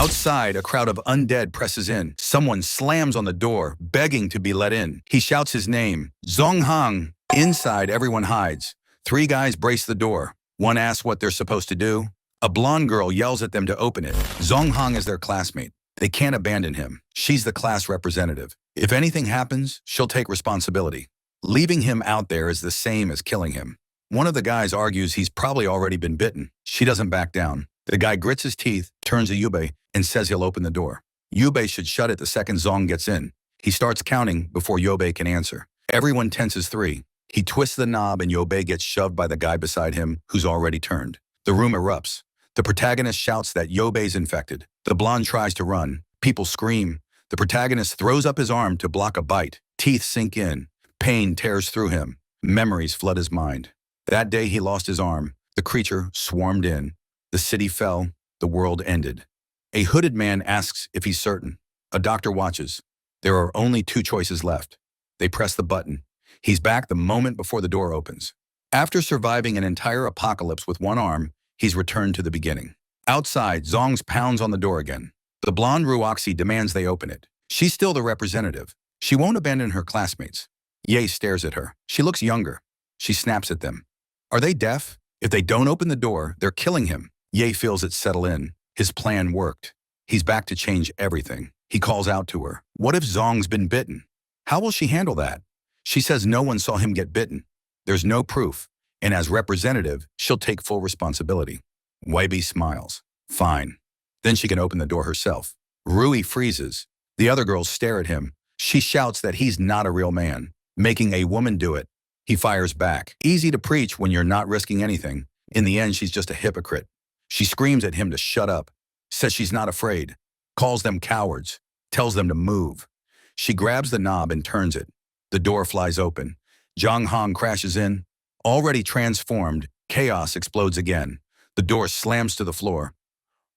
Outside, a crowd of undead presses in. Someone slams on the door, begging to be let in. He shouts his name, Zong Hang. Inside, everyone hides. 3 guys brace the door. One asks what they're supposed to do. A blonde girl yells at them to open it. Zong Hang is their classmate. They can't abandon him. She's the class representative. If anything happens, she'll take responsibility. Leaving him out there is the same as killing him. One of the guys argues he's probably already been bitten. She doesn't back down. The guy grits his teeth, turns to Yubei, and says he'll open the door. Yubei should shut it the second Zong gets in. He starts counting before Yubei can answer. Everyone tenses 3. He twists the knob and Yubei gets shoved by the guy beside him, who's already turned. The room erupts. The protagonist shouts that Yobei's infected. The blonde tries to run. People scream. The protagonist throws up his arm to block a bite. Teeth sink in. Pain tears through him. Memories flood his mind. That day he lost his arm. The creature swarmed in. The city fell. The world ended. A hooded man asks if he's certain. A doctor watches. There are only 2 choices left. They press the button. He's back the moment before the door opens. After surviving an entire apocalypse with 1 arm, he's returned to the beginning. Outside, Zong's pounds on the door again. The blonde Ruoxi demands they open it. She's still the representative. She won't abandon her classmates. Ye stares at her. She looks younger. She snaps at them. Are they deaf? If they don't open the door, they're killing him. Ye feels it settle in. His plan worked. He's back to change everything. He calls out to her. What if Zong's been bitten? How will she handle that? She says no one saw him get bitten. There's no proof, and as representative, she'll take full responsibility. Wei smiles. Fine. Then she can open the door herself. Rui freezes. The other girls stare at him. She shouts that he's not a real man, making a woman do it. He fires back. Easy to preach when you're not risking anything. In the end, she's just a hypocrite. She screams at him to shut up, says she's not afraid, calls them cowards, tells them to move. She grabs the knob and turns it. The door flies open. Zhang Hong crashes in. Already transformed, chaos explodes again. The door slams to the floor.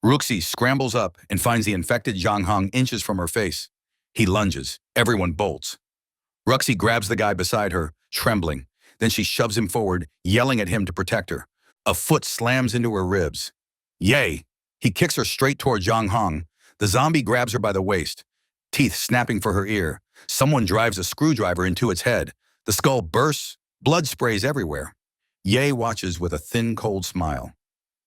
Ruxi scrambles up and finds the infected Zhang Hong inches from her face. He lunges. Everyone bolts. Ruxi grabs the guy beside her, trembling. Then she shoves him forward, yelling at him to protect her. A foot slams into her ribs. Yay! He kicks her straight toward Zhang Hong. The zombie grabs her by the waist, teeth snapping for her ear. Someone drives a screwdriver into its head. The skull bursts, blood sprays everywhere. Ye watches with a thin, cold smile.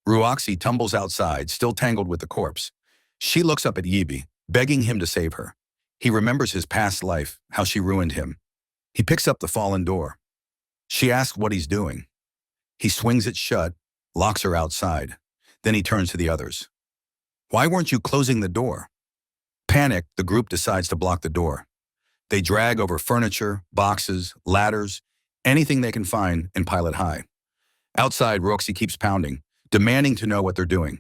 Ruoxi tumbles outside, still tangled with the corpse. She looks up at Yibi, begging him to save her. He remembers his past life, how she ruined him. He picks up the fallen door. She asks what he's doing. He swings it shut, locks her outside. Then he turns to the others. Why weren't you closing the door? Panicked, the group decides to block the door. They drag over furniture, boxes, ladders, anything they can find and pile it high. Outside, Roxy keeps pounding, demanding to know what they're doing.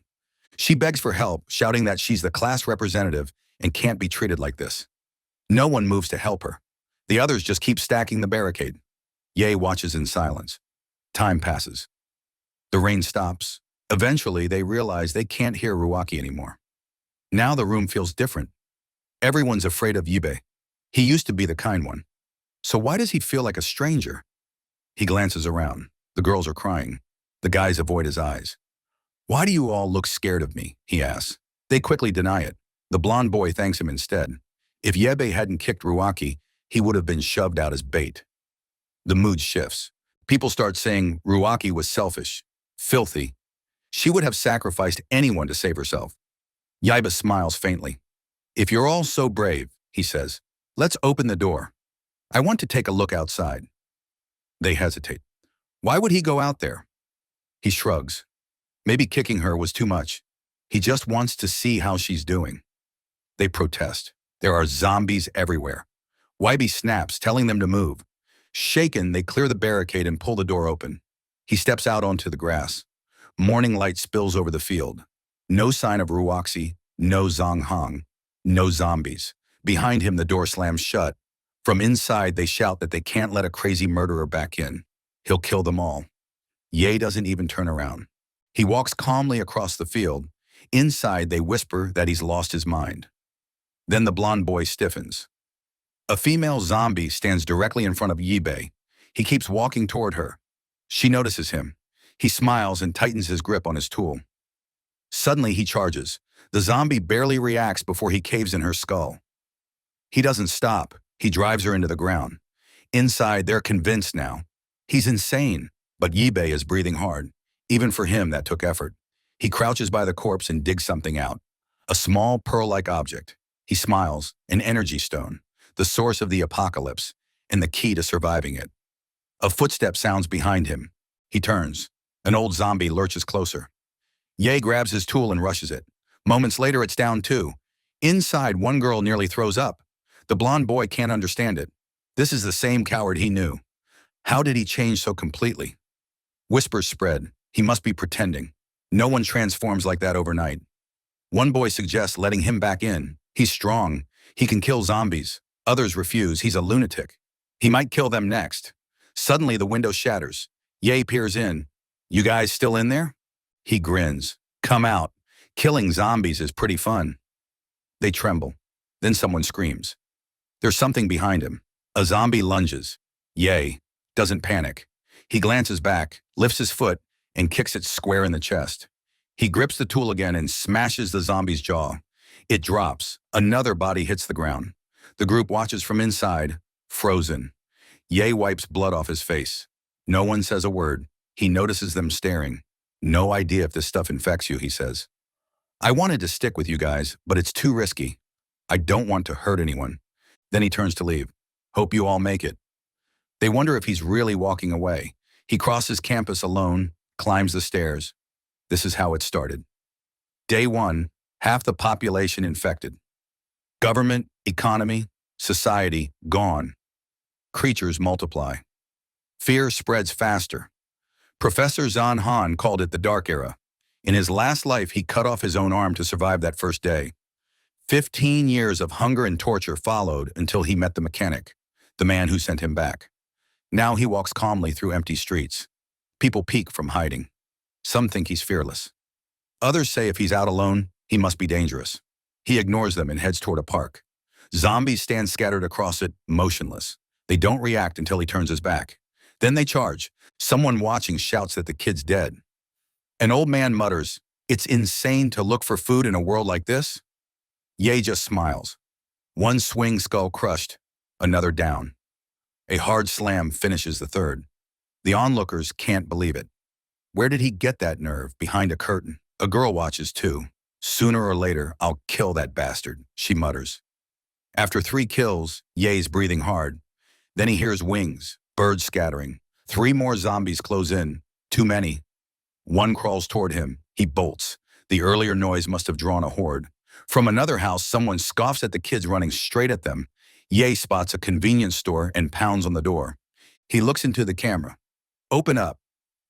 She begs for help, shouting that she's the class representative and can't be treated like this. No one moves to help her. The others just keep stacking the barricade. Ye watches in silence. Time passes. The rain stops. Eventually, they realize they can't hear Ruaki anymore. Now the room feels different. Everyone's afraid of Yibe. He used to be the kind one. So why does he feel like a stranger? He glances around. The girls are crying. The guys avoid his eyes. Why do you all look scared of me? He asks. They quickly deny it. The blonde boy thanks him instead. If Yebe hadn't kicked Ruaki, he would have been shoved out as bait. The mood shifts. People start saying Ruaki was selfish, filthy. She would have sacrificed anyone to save herself. Yaiba smiles faintly. If you're all so brave, he says, let's open the door. I want to take a look outside. They hesitate. Why would he go out there? He shrugs. Maybe kicking her was too much. He just wants to see how she's doing. They protest. There are zombies everywhere. Yaiba snaps, telling them to move. Shaken, they clear the barricade and pull the door open. He steps out onto the grass. Morning light spills over the field. No sign of Ruoxi, no Zhang Hong, no zombies. Behind him, the door slams shut. From inside, they shout that they can't let a crazy murderer back in. He'll kill them all. Ye doesn't even turn around. He walks calmly across the field. Inside, they whisper that he's lost his mind. Then the blonde boy stiffens. A female zombie stands directly in front of Yibe. He keeps walking toward her. She notices him. He smiles and tightens his grip on his tool. Suddenly he charges. The zombie barely reacts before he caves in her skull. He doesn't stop. He drives her into the ground. Inside, they're convinced now. He's insane, but Yibei is breathing hard. Even for him, that took effort. He crouches by the corpse and digs something out. A small pearl-like object. He smiles, an energy stone, the source of the apocalypse, and the key to surviving it. A footstep sounds behind him. He turns. An old zombie lurches closer. Ye grabs his tool and rushes it. Moments later, it's down too. Inside, one girl nearly throws up. The blonde boy can't understand it. This is the same coward he knew. How did he change so completely? Whispers spread. He must be pretending. No one transforms like that overnight. One boy suggests letting him back in. He's strong. He can kill zombies. Others refuse. He's a lunatic. He might kill them next. Suddenly, the window shatters. Ye peers in. You guys still in there? He grins. Come out. Killing zombies is pretty fun. They tremble. Then someone screams. There's something behind him. A zombie lunges. Ye doesn't panic. He glances back, lifts his foot, and kicks it square in the chest. He grips the tool again and smashes the zombie's jaw. It drops. Another body hits the ground. The group watches from inside, frozen. Ye wipes blood off his face. No one says a word. He notices them staring. No idea if this stuff infects you, he says. I wanted to stick with you guys, but it's too risky. I don't want to hurt anyone. Then he turns to leave. Hope you all make it. They wonder if he's really walking away. He crosses campus alone, climbs the stairs. This is how it started. Day 1, half the population infected. Government, economy, society gone. Creatures multiply. Fear spreads faster. Professor Zhan Han called it the Dark Era. In his last life, he cut off his own arm to survive that first day. 15 years of hunger and torture followed until he met the mechanic, the man who sent him back. Now he walks calmly through empty streets. People peek from hiding. Some think he's fearless. Others say if he's out alone, he must be dangerous. He ignores them and heads toward a park. Zombies stand scattered across it, motionless. They don't react until he turns his back. Then they charge. Someone watching shouts that the kid's dead. An old man mutters, "It's insane to look for food in a world like this." Ye just smiles. One swing skull crushed, another down. A hard slam finishes the third. The onlookers can't believe it. Where did he get that nerve? Behind a curtain. A girl watches too. Sooner or later, I'll kill that bastard, she mutters. After 3 kills, Ye's breathing hard. Then he hears wings, birds scattering. 3 more zombies close in. Too many. One crawls toward him. He bolts. The earlier noise must have drawn a horde. From another house, someone scoffs at the kids running straight at them. Ye spots a convenience store and pounds on the door. He looks into the camera. Open up.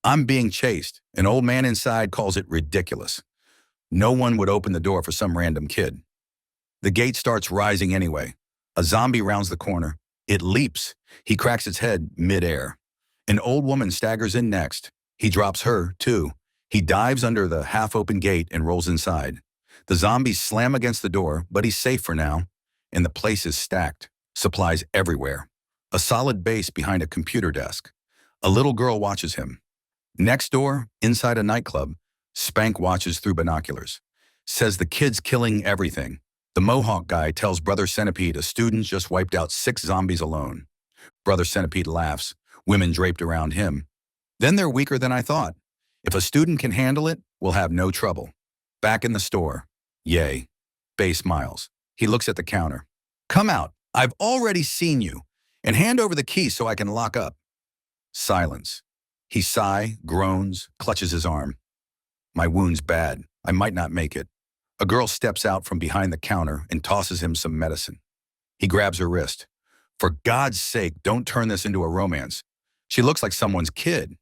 I'm being chased. An old man inside calls it ridiculous. No one would open the door for some random kid. The gate starts rising anyway. A zombie rounds the corner. It leaps. He cracks its head mid-air. An old woman staggers in next. He drops her, too. He dives under the half-open gate and rolls inside. The zombies slam against the door, but he's safe for now. And the place is stacked. Supplies everywhere. A solid base behind a computer desk. A little girl watches him. Next door, inside a nightclub, Spank watches through binoculars. Says the kid's killing everything. The Mohawk guy tells Brother Centipede a student just wiped out 6 zombies alone. Brother Centipede laughs, women draped around him. Then they're weaker than I thought. If a student can handle it, we'll have no trouble. Back in the store. Yay. Bay smiles. He looks at the counter. Come out. I've already seen you. And hand over the key so I can lock up. Silence. He sighs, groans, clutches his arm. My wound's bad. I might not make it. A girl steps out from behind the counter and tosses him some medicine. He grabs her wrist. For God's sake, don't turn this into a romance. She looks like someone's kid.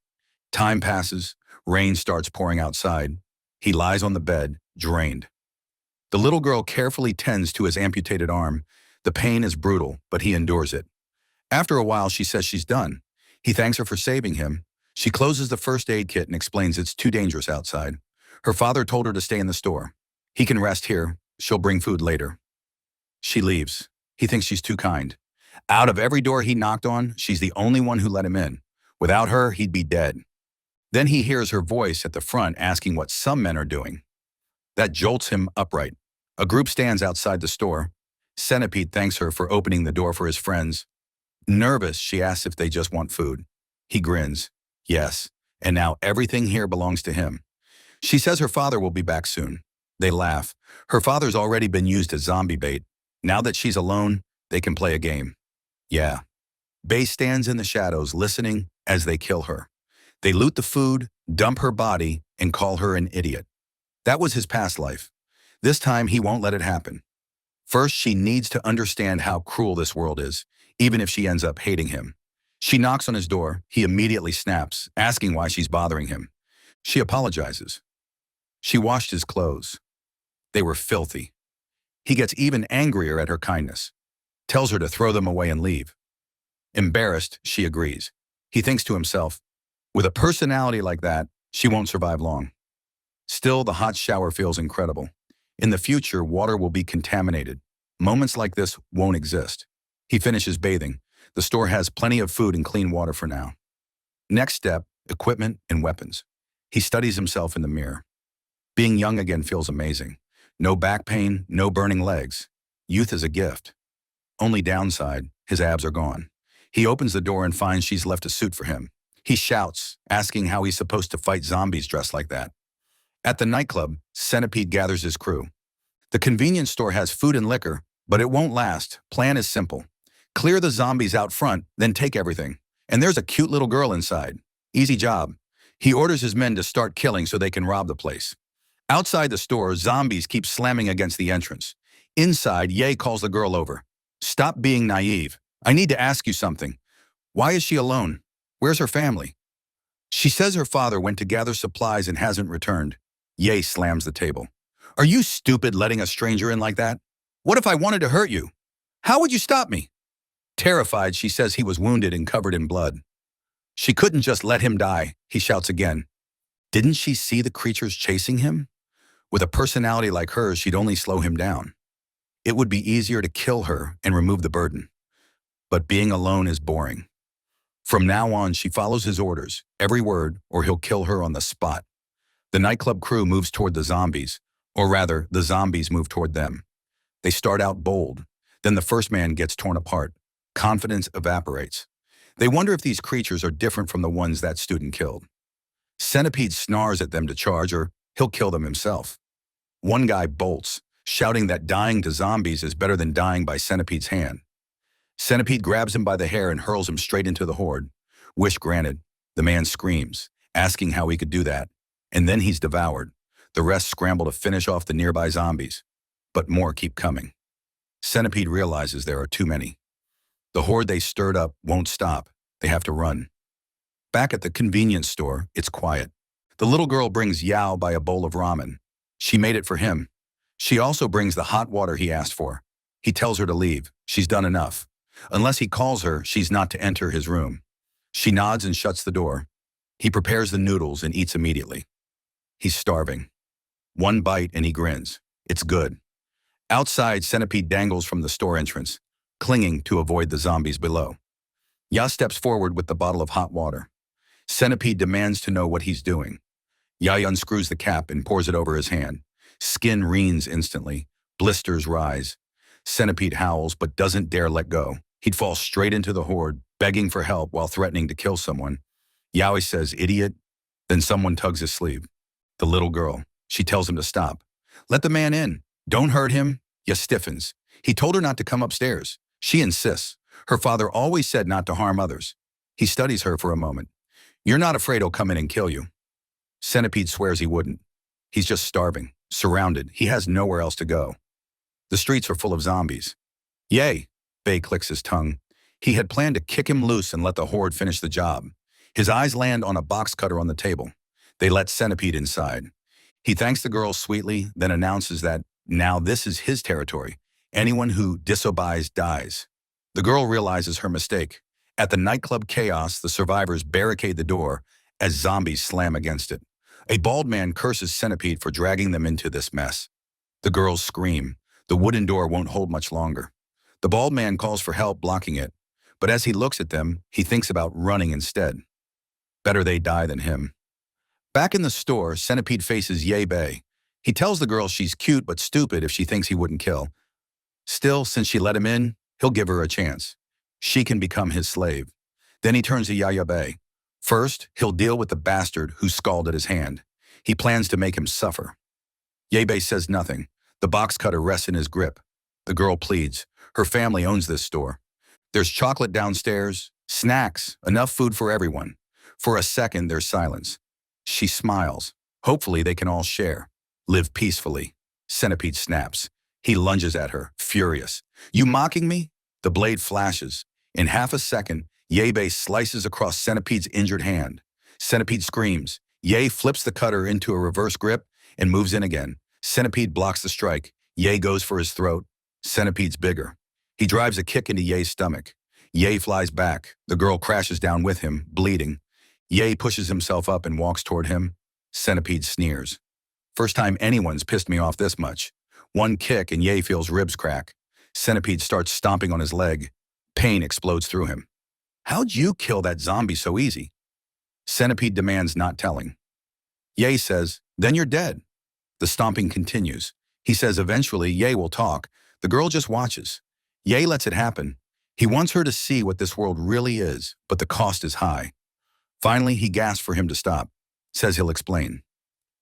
Time passes. Rain starts pouring outside. He lies on the bed, drained. The little girl carefully tends to his amputated arm. The pain is brutal, but he endures it. After a while, she says she's done. He thanks her for saving him. She closes the first aid kit and explains it's too dangerous outside. Her father told her to stay in the store. He can rest here. She'll bring food later. She leaves. He thinks she's too kind. Out of every door he knocked on, she's the only one who let him in. Without her, he'd be dead. Then he hears her voice at the front asking what some men are doing. That jolts him upright. A group stands outside the store. Centipede thanks her for opening the door for his friends. Nervous, she asks if they just want food. He grins. Yes, and now everything here belongs to him. She says her father will be back soon. They laugh. Her father's already been used as zombie bait. Now that she's alone, they can play a game. Yeah. Bay stands in the shadows listening as they kill her. They loot the food, dump her body, and call her an idiot. That was his past life. This time, he won't let it happen. First, she needs to understand how cruel this world is, even if she ends up hating him. She knocks on his door. He immediately snaps, asking why she's bothering him. She apologizes. She washed his clothes. They were filthy. He gets even angrier at her kindness, tells her to throw them away and leave. Embarrassed, she agrees. He thinks to himself, with a personality like that, she won't survive long. Still, the hot shower feels incredible. In the future, water will be contaminated. Moments like this won't exist. He finishes bathing. The store has plenty of food and clean water for now. Next step, equipment and weapons. He studies himself in the mirror. Being young again feels amazing. No back pain, no burning legs. Youth is a gift. Only downside, his abs are gone. He opens the door and finds she's left a suit for him. He shouts, asking how he's supposed to fight zombies dressed like that. At the nightclub, Centipede gathers his crew. The convenience store has food and liquor, but it won't last. Plan is simple. Clear the zombies out front, then take everything. And there's a cute little girl inside. Easy job. He orders his men to start killing so they can rob the place. Outside the store, zombies keep slamming against the entrance. Inside, Ye calls the girl over. Stop being naive. I need to ask you something. Why is she alone? Where's her family? She says her father went to gather supplies and hasn't returned. Ye slams the table. Are you stupid letting a stranger in like that? What if I wanted to hurt you? How would you stop me? Terrified, she says he was wounded and covered in blood. She couldn't just let him die, he shouts again. Didn't she see the creatures chasing him? With a personality like hers, she'd only slow him down. It would be easier to kill her and remove the burden. But being alone is boring. From now on, she follows his orders, every word, or he'll kill her on the spot. The nightclub crew moves toward the zombies, or rather, the zombies move toward them. They start out bold. Then the first man gets torn apart. Confidence evaporates. They wonder if these creatures are different from the ones that student killed. Centipede snarls at them to charge, or he'll kill them himself. One guy bolts, shouting that dying to zombies is better than dying by Centipede's hand. Centipede grabs him by the hair and hurls him straight into the horde. Wish granted. The man screams, asking how he could do that. And then he's devoured. The rest scramble to finish off the nearby zombies. But more keep coming. Centipede realizes there are too many. The horde they stirred up won't stop. They have to run. Back at the convenience store, it's quiet. The little girl brings Yao by a bowl of ramen. She made it for him. She also brings the hot water he asked for. He tells her to leave. She's done enough. Unless he calls her, she's not to enter his room. She nods and shuts the door. He prepares the noodles and eats immediately. He's starving. One bite and he grins. It's good. Outside, Centipede dangles from the store entrance, clinging to avoid the zombies below. Ya steps forward with the bottle of hot water. Centipede demands to know what he's doing. Ya unscrews the cap and pours it over his hand. Skin reens instantly. Blisters rise. Centipede howls but doesn't dare let go. He'd fall straight into the horde, begging for help while threatening to kill someone. Yaoi says, idiot. Then someone tugs his sleeve. The little girl. She tells him to stop. Let the man in. Don't hurt him. Ya stiffens. He told her not to come upstairs. She insists. Her father always said not to harm others. He studies her for a moment. You're not afraid he'll come in and kill you. Centipede swears he wouldn't. He's just starving, surrounded. He has nowhere else to go. The streets are full of zombies. Yay, Bay clicks his tongue. He had planned to kick him loose and let the horde finish the job. His eyes land on a box cutter on the table. They let Centipede inside. He thanks the girl sweetly, then announces that now this is his territory. Anyone who disobeys dies. The girl realizes her mistake. At the nightclub chaos, the survivors barricade the door as zombies slam against it. A bald man curses Centipede for dragging them into this mess. The girls scream. The wooden door won't hold much longer. The bald man calls for help blocking it, but as he looks at them, he thinks about running instead. Better they die than him. Back in the store, Centipede faces Ye Bei. He tells the girl she's cute but stupid if she thinks he wouldn't kill. Still, since she let him in, he'll give her a chance. She can become his slave. Then he turns to Yayabe. First, he'll deal with the bastard who scalded his hand. He plans to make him suffer. Yabe says nothing. The box cutter rests in his grip. The girl pleads. Her family owns this store. There's chocolate downstairs, snacks, enough food for everyone. For a second, there's silence. She smiles. Hopefully they can all share. Live peacefully. Centipede snaps. He lunges at her, furious. You mocking me? The blade flashes. In half a second, Yabe slices across Centipede's injured hand. Centipede screams. Ye flips the cutter into a reverse grip and moves in again. Centipede blocks the strike. Ye goes for his throat. Centipede's bigger. He drives a kick into Ye's stomach. Ye flies back. The girl crashes down with him, bleeding. Ye pushes himself up and walks toward him. Centipede sneers. First time anyone's pissed me off this much. One kick and Ye feels ribs crack. Centipede starts stomping on his leg. Pain explodes through him. How'd you kill that zombie so easy? Centipede demands not telling. Ye says, then you're dead. The stomping continues. He says eventually Ye will talk. The girl just watches. Ye lets it happen. He wants her to see what this world really is, but the cost is high. Finally, he gasps for him to stop. Says he'll explain.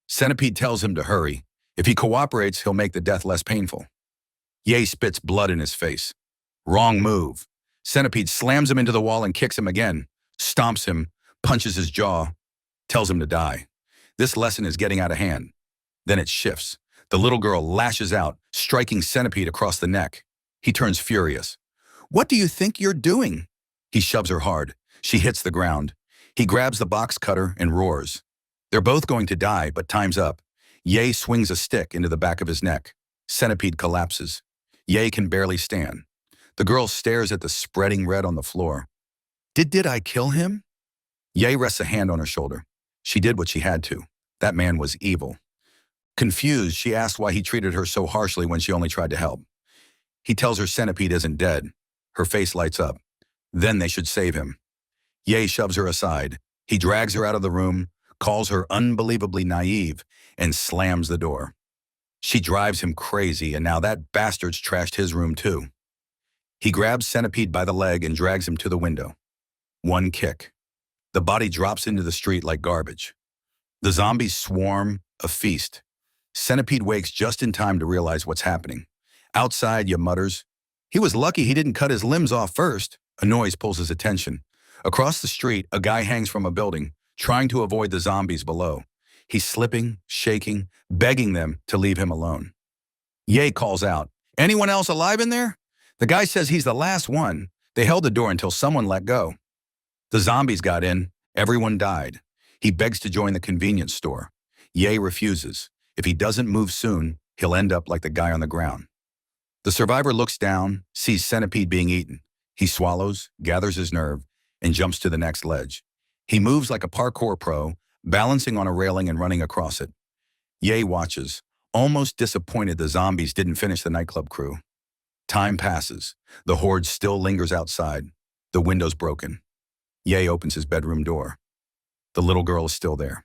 Centipede tells him to hurry. If he cooperates, he'll make the death less painful. Ye spits blood in his face. Wrong move. Centipede slams him into the wall and kicks him again, stomps him, punches his jaw, tells him to die. This lesson is getting out of hand. Then it shifts. The little girl lashes out, striking Centipede across the neck. He turns furious. What do you think you're doing? He shoves her hard. She hits the ground. He grabs the box cutter and roars. They're both going to die, but time's up. Ye swings a stick into the back of his neck. Centipede collapses. Ye can barely stand. The girl stares at the spreading red on the floor. Did I kill him? Ye rests a hand on her shoulder. She did what she had to. That man was evil. Confused, she asks why he treated her so harshly when she only tried to help. He tells her Centipede isn't dead. Her face lights up. Then they should save him. Ye shoves her aside. He drags her out of the room, calls her unbelievably naive, and slams the door. She drives him crazy, and now that bastard's trashed his room too. He grabs Centipede by the leg and drags him to the window. One kick. The body drops into the street like garbage. The zombies swarm, a feast. Centipede wakes just in time to realize what's happening. Outside, Ye mutters. He was lucky he didn't cut his limbs off first. A noise pulls his attention. Across the street, a guy hangs from a building, trying to avoid the zombies below. He's slipping, shaking, begging them to leave him alone. Ye calls out, anyone else alive in there? The guy says he's the last one. They held the door until someone let go. The zombies got in. Everyone died. He begs to join the convenience store. Ye refuses. If he doesn't move soon, he'll end up like the guy on the ground. The survivor looks down, sees Centipede being eaten. He swallows, gathers his nerve, and jumps to the next ledge. He moves like a parkour pro, balancing on a railing and running across it. Ye watches, almost disappointed the zombies didn't finish the nightclub crew. Time passes. The horde still lingers outside. The window's broken. Ye opens his bedroom door. The little girl is still there.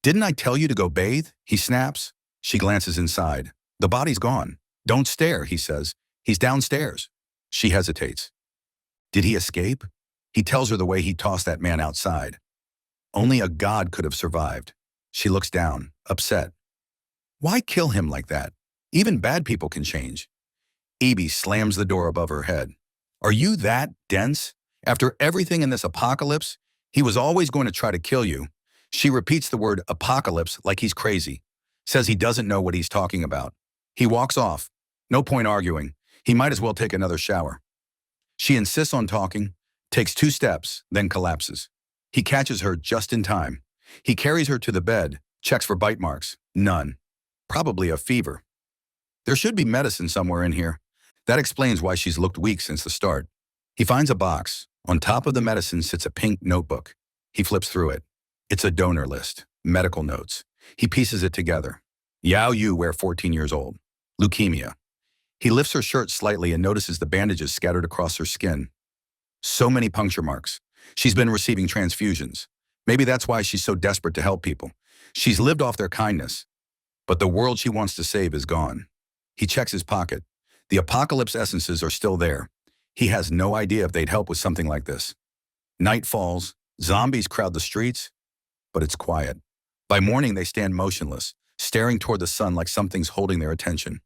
Didn't I tell you to go bathe? He snaps. She glances inside. The body's gone. Don't stare, he says. He's downstairs. She hesitates. Did he escape? He tells her the way he tossed that man outside. Only a god could have survived. She looks down, upset. Why kill him like that? Even bad people can change. Evie slams the door above her head. Are you that dense? After everything in this apocalypse, he was always going to try to kill you. She repeats the word apocalypse like he's crazy. Says he doesn't know what he's talking about. He walks off. No point arguing. He might as well take another shower. She insists on talking, takes 2 steps, then collapses. He catches her just in time. He carries her to the bed, checks for bite marks. None. Probably a fever. There should be medicine somewhere in here. That explains why she's looked weak since the start. He finds a box. On top of the medicine sits a pink notebook. He flips through it. It's a donor list, medical notes. He pieces it together. Yao Yu, wear 14 years old. Leukemia. He lifts her shirt slightly and notices the bandages scattered across her skin. So many puncture marks. She's been receiving transfusions. Maybe that's why she's so desperate to help people. She's lived off their kindness. but the world she wants to save is gone. He checks his pocket. The apocalypse essences are still there. He has no idea if they'd help with something like this. Night falls, zombies crowd the streets, but it's quiet. By morning, they stand motionless, staring toward the sun like something's holding their attention.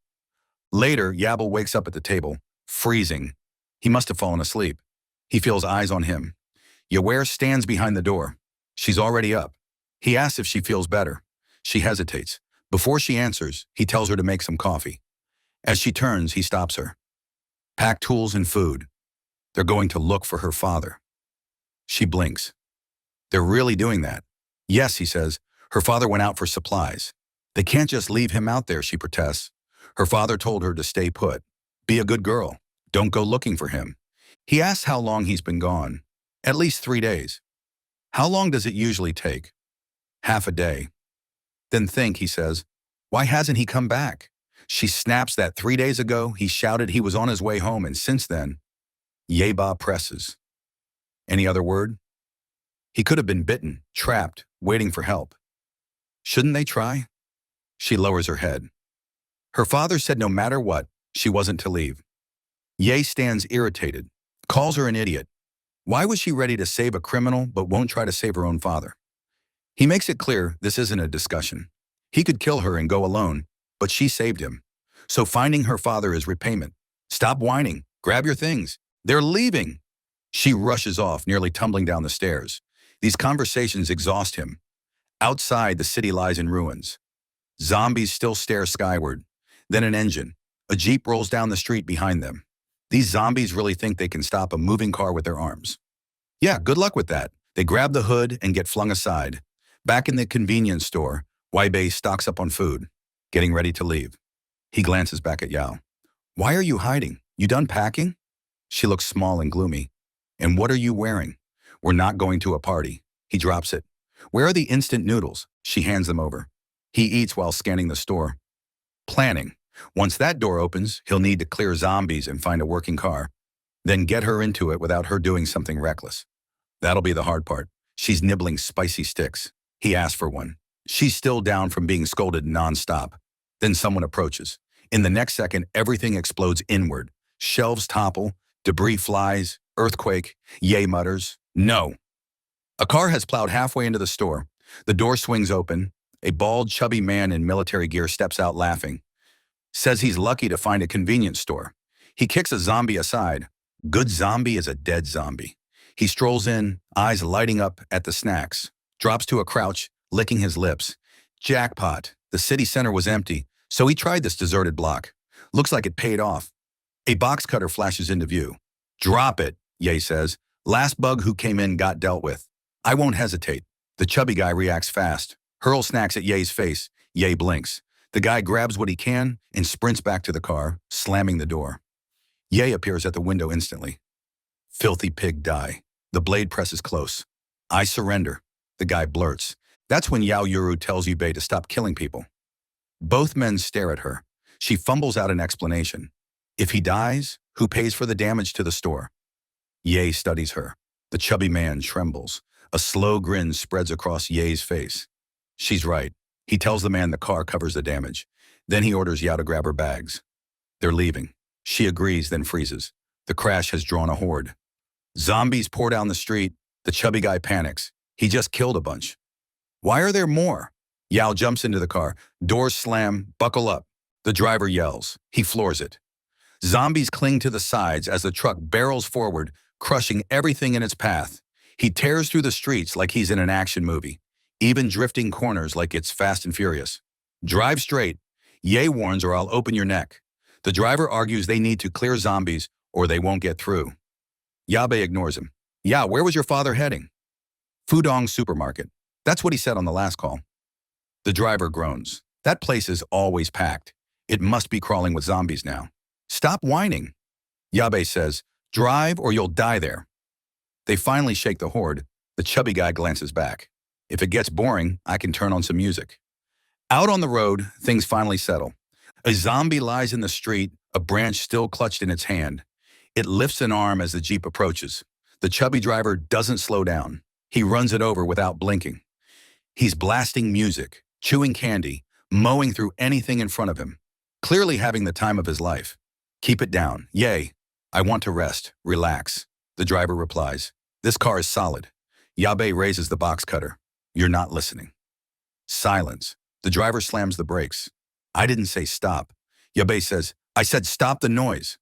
Later, Yabel wakes up at the table, freezing. He must have fallen asleep. He feels eyes on him. Yawer stands behind the door. She's already up. He asks if she feels better. She hesitates. Before she answers, he tells her to make some coffee. As she turns, he stops her. Pack tools and food. They're going to look for her father. She blinks. They're really doing that? Yes, he says. Her father went out for supplies. They can't just leave him out there, she protests. Her father told her to stay put. Be a good girl. Don't go looking for him. He asks how long he's been gone. At least 3 days. How long does it usually take? Half a day. Then think, he says. Why hasn't he come back? She snaps that 3 days ago he shouted he was on his way home, and since then, Yeba presses. Any other word? He could have been bitten, trapped, waiting for help. Shouldn't they try? She lowers her head. Her father said no matter what, she wasn't to leave. Ye stands irritated, calls her an idiot. Why was she ready to save a criminal but won't try to save her own father? He makes it clear this isn't a discussion. He could kill her and go alone, but she saved him. So finding her father is repayment. Stop whining. Grab your things. They're leaving. She rushes off, nearly tumbling down the stairs. These conversations exhaust him. Outside, the city lies in ruins. Zombies still stare skyward. Then an engine. A jeep rolls down the street behind them. These zombies really think they can stop a moving car with their arms. Yeah, good luck with that. They grab the hood and get flung aside. Back in the convenience store, Waibei stocks up on food, getting ready to leave. He glances back at Yao. Why are you hiding? You done packing? She looks small and gloomy. And what are you wearing? We're not going to a party. He drops it. Where are the instant noodles? She hands them over. He eats while scanning the store. Planning. Once that door opens, he'll need to clear zombies and find a working car. Then get her into it without her doing something reckless. That'll be the hard part. She's nibbling spicy sticks. He asks for one. She's still down from being scolded nonstop. Then someone approaches. In the next second, everything explodes inward. Shelves topple, debris flies, earthquake. Ye mutters, no. A car has plowed halfway into the store. The door swings open. A bald, chubby man in military gear steps out laughing. Says he's lucky to find a convenience store. He kicks a zombie aside. Good zombie is a dead zombie. He strolls in, eyes lighting up at the snacks. Drops to a crouch, licking his lips. Jackpot. The city center was empty, so he tried this deserted block. Looks like it paid off. A box cutter flashes into view. Drop it, Ye says. Last bug who came in got dealt with. I won't hesitate. The chubby guy reacts fast. Hurls snacks at Ye's face. Ye blinks. The guy grabs what he can and sprints back to the car, slamming the door. Ye appears at the window instantly. Filthy pig die. The blade presses close. I surrender. The guy blurts. That's when Yao Yuru tells Yubei to stop killing people. Both men stare at her. She fumbles out an explanation. If he dies, who pays for the damage to the store? Ye studies her. The chubby man trembles. A slow grin spreads across Ye's face. She's right. He tells the man the car covers the damage. Then he orders Yao to grab her bags. They're leaving. She agrees, then freezes. The crash has drawn a horde. Zombies pour down the street. The chubby guy panics. He just killed a bunch. Why are there more? Yao jumps into the car. Doors slam. Buckle up. The driver yells. He floors it. Zombies cling to the sides as the truck barrels forward, crushing everything in its path. He tears through the streets like he's in an action movie, even drifting corners like it's Fast and Furious. Drive straight. Ye warns or I'll open your neck. The driver argues they need to clear zombies or they won't get through. Yabe ignores him. Yeah, where was your father heading? Fudong supermarket. That's what he said on the last call. The driver groans. That place is always packed. It must be crawling with zombies now. Stop whining. Yabe says, drive or you'll die there. They finally shake the horde. The chubby guy glances back. If it gets boring, I can turn on some music. Out on the road, things finally settle. A zombie lies in the street, a branch still clutched in its hand. It lifts an arm as the jeep approaches. The chubby driver doesn't slow down. He runs it over without blinking. He's blasting music, chewing candy, mowing through anything in front of him, clearly having the time of his life. Keep it down. Yay. I want to rest. Relax. The driver replies. This car is solid. Yabe raises the box cutter. You're not listening. Silence. The driver slams the brakes. I didn't say stop. Yabe says, I said stop the noise.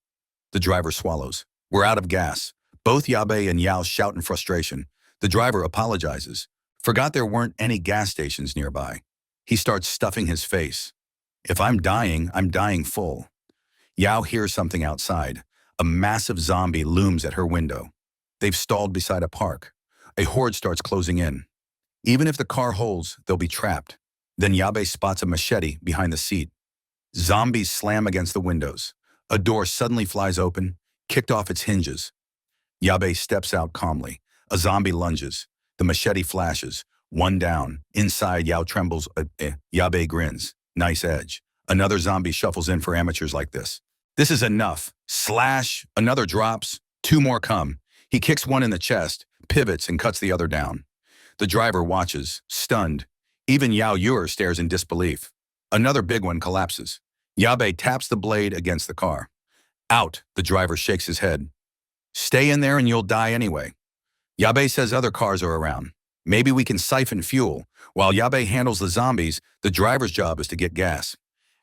The driver swallows. We're out of gas. Both Yabe and Yao shout in frustration. The driver apologizes. Forgot there weren't any gas stations nearby. He starts stuffing his face. If I'm dying full. Yao hears something outside. A massive zombie looms at her window. They've stalled beside a park. A horde starts closing in. Even if the car holds, they'll be trapped. Then Yabe spots a machete behind the seat. Zombies slam against the windows. A door suddenly flies open, kicked off its hinges. Yabe steps out calmly. A zombie lunges. The machete flashes. One down. Inside, Yao trembles. Yabe grins. Nice edge. Another zombie shuffles in for amateurs like this. This is enough. Slash. Another drops. Two more come. He kicks one in the chest, pivots, and cuts the other down. The driver watches, stunned. Even Yao Yuer stares in disbelief. Another big one collapses. Yabe taps the blade against the car. Out, the driver shakes his head. Stay in there and you'll die anyway. Yabe says other cars are around. Maybe we can siphon fuel. While Yabe handles the zombies, the driver's job is to get gas.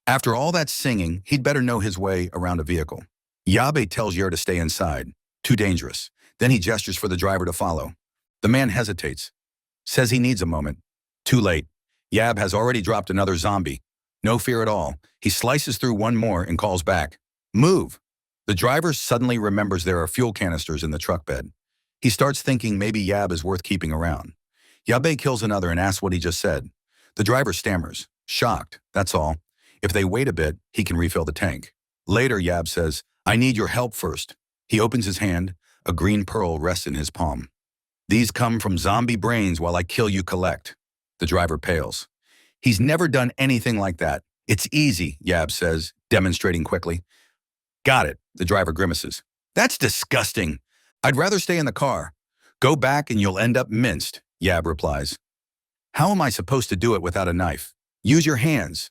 After all that singing, he'd better know his way around a vehicle. Yabe tells Yer to stay inside. Too dangerous. Then he gestures for the driver to follow. The man hesitates. Says he needs a moment. Too late. Yab has already dropped another zombie. No fear at all. He slices through one more and calls back. Move. The driver suddenly remembers there are fuel canisters in the truck bed. He starts thinking maybe Yab is worth keeping around. Yabe kills another and asks what he just said. The driver stammers. Shocked, that's all. If they wait a bit, he can refill the tank. Later, Yab says, I need your help first. He opens his hand. A green pearl rests in his palm. These come from zombie brains while I kill you collect. The driver pales. He's never done anything like that. It's easy, Yab says, demonstrating quickly. Got it, the driver grimaces. That's disgusting. I'd rather stay in the car. Go back and you'll end up minced, Yab replies. How am I supposed to do it without a knife? Use your hands.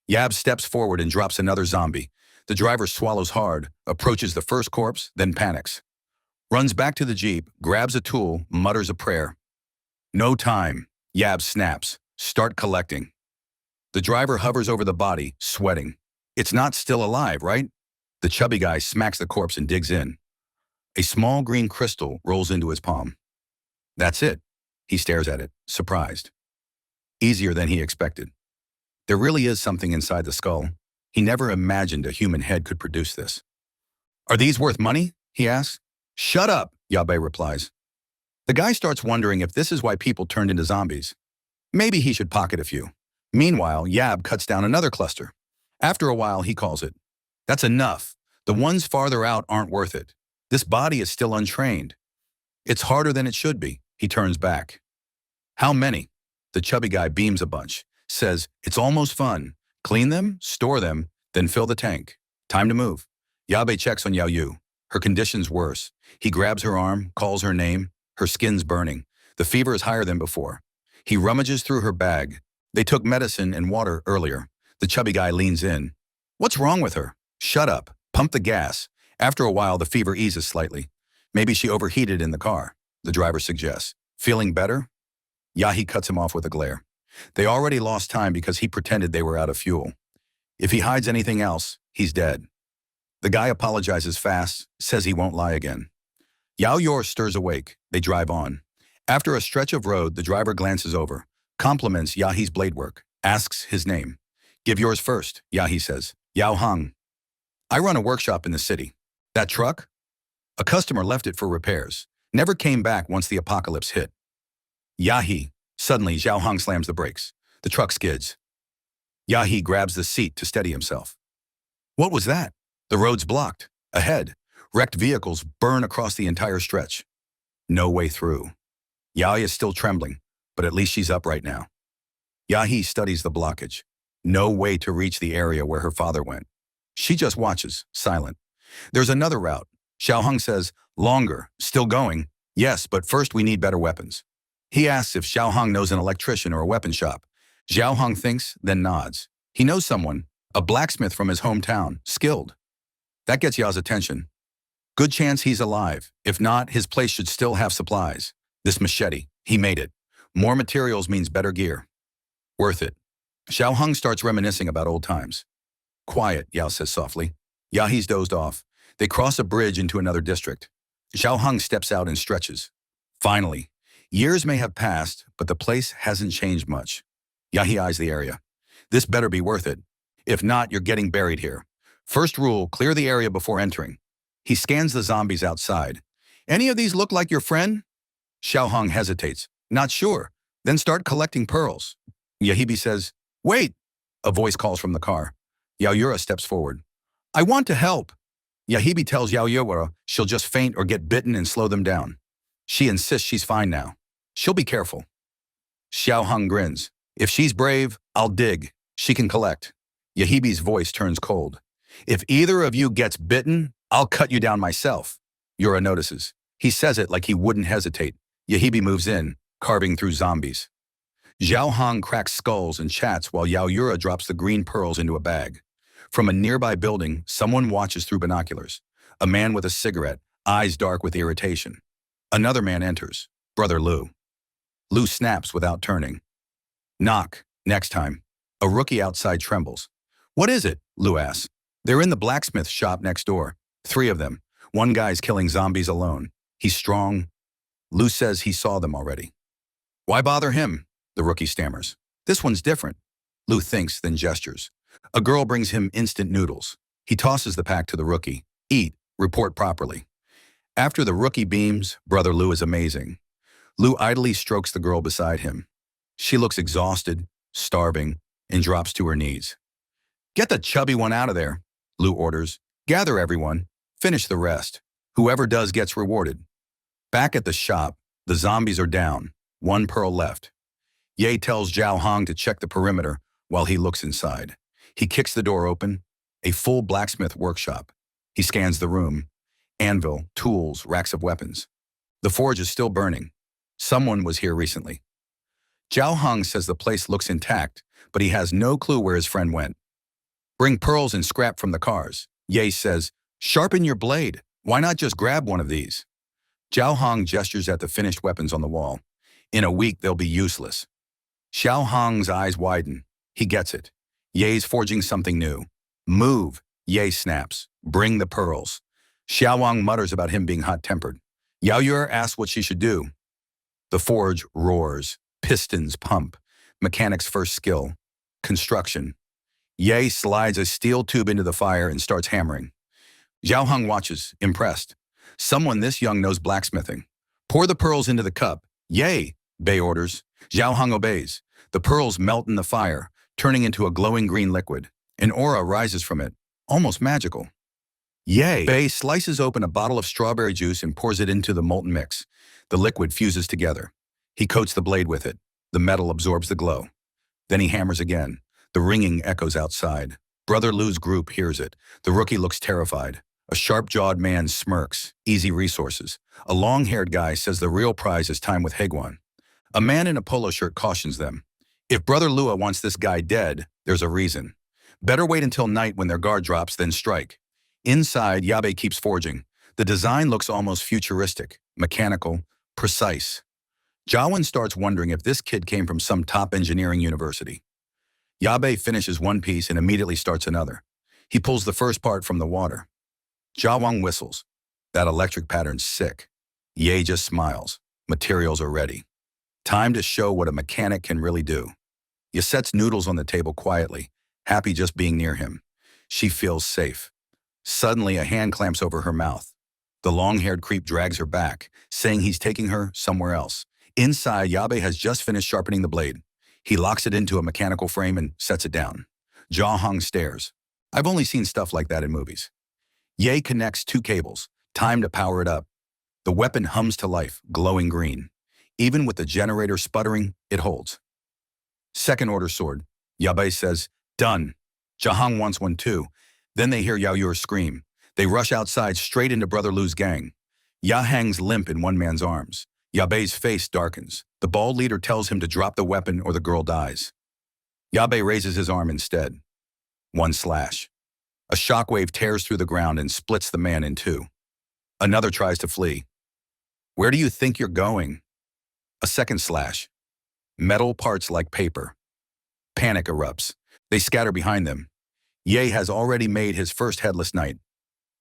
Yab steps forward and drops another zombie. The driver swallows hard, approaches the first corpse, then panics. Runs back to the Jeep, grabs a tool, mutters a prayer. No time. Yab snaps. Start collecting. The driver hovers over the body, sweating. It's not still alive, right? The chubby guy smacks the corpse and digs in. A small green crystal rolls into his palm. That's it. He stares at it, surprised. Easier than he expected. There really is something inside the skull. He never imagined a human head could produce this. Are these worth money? He asks. Shut up, Yabe replies. The guy starts wondering if this is why people turned into zombies. Maybe he should pocket a few. Meanwhile, Yab cuts down another cluster. After a while, he calls it. That's enough. The ones farther out aren't worth it. This body is still untrained. It's harder than it should be. He turns back. How many? The chubby guy beams a bunch. Says, it's almost fun. Clean them, store them, then fill the tank. Time to move. Yabe checks on Yao Yu. Her condition's worse. He grabs her arm, calls her name. Her skin's burning. The fever is higher than before. He rummages through her bag. They took medicine and water earlier. The chubby guy leans in. What's wrong with her? Shut up. Pump the gas. After a while, the fever eases slightly. Maybe she overheated in the car, the driver suggests. Feeling better? Yahi cuts him off with a glare. They already lost time because he pretended they were out of fuel. If he hides anything else, he's dead. The guy apologizes fast, says he won't lie again. Yao Yor stirs awake. They drive on. After a stretch of road, the driver glances over, compliments Yahi's blade work, asks his name. Give yours first, Yahi says. Yao Hang. I run a workshop in the city. That truck? A customer left it for repairs. Never came back once the apocalypse hit. Yahi. Suddenly, Zhao Hang slams the brakes. The truck skids. Yahi grabs the seat to steady himself. What was that? The road's blocked. Ahead, wrecked vehicles burn across the entire stretch. No way through. Yahi is still trembling, but at least she's up right now. Yahi studies the blockage. No way to reach the area where her father went. She just watches, silent. There's another route. Xiao Heng says, longer, still going. Yes, but first we need better weapons. He asks if Xiao Heng knows an electrician or a weapon shop. Zhao Hong thinks, then nods. He knows someone, a blacksmith from his hometown, skilled. That gets Ya's attention. Good chance he's alive. If not, his place should still have supplies. This machete, he made it. More materials means better gear. Worth it. Xiao Hung starts reminiscing about old times. Quiet, Yao says softly. He's dozed off. They cross a bridge into another district. Xiao Hung steps out and stretches. Finally, years may have passed, but the place hasn't changed much. He eyes the area. This better be worth it. If not, you're getting buried here. First rule, clear the area before entering. He scans the zombies outside. Any of these look like your friend? Xiao Hong hesitates. Not sure. Then start collecting pearls. Yahibi says, wait. A voice calls from the car. Yao Yura steps forward. I want to help. Yahibi tells Yao Yura she'll just faint or get bitten and slow them down. She insists she's fine now. She'll be careful. Xiao Hong grins. If she's brave, I'll dig. She can collect. Yahibi's voice turns cold. If either of you gets bitten, I'll cut you down myself. Yura notices. He says it like he wouldn't hesitate. Yahibi moves in, carving through zombies. Zhao Hong cracks skulls and chats while Yao Yura drops the green pearls into a bag. From a nearby building, someone watches through binoculars. A man with a cigarette, eyes dark with irritation. Another man enters, Brother Lu. Lu snaps without turning. Knock, next time. A rookie outside trembles. What is it? Lu asks. They're in the blacksmith shop next door. 3 of them. One guy's killing zombies alone. He's strong. Lu says he saw them already. Why bother him? The rookie stammers. This one's different. Lu thinks, then gestures. A girl brings him instant noodles. He tosses the pack to the rookie. Eat, report properly. After the rookie beams, Brother Lu is amazing. Lu idly strokes the girl beside him. She looks exhausted, starving, and drops to her knees. Get the chubby one out of there, Lu orders. Gather everyone. Finish the rest. Whoever does gets rewarded. Back at the shop, the zombies are down. 1 pearl left. Ye tells Zhao Hong to check the perimeter while he looks inside. He kicks the door open. A full blacksmith workshop. He scans the room. Anvil, tools, racks of weapons. The forge is still burning. Someone was here recently. Zhao Hong says the place looks intact, but he has no clue where his friend went. Bring pearls and scrap from the cars. Ye says, sharpen your blade. Why not just grab one of these? Zhao Hong gestures at the finished weapons on the wall. In a week, they'll be useless. Xiao Hong's eyes widen. He gets it. Ye's forging something new. Move, Ye snaps. Bring the pearls. Xiao Hong mutters about him being hot-tempered. Yao Yura asks what she should do. The forge roars. Pistons pump. Mechanics' first skill. Construction. Ye slides a steel tube into the fire and starts hammering. Zhao Hong watches, impressed. Someone this young knows blacksmithing. Pour the pearls into the cup. Ye, Bei orders. Zhao Hong obeys. The pearls melt in the fire, turning into a glowing green liquid. An aura rises from it, almost magical. Ye, Bei slices open a bottle of strawberry juice and pours it into the molten mix. The liquid fuses together. He coats the blade with it. The metal absorbs the glow. Then he hammers again. The ringing echoes outside. Brother Lu's group hears it. The rookie looks terrified. A sharp-jawed man smirks. Easy resources. A long-haired guy says the real prize is time with Haegwon. A man in a polo shirt cautions them. If Brother Lua wants this guy dead, there's a reason. Better wait until night when their guard drops, then strike. Inside, Yabe keeps forging. The design looks almost futuristic, mechanical, precise. Jawan starts wondering if this kid came from some top engineering university. Yabe finishes one piece and immediately starts another. He pulls the first part from the water. Jawang whistles. That electric pattern's sick. Ye just smiles. Materials are ready. Time to show what a mechanic can really do. Ye sets noodles on the table quietly, happy just being near him. She feels safe. Suddenly, a hand clamps over her mouth. The long-haired creep drags her back, saying he's taking her somewhere else. Inside, Yabe has just finished sharpening the blade. He locks it into a mechanical frame and sets it down. Jia Hong stares. I've only seen stuff like that in movies. Ye connects 2 cables. Time to power it up. The weapon hums to life, glowing green. Even with the generator sputtering, it holds. Second order sword. Yabe says, done. Jia Hong wants one too. Then they hear Yao Yur scream. They rush outside straight into Brother Lu's gang. Ya hangs limp in one man's arms. Yabe's face darkens. The bald leader tells him to drop the weapon or the girl dies. Yabe raises his arm instead. One slash. A shockwave tears through the ground and splits the man in two. Another tries to flee. Where do you think you're going? A second slash. Metal parts like paper. Panic erupts. They scatter behind them. Ye has already made his first headless night.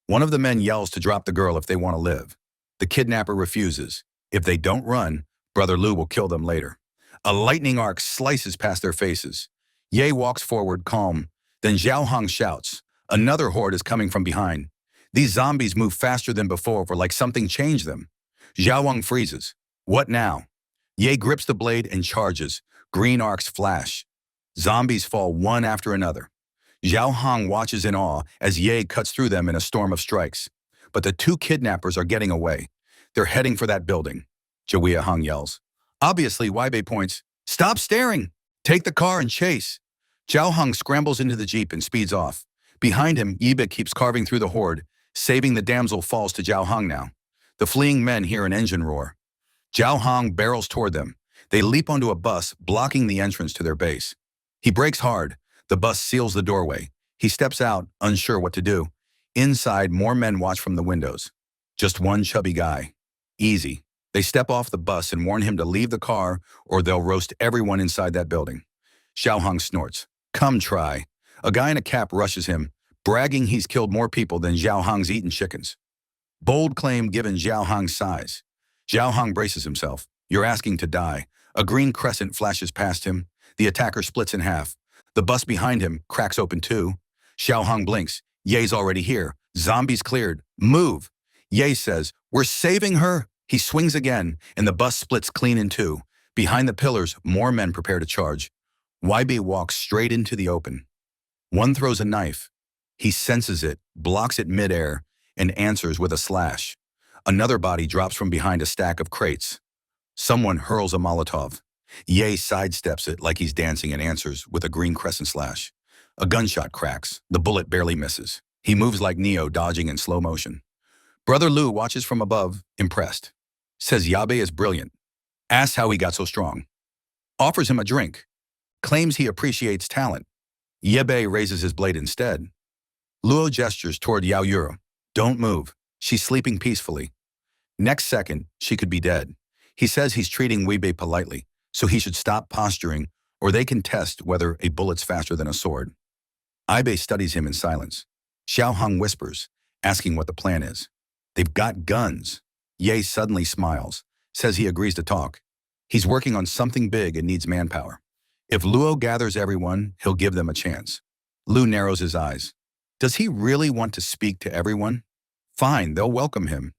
One of the men yells to drop the girl if they want to live. The kidnapper refuses. If they don't run, Brother Lu will kill them later. A lightning arc slices past their faces. Ye walks forward, calm. Then Zhao Hong shouts. Another horde is coming from behind. These zombies move faster than before, like something changed them. Zhao Hong freezes. What now? Ye grips the blade and charges. Green arcs flash. Zombies fall one after another. Zhao Hong watches in awe as Ye cuts through them in a storm of strikes. But the two kidnappers are getting away. They're heading for that building. Jawea Hong yells. Obviously, Weibei points. Stop staring! Take the car and chase! Zhao Hong scrambles into the jeep and speeds off. Behind him, Yibe keeps carving through the horde. Saving the damsel falls to Zhao Hong now. The fleeing men hear an engine roar. Zhao Hong barrels toward them. They leap onto a bus, blocking the entrance to their base. He brakes hard. The bus seals the doorway. He steps out, unsure what to do. Inside, more men watch from the windows. Just one chubby guy. Easy. They step off the bus and warn him to leave the car or they'll roast everyone inside that building. Zhao Hong snorts. Come try. A guy in a cap rushes him, bragging he's killed more people than Zhao Hong's eaten chickens. Bold claim given Zhao Hong's size. Zhao Hong braces himself. You're asking to die. A green crescent flashes past him. The attacker splits in half. The bus behind him cracks open too. Zhao Hong blinks. Ye's already here. Zombies cleared. Move. Ye says, we're saving her. He swings again, and the bus splits clean in two. Behind the pillars, more men prepare to charge. Weibei walks straight into the open. One throws a knife. He senses it, blocks it midair, and answers with a slash. Another body drops from behind a stack of crates. Someone hurls a Molotov. Ye sidesteps it like he's dancing and answers with a green crescent slash. A gunshot cracks. The bullet barely misses. He moves like Neo, dodging in slow motion. Brother Lu watches from above, impressed. Says Yabe is brilliant. Asks how he got so strong. Offers him a drink. Claims he appreciates talent. Yabe raises his blade instead. Luo gestures toward Yao Yuro. Don't move. She's sleeping peacefully. Next second, she could be dead. He says he's treating Weibei politely, so he should stop posturing, or they can test whether a bullet's faster than a sword. Ibe studies him in silence. Xiao Hong whispers, asking what the plan is. They've got guns. Ye suddenly smiles, says he agrees to talk. He's working on something big and needs manpower. If Luo gathers everyone, he'll give them a chance. Lu narrows his eyes. Does he really want to speak to everyone? Fine, they'll welcome him.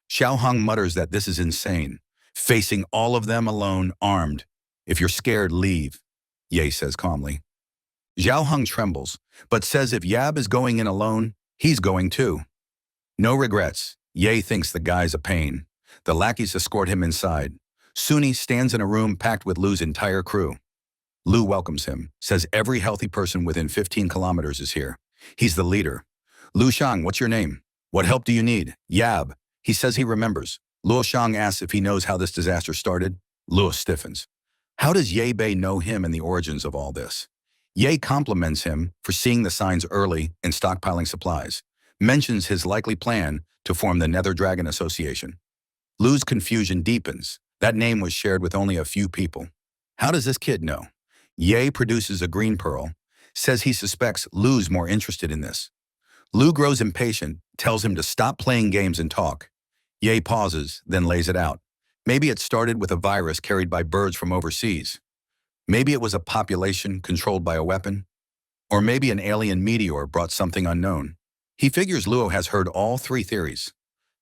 Xiao Hong mutters that this is insane. Facing all of them alone, armed. If you're scared, leave, Ye says calmly. Zhao Hong trembles, but says if Yab is going in alone, he's going too. No regrets. Ye thinks the guy's a pain. The lackeys escort him inside. Suni stands in a room packed with Lu's entire crew. Lu welcomes him, says every healthy person within 15 kilometers is here. He's the leader. Lu Shang, what's your name? What help do you need? Yab. He says he remembers. Luo Shang asks if he knows how this disaster started. Luo stiffens. How does Ye Bei know him and the origins of all this? Ye compliments him for seeing the signs early and stockpiling supplies. Mentions his likely plan to form the Nether Dragon Association. Lu's confusion deepens. That name was shared with only a few people. How does this kid know? Ye produces a green pearl, says he suspects Lu's more interested in this. Lu grows impatient, tells him to stop playing games and talk. Ye pauses, then lays it out. Maybe it started with a virus carried by birds from overseas. Maybe it was a population controlled by a weapon. Or maybe an alien meteor brought something unknown. He figures Luo has heard all three theories.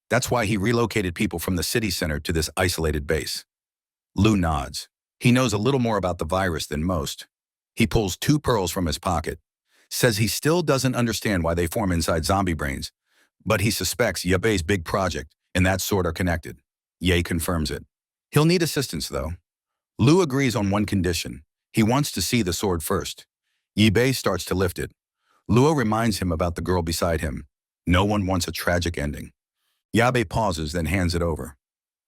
That's why he relocated people from the city center to this isolated base. Lu nods. He knows a little more about the virus than most. He pulls 2 pearls from his pocket. Says he still doesn't understand why they form inside zombie brains, but he suspects Yabei's big project and that sword are connected. Ye confirms it. He'll need assistance, though. Lu agrees on one condition. He wants to see the sword first. Yibei starts to lift it. Luo reminds him about the girl beside him. No one wants a tragic ending. Yabe pauses, then hands it over.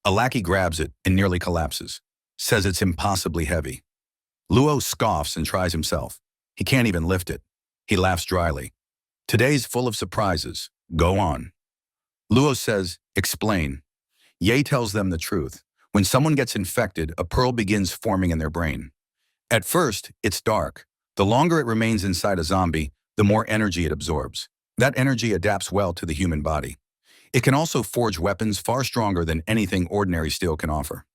A lackey grabs it and nearly collapses. Says it's impossibly heavy. Luo scoffs and tries himself. He can't even lift it. He laughs dryly. Today's full of surprises. Go on. Luo says, explain. Ye tells them the truth. When someone gets infected, a pearl begins forming in their brain. At first, it's dark. The longer it remains inside a zombie, the more energy it absorbs. That energy adapts well to the human body. It can also forge weapons far stronger than anything ordinary steel can offer.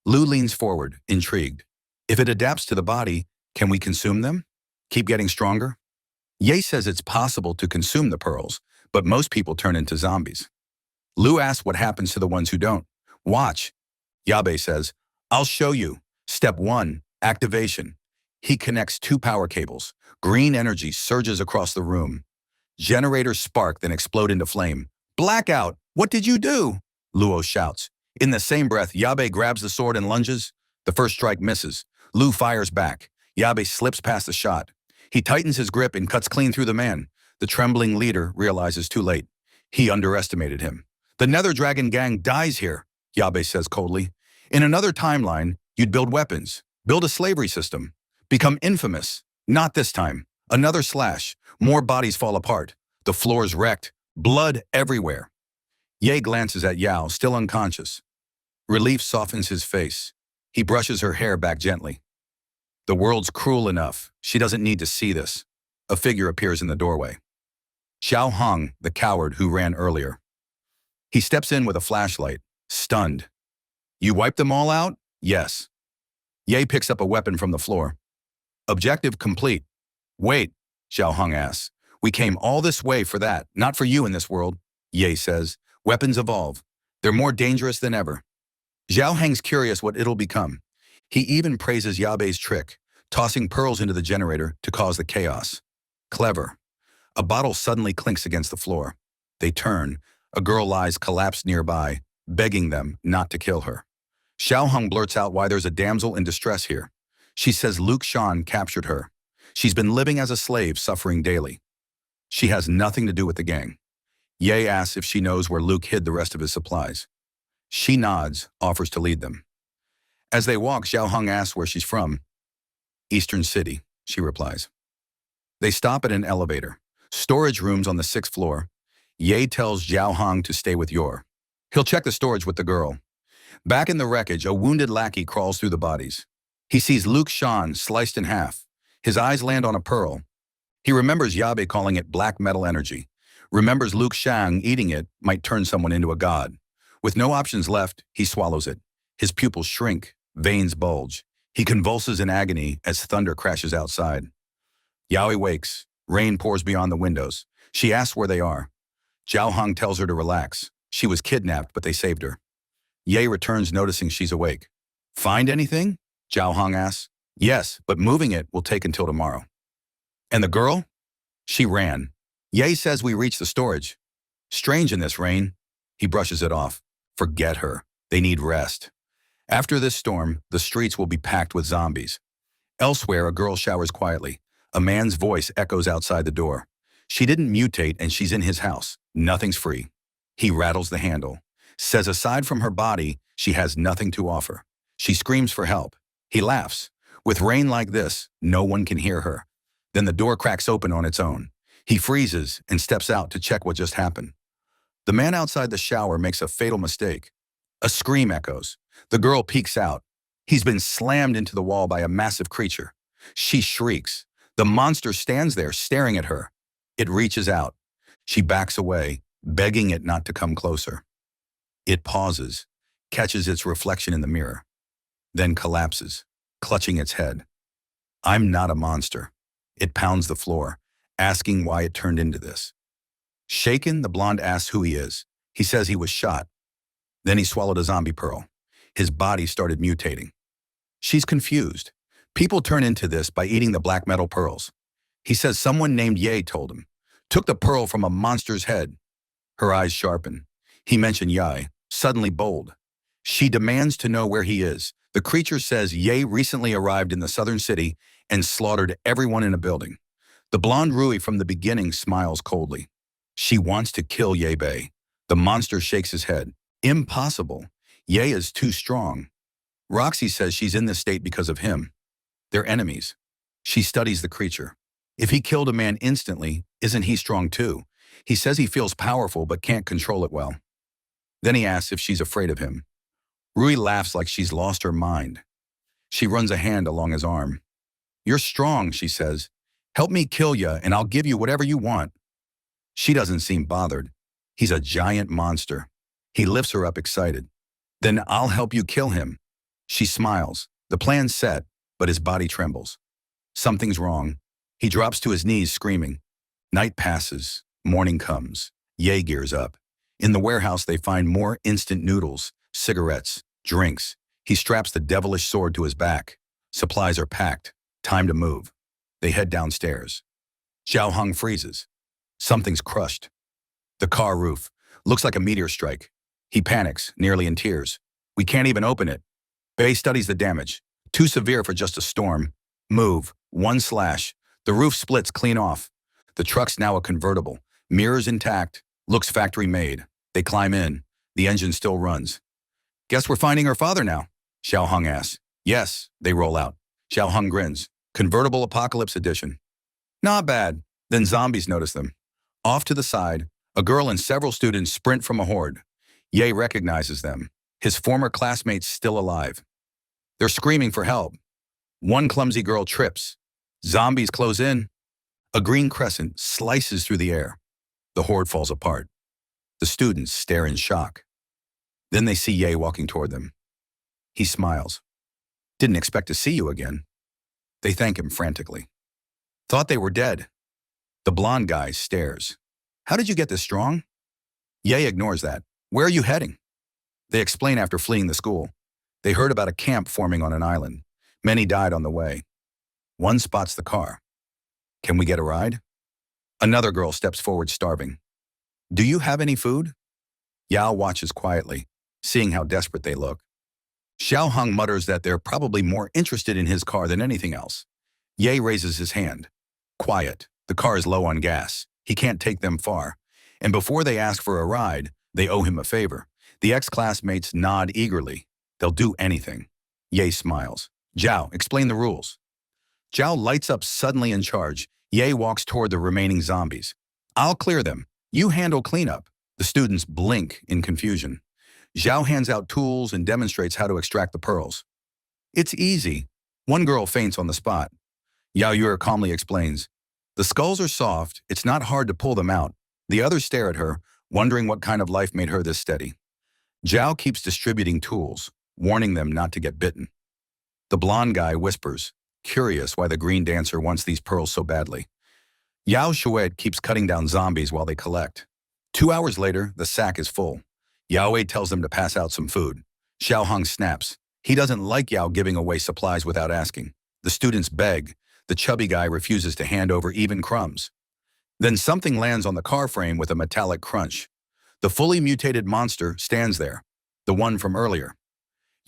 Lu leans forward, intrigued. If it adapts to the body, can we consume them? Keep getting stronger? Ye says it's possible to consume the pearls, but most people turn into zombies. Lu asks what happens to the ones who don't. Watch. Yabe says, I'll show you. Step 1, activation. He connects 2 power cables. Green energy surges across the room. Generators spark, then explode into flame. Blackout! What did you do? Luo shouts. In the same breath, Yabe grabs the sword and lunges. The first strike misses. Lu fires back. Yabe slips past the shot. He tightens his grip and cuts clean through the man. The trembling leader realizes too late. He underestimated him. The Nether Dragon gang dies here, Yabe says coldly. In another timeline, you'd build weapons, build a slavery system, become infamous. Not this time. Another slash. More bodies fall apart. The floor's wrecked. Blood everywhere. Ye glances at Yao, still unconscious. Relief softens his face. He brushes her hair back gently. The world's cruel enough. She doesn't need to see this. A figure appears in the doorway. Xiao Hong, the coward who ran earlier. He steps in with a flashlight, stunned. You wiped them all out? Yes. Ye picks up a weapon from the floor. Objective complete. Wait, Xiao Hong asks. We came all this way for that, not for you in this world. Ye says, weapons evolve. They're more dangerous than ever. Xiao hangs curious what it'll become. He even praises Yabe's trick, tossing pearls into the generator to cause the chaos. Clever. A bottle suddenly clinks against the floor. They turn. A girl lies collapsed nearby, begging them not to kill her. Xiao Hong blurts out why there's a damsel in distress here. She says Luke Shan captured her. She's been living as a slave, suffering daily. She has nothing to do with the gang. Ye asks if she knows where Luke hid the rest of his supplies. She nods, offers to lead them. As they walk, Xiao Hong asks where she's from. Eastern City, she replies. They stop at an elevator. Storage rooms on the 6th floor. Ye tells Xiao Hong to stay with Yor. He'll check the storage with the girl. Back in the wreckage, a wounded lackey crawls through the bodies. He sees Luke Shan sliced in half. His eyes land on a pearl. He remembers Yabe calling it black metal energy. Remembers Luke Shang eating it might turn someone into a god. With no options left, he swallows it. His pupils shrink, veins bulge. He convulses in agony as thunder crashes outside. Yaoi wakes. Rain pours beyond the windows. She asks where they are. Xiao Hong tells her to relax. She was kidnapped, but they saved her. Ye returns, noticing she's awake. Find anything? Xiao Hong asks. Yes, but moving it will take until tomorrow. And the girl? She ran. Ye says we reached the storage. Strange in this rain. He brushes it off. Forget her. They need rest. After this storm, the streets will be packed with zombies. Elsewhere, a girl showers quietly. A man's voice echoes outside the door. She didn't mutate and she's in his house. Nothing's free. He rattles the handle. Says aside from her body, she has nothing to offer. She screams for help. He laughs. With rain like this, no one can hear her. Then the door cracks open on its own. He freezes and steps out to check what just happened. The man outside the shower makes a fatal mistake. A scream echoes. The girl peeks out. He's been slammed into the wall by a massive creature. She shrieks. The monster stands there staring at her. It reaches out. She backs away, begging it not to come closer. It pauses, catches its reflection in the mirror, then collapses, clutching its head. I'm not a monster. It pounds the floor, asking why it turned into this. Shaken, the blonde asks who he is. He says he was shot. Then he swallowed a zombie pearl. His body started mutating. She's confused. People turn into this by eating the black metal pearls. He says someone named Ye told him. Took the pearl from a monster's head. Her eyes sharpen. He mentioned Ye, suddenly bold. She demands to know where he is. The creature says Ye recently arrived in the southern city and slaughtered everyone in a building. The blonde Rui from the beginning smiles coldly. She wants to kill Ye Bei. The monster shakes his head. Impossible. Ye is too strong. Roxy says she's in this state because of him. They're enemies. She studies the creature. If he killed a man instantly, isn't he strong too? He says he feels powerful but can't control it well. Then he asks if she's afraid of him. Rui laughs like she's lost her mind. She runs a hand along his arm. You're strong, she says. Help me kill you and I'll give you whatever you want. She doesn't seem bothered. He's a giant monster. He lifts her up excited. Then I'll help you kill him. She smiles. The plan's set, but his body trembles. Something's wrong. He drops to his knees screaming. Night passes. Morning comes. Ye gears up. In the warehouse they find more instant noodles, cigarettes, drinks. He straps the devilish sword to his back. Supplies are packed. Time to move. They head downstairs. Xiao Hong freezes. Something's crushed. The car roof. Looks like a meteor strike. He panics, nearly in tears. We can't even open it. Bei studies the damage. Too severe for just a storm. Move. One slash. The roof splits clean off. The truck's now a convertible. Mirrors intact. Looks factory made. They climb in. The engine still runs. Guess we're finding her father now, Xiao Hong asks. Yes, they roll out. Xiao Hong grins. Convertible Apocalypse Edition. Not bad. Then zombies notice them. Off to the side, a girl and several students sprint from a horde. Ye recognizes them. His former classmates still alive. They're screaming for help. One clumsy girl trips. Zombies close in. A green crescent slices through the air. The horde falls apart. The students stare in shock. Then they see Ye walking toward them. He smiles. Didn't expect to see you again. They thank him frantically. Thought they were dead. The blonde guy stares. How did you get this strong? Ye ignores that. Where are you heading? They explain after fleeing the school. They heard about a camp forming on an island. Many died on the way. One spots the car. Can we get a ride? Another girl steps forward starving. Do you have any food? Yao watches quietly, seeing how desperate they look. Xiao Hong mutters that they're probably more interested in his car than anything else. Ye raises his hand. Quiet. The car is low on gas. He can't take them far. And before they ask for a ride, they owe him a favor. The ex-classmates nod eagerly. They'll do anything. Ye smiles. Zhao, explain the rules. Zhao lights up suddenly in charge. Ye walks toward the remaining zombies. I'll clear them. You handle cleanup. The students blink in confusion. Zhao hands out tools and demonstrates how to extract the pearls. It's easy. One girl faints on the spot. Yao Yue calmly explains. The skulls are soft. It's not hard to pull them out. The others stare at her, wondering what kind of life made her this steady. Zhao keeps distributing tools, warning them not to get bitten. The blonde guy whispers, curious why the green dancer wants these pearls so badly. Yao Shuet keeps cutting down zombies while they collect. 2 hours later, the sack is full. Yao Wei tells them to pass out some food. Xiao Hong snaps. He doesn't like Yao giving away supplies without asking. The students beg. The chubby guy refuses to hand over even crumbs. Then something lands on the car frame with a metallic crunch. The fully mutated monster stands there, the one from earlier.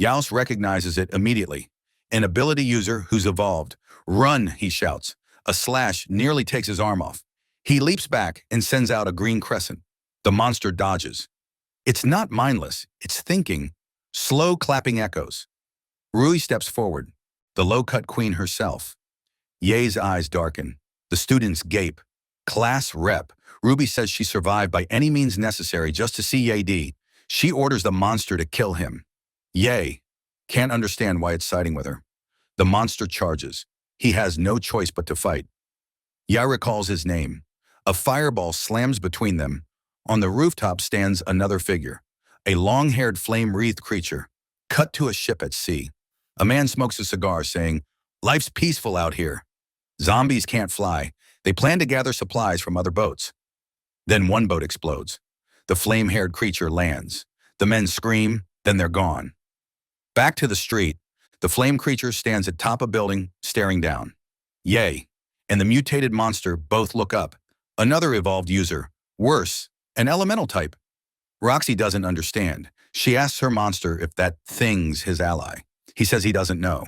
Yaos recognizes it immediately. An ability user who's evolved. Run, he shouts. A slash nearly takes his arm off. He leaps back and sends out a green crescent. The monster dodges. It's not mindless, it's thinking. Slow clapping echoes. Rui steps forward, the low-cut queen herself. Ye's eyes darken. The students gape. Class rep. Ruby says she survived by any means necessary just to see Ye D. She orders the monster to kill him. Ye can't understand why it's siding with her. The monster charges. He has no choice but to fight. Ya recalls his name. A fireball slams between them. On the rooftop stands another figure. A long-haired flame-wreathed creature. Cut to a ship at sea. A man smokes a cigar saying, "Life's peaceful out here. Zombies can't fly. They plan to gather supplies from other boats." Then one boat explodes. The flame-haired creature lands. The men scream, then they're gone. Back to the street. The flame creature stands atop a building, staring down. Ye and the mutated monster both look up. Another evolved user. Worse, an elemental type. Roxy doesn't understand. She asks her monster if that thing's his ally. He says he doesn't know.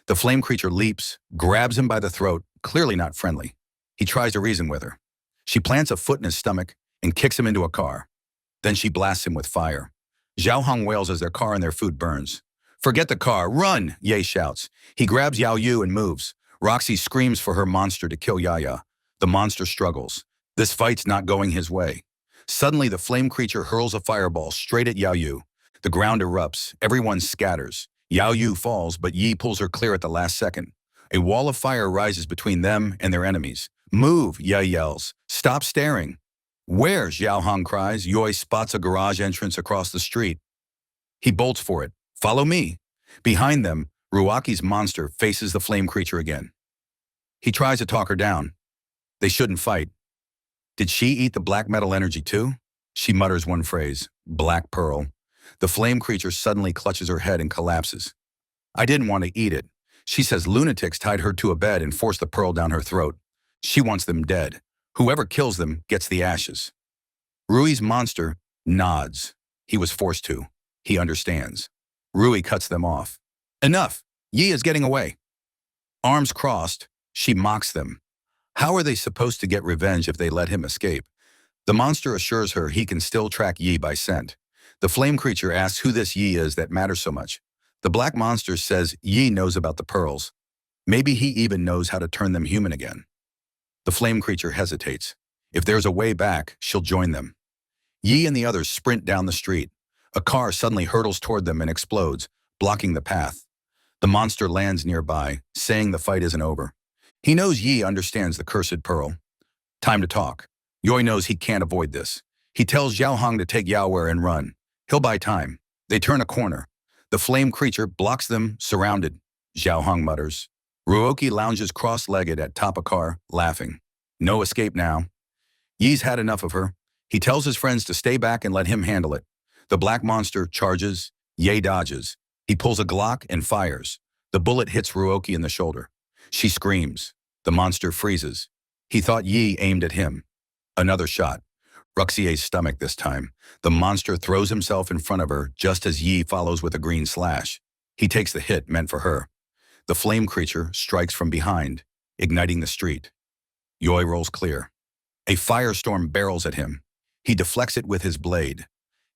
The flame creature leaps, grabs him by the throat, clearly not friendly. He tries to reason with her. She plants a foot in his stomach and kicks him into a car. Then she blasts him with fire. Zhao Hong wails as their car and their food burns. Forget the car, run, Ye shouts. He grabs Yao Yu and moves. Roxy screams for her monster to kill Yaya. The monster struggles. This fight's not going his way. Suddenly, the flame creature hurls a fireball straight at Yao Yu. The ground erupts. Everyone scatters. Yao Yu falls, but Yi pulls her clear at the last second. A wall of fire rises between them and their enemies. Move, Ye yells. Stop staring. Where? Xiao Hong cries. Yoi spots a garage entrance across the street. He bolts for it. Follow me. Behind them, Ruaki's monster faces the flame creature again. He tries to talk her down. They shouldn't fight. Did she eat the black metal energy too? She mutters one phrase, Black Pearl. The flame creature suddenly clutches her head and collapses. I didn't want to eat it. She says lunatics tied her to a bed and forced the pearl down her throat. She wants them dead. Whoever kills them gets the ashes. Rui's monster nods. He was forced to. He understands. Rui cuts them off. Enough! Yi is getting away. Arms crossed, she mocks them. How are they supposed to get revenge if they let him escape? The monster assures her he can still track Yi by scent. The flame creature asks who this Yi is that matters so much. The black monster says Yi knows about the pearls. Maybe he even knows how to turn them human again. The flame creature hesitates. If there's a way back, she'll join them. Yi and the others sprint down the street. A car suddenly hurtles toward them and explodes, blocking the path. The monster lands nearby, saying the fight isn't over. He knows Yi understands the cursed pearl. Time to talk. Yoi knows he can't avoid this. He tells Xiao Hong to take Yaower and run. He'll buy time. They turn a corner. The flame creature blocks them, surrounded. Xiao Hong mutters. Ruoki lounges cross-legged at top a car, laughing. No escape now. Yi's had enough of her. He tells his friends to stay back and let him handle it. The black monster charges. Ye dodges. He pulls a Glock and fires. The bullet hits Ruoki in the shoulder. She screams. The monster freezes. He thought Yi aimed at him. Another shot. Ruxie's stomach this time. The monster throws himself in front of her just as Yi follows with a green slash. He takes the hit meant for her. The flame creature strikes from behind, igniting the street. Yoi rolls clear. A firestorm barrels at him. He deflects it with his blade.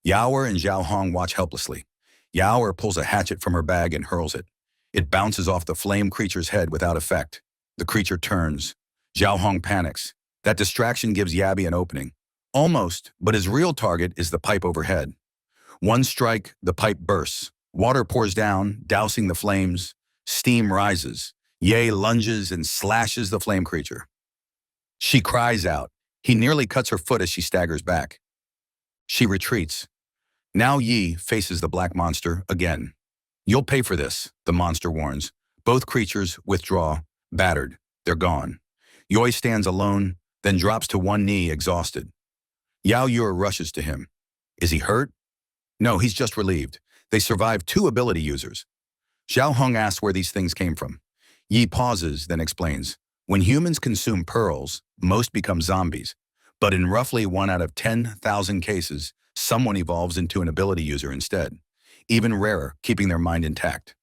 Yaoer and Xiao Hong watch helplessly. Yaoer pulls a hatchet from her bag and hurls it. It bounces off the flame creature's head without effect. The creature turns. Xiao Hong panics. That distraction gives Yabi an opening. Almost, but his real target is the pipe overhead. One strike, the pipe bursts. Water pours down, dousing the flames. Steam rises. Ye lunges and slashes the flame creature. She cries out. He nearly cuts her foot as she staggers back. She retreats. Now Yi faces the black monster again. You'll pay for this, the monster warns. Both creatures withdraw, battered. They're gone. Yoi stands alone, then drops to one knee, exhausted. Yao Yu rushes to him. Is he hurt? No, he's just relieved. They survived 2 ability users. Xiao Hong asks where these things came from. Yi pauses, then explains. When humans consume pearls, most become zombies. But in roughly 1 out of 10,000 cases, someone evolves into an ability user instead. Even rarer, keeping their mind intact.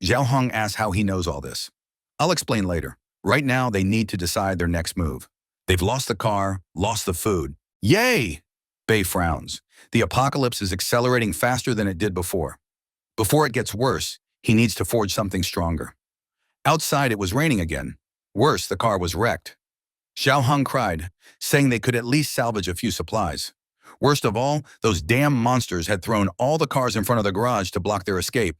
Xiao Hong asks how he knows all this. I'll explain later. Right now, they need to decide their next move. They've lost the car, lost the food. Yay! Bei frowns. The apocalypse is accelerating faster than it did before. Before it gets worse, he needs to forge something stronger. Outside, it was raining again. Worse, the car was wrecked. Xiao Hong cried, saying they could at least salvage a few supplies. Worst of all, those damn monsters had thrown all the cars in front of the garage to block their escape.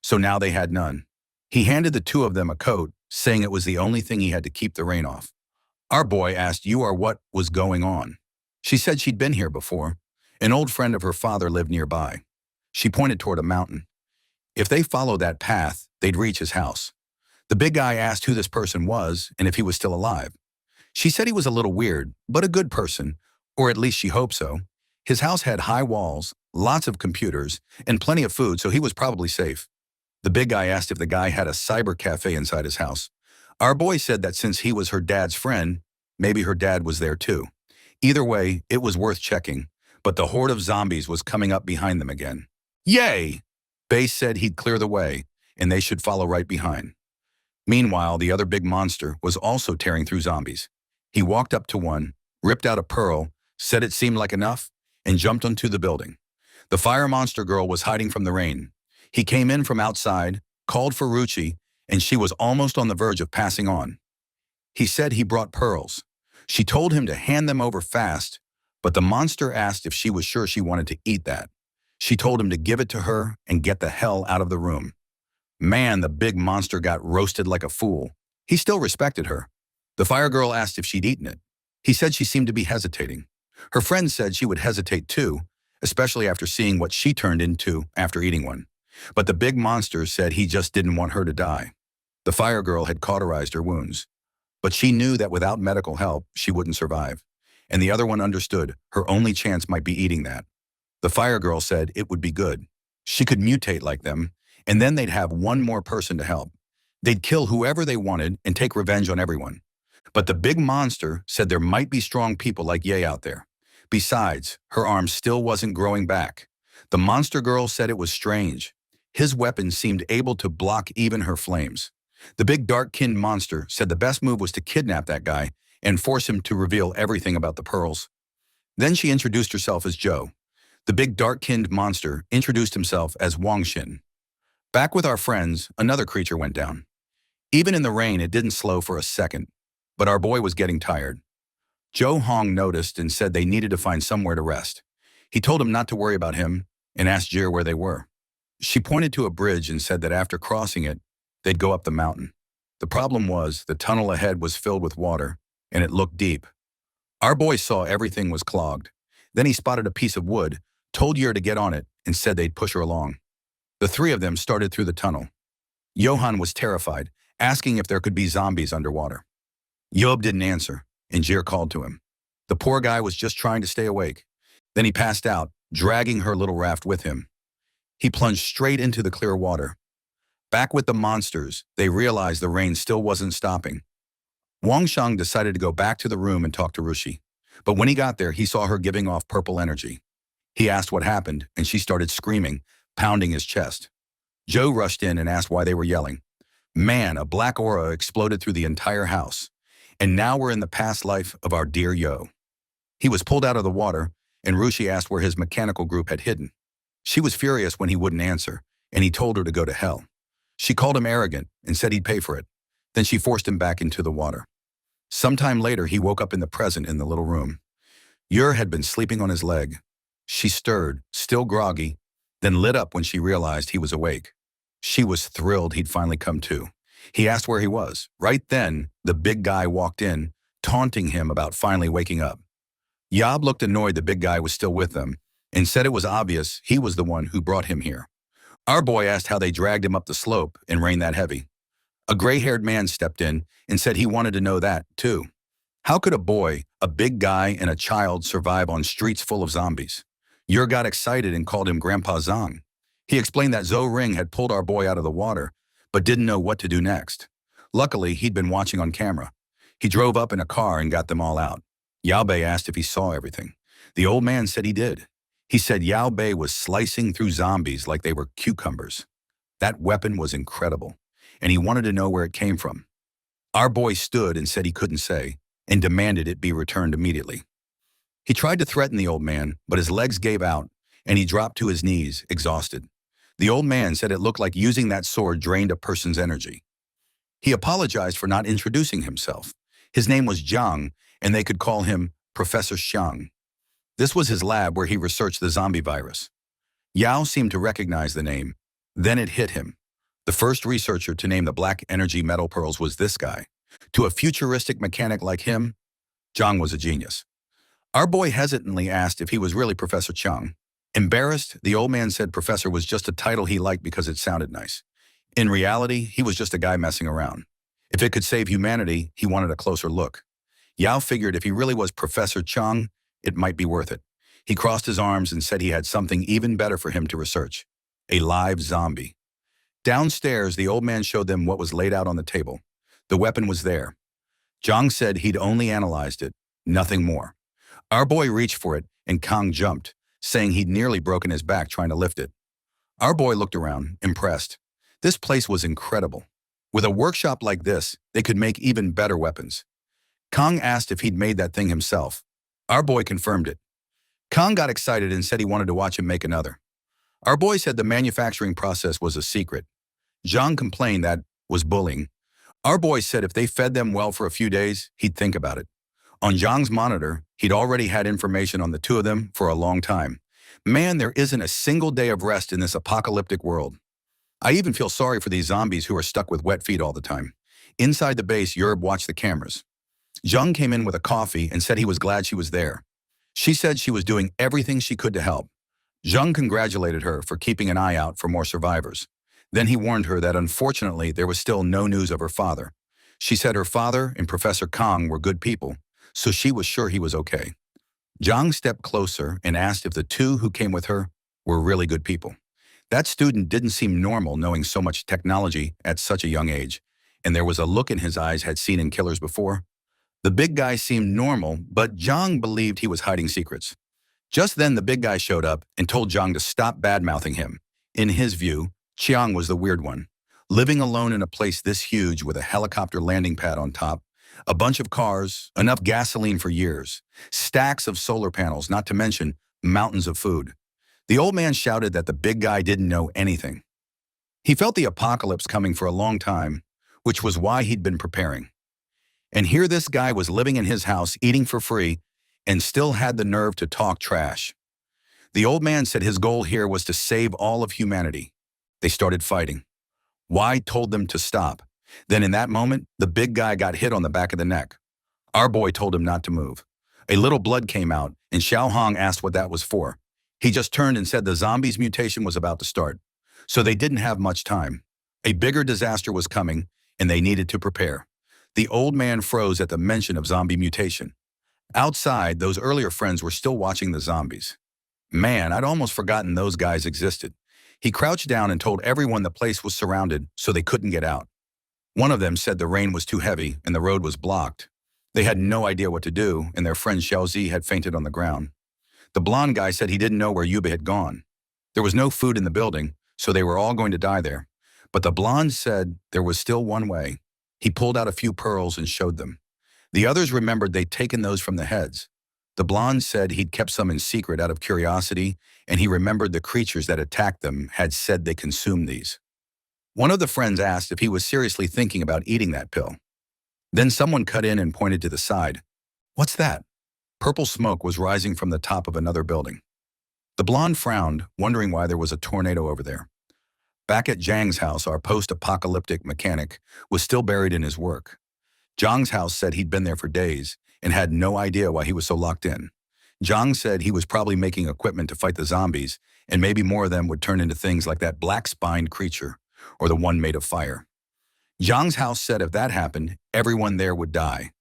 So now they had none. He handed the 2 of them a coat, saying it was the only thing he had to keep the rain off. Our boy asked Yu what was going on. She said she'd been here before. An old friend of her father lived nearby. She pointed toward a mountain. If they followed that path, they'd reach his house. The big guy asked who this person was and if he was still alive. She said he was a little weird, but a good person, or at least she hoped so. His house had high walls, lots of computers, and plenty of food, so he was probably safe. The big guy asked if the guy had a cyber cafe inside his house. Our boy said that since he was her dad's friend, maybe her dad was there too. Either way, it was worth checking, but the horde of zombies was coming up behind them again. Yay! Bei said he'd clear the way, and they should follow right behind. Meanwhile, the other big monster was also tearing through zombies. He walked up to one, ripped out a pearl, said it seemed like enough, and jumped onto the building. The fire monster girl was hiding from the rain. He came in from outside, called for Ruchi, and she was almost on the verge of passing on. He said he brought pearls. She told him to hand them over fast, but the monster asked if she was sure she wanted to eat that. She told him to give it to her and get the hell out of the room. Man, the big monster got roasted like a fool. He still respected her. The fire girl asked if she'd eaten it. He said she seemed to be hesitating. Her friend said she would hesitate too, especially after seeing what she turned into after eating one. But the big monster said he just didn't want her to die. The fire girl had cauterized her wounds, but she knew that without medical help, she wouldn't survive. And the other one understood her only chance might be eating that. The fire girl said it would be good. She could mutate like them, and then they'd have one more person to help. They'd kill whoever they wanted and take revenge on everyone. But the big monster said there might be strong people like Ye out there. Besides, her arm still wasn't growing back. The monster girl said it was strange. His weapon seemed able to block even her flames. The big dark-skinned monster said the best move was to kidnap that guy and force him to reveal everything about the pearls. Then she introduced herself as Joe. The big dark-skinned monster introduced himself as Wang Xin. Back with our friends, another creature went down. Even in the rain, it didn't slow for a second, but our boy was getting tired. Joe Hong noticed and said they needed to find somewhere to rest. He told him not to worry about him and asked Jir where they were. She pointed to a bridge and said that after crossing it, they'd go up the mountain. The problem was the tunnel ahead was filled with water, and it looked deep. Our boy saw everything was clogged. Then he spotted a piece of wood, told Jir to get on it, and said they'd push her along. The three of them started through the tunnel. Johann was terrified, asking if there could be zombies underwater. Job didn't answer, and Jir called to him. The poor guy was just trying to stay awake. Then he passed out, dragging her little raft with him. He plunged straight into the clear water. Back with the monsters, they realized the rain still wasn't stopping. Wang Shang decided to go back to the room and talk to Rushi. But when he got there, he saw her giving off purple energy. He asked what happened, and she started screaming, pounding his chest. Joe rushed in and asked why they were yelling. Man, a black aura exploded through the entire house. And now we're in the past life of our dear Yo. He was pulled out of the water, and Rushi asked where his mechanical group had hidden. She was furious when he wouldn't answer, and he told her to go to hell. She called him arrogant and said he'd pay for it. Then she forced him back into the water. Sometime later, he woke up in the present in the little room. Ur had been sleeping on his leg. She stirred, still groggy, then lit up when she realized he was awake. She was thrilled he'd finally come to. He asked where he was. Right then, the big guy walked in, taunting him about finally waking up. Yob looked annoyed the big guy was still with them and said it was obvious he was the one who brought him here. Our boy asked how they dragged him up the slope in rain that heavy. A gray-haired man stepped in and said he wanted to know that, too. How could a boy, a big guy, and a child survive on streets full of zombies? Ur got excited and called him Grandpa Zhang. He explained that Zhou Ring had pulled our boy out of the water, but didn't know what to do next. Luckily, he'd been watching on camera. He drove up in a car and got them all out. Yao Bei asked if he saw everything. The old man said he did. He said Yao Bei was slicing through zombies like they were cucumbers. That weapon was incredible, and he wanted to know where it came from. Our boy stood and said he couldn't say, and demanded it be returned immediately. He tried to threaten the old man, but his legs gave out, and he dropped to his knees, exhausted. The old man said it looked like using that sword drained a person's energy. He apologized for not introducing himself. His name was Zhang, and they could call him Professor Xiang. This was his lab where he researched the zombie virus. Yao seemed to recognize the name. Then it hit him. The first researcher to name the black energy metal pearls was this guy. To a futuristic mechanic like him, Zhang was a genius. Our boy hesitantly asked if he was really Professor Chang. Embarrassed, the old man said Professor was just a title he liked because it sounded nice. In reality, he was just a guy messing around. If it could save humanity, he wanted a closer look. Yao figured if he really was Professor Chang, it might be worth it. He crossed his arms and said he had something even better for him to research. A live zombie. Downstairs, the old man showed them what was laid out on the table. The weapon was there. Zhang said he'd only analyzed it, nothing more. Our boy reached for it, and Kang jumped, saying he'd nearly broken his back trying to lift it. Our boy looked around, impressed. This place was incredible. With a workshop like this, they could make even better weapons. Kang asked if he'd made that thing himself. Our boy confirmed it. Kang got excited and said he wanted to watch him make another. Our boy said the manufacturing process was a secret. Zhang complained that was bullying. Our boy said if they fed them well for a few days, he'd think about it. On Zhang's monitor, he'd already had information on the two of them for a long time. Man, there isn't a single day of rest in this apocalyptic world. I even feel sorry for these zombies who are stuck with wet feet all the time. Inside the base, Yurb watched the cameras. Zhang came in with a coffee and said he was glad she was there. She said she was doing everything she could to help. Zhang congratulated her for keeping an eye out for more survivors. Then he warned her that unfortunately there was still no news of her father. She said her father and Professor Kong were good people, so she was sure he was okay. Zhang stepped closer and asked if the two who came with her were really good people. That student didn't seem normal knowing so much technology at such a young age, and there was a look in his eyes had seen in killers before. The big guy seemed normal, but Zhang believed he was hiding secrets. Just then the big guy showed up and told Zhang to stop bad-mouthing him. In his view, Chiang was the weird one. Living alone in a place this huge with a helicopter landing pad on top, a bunch of cars, enough gasoline for years, stacks of solar panels, not to mention mountains of food. The old man shouted that the big guy didn't know anything. He felt the apocalypse coming for a long time, which was why he'd been preparing. And here this guy was living in his house, eating for free, and still had the nerve to talk trash. The old man said his goal here was to save all of humanity. They started fighting. Wai told them to stop. Then in that moment, the big guy got hit on the back of the neck. Our boy told him not to move. A little blood came out, and Xiao Hong asked what that was for. He just turned and said the zombies' mutation was about to start. So they didn't have much time. A bigger disaster was coming, and they needed to prepare. The old man froze at the mention of zombie mutation. Outside, those earlier friends were still watching the zombies. Man, I'd almost forgotten those guys existed. He crouched down and told everyone the place was surrounded so they couldn't get out. One of them said the rain was too heavy and the road was blocked. They had no idea what to do, and their friend Xiaozi had fainted on the ground. The blonde guy said he didn't know where Yuba had gone. There was no food in the building, so they were all going to die there. But the blonde said there was still one way. He pulled out a few pearls and showed them. The others remembered they'd taken those from the heads. The blonde said he'd kept some in secret out of curiosity, and he remembered the creatures that attacked them had said they consumed these. One of the friends asked if he was seriously thinking about eating that pill. Then someone cut in and pointed to the side. What's that? Purple smoke was rising from the top of another building. The blonde frowned, wondering why there was a tornado over there. Back at Zhang's house, our post-apocalyptic mechanic was still buried in his work. Zhang's house said he'd been there for days and had no idea why he was so locked in. Zhang said he was probably making equipment to fight the zombies, and maybe more of them would turn into things like that black-spined creature, or the one made of fire. Zhang's house said if that happened, everyone there would die.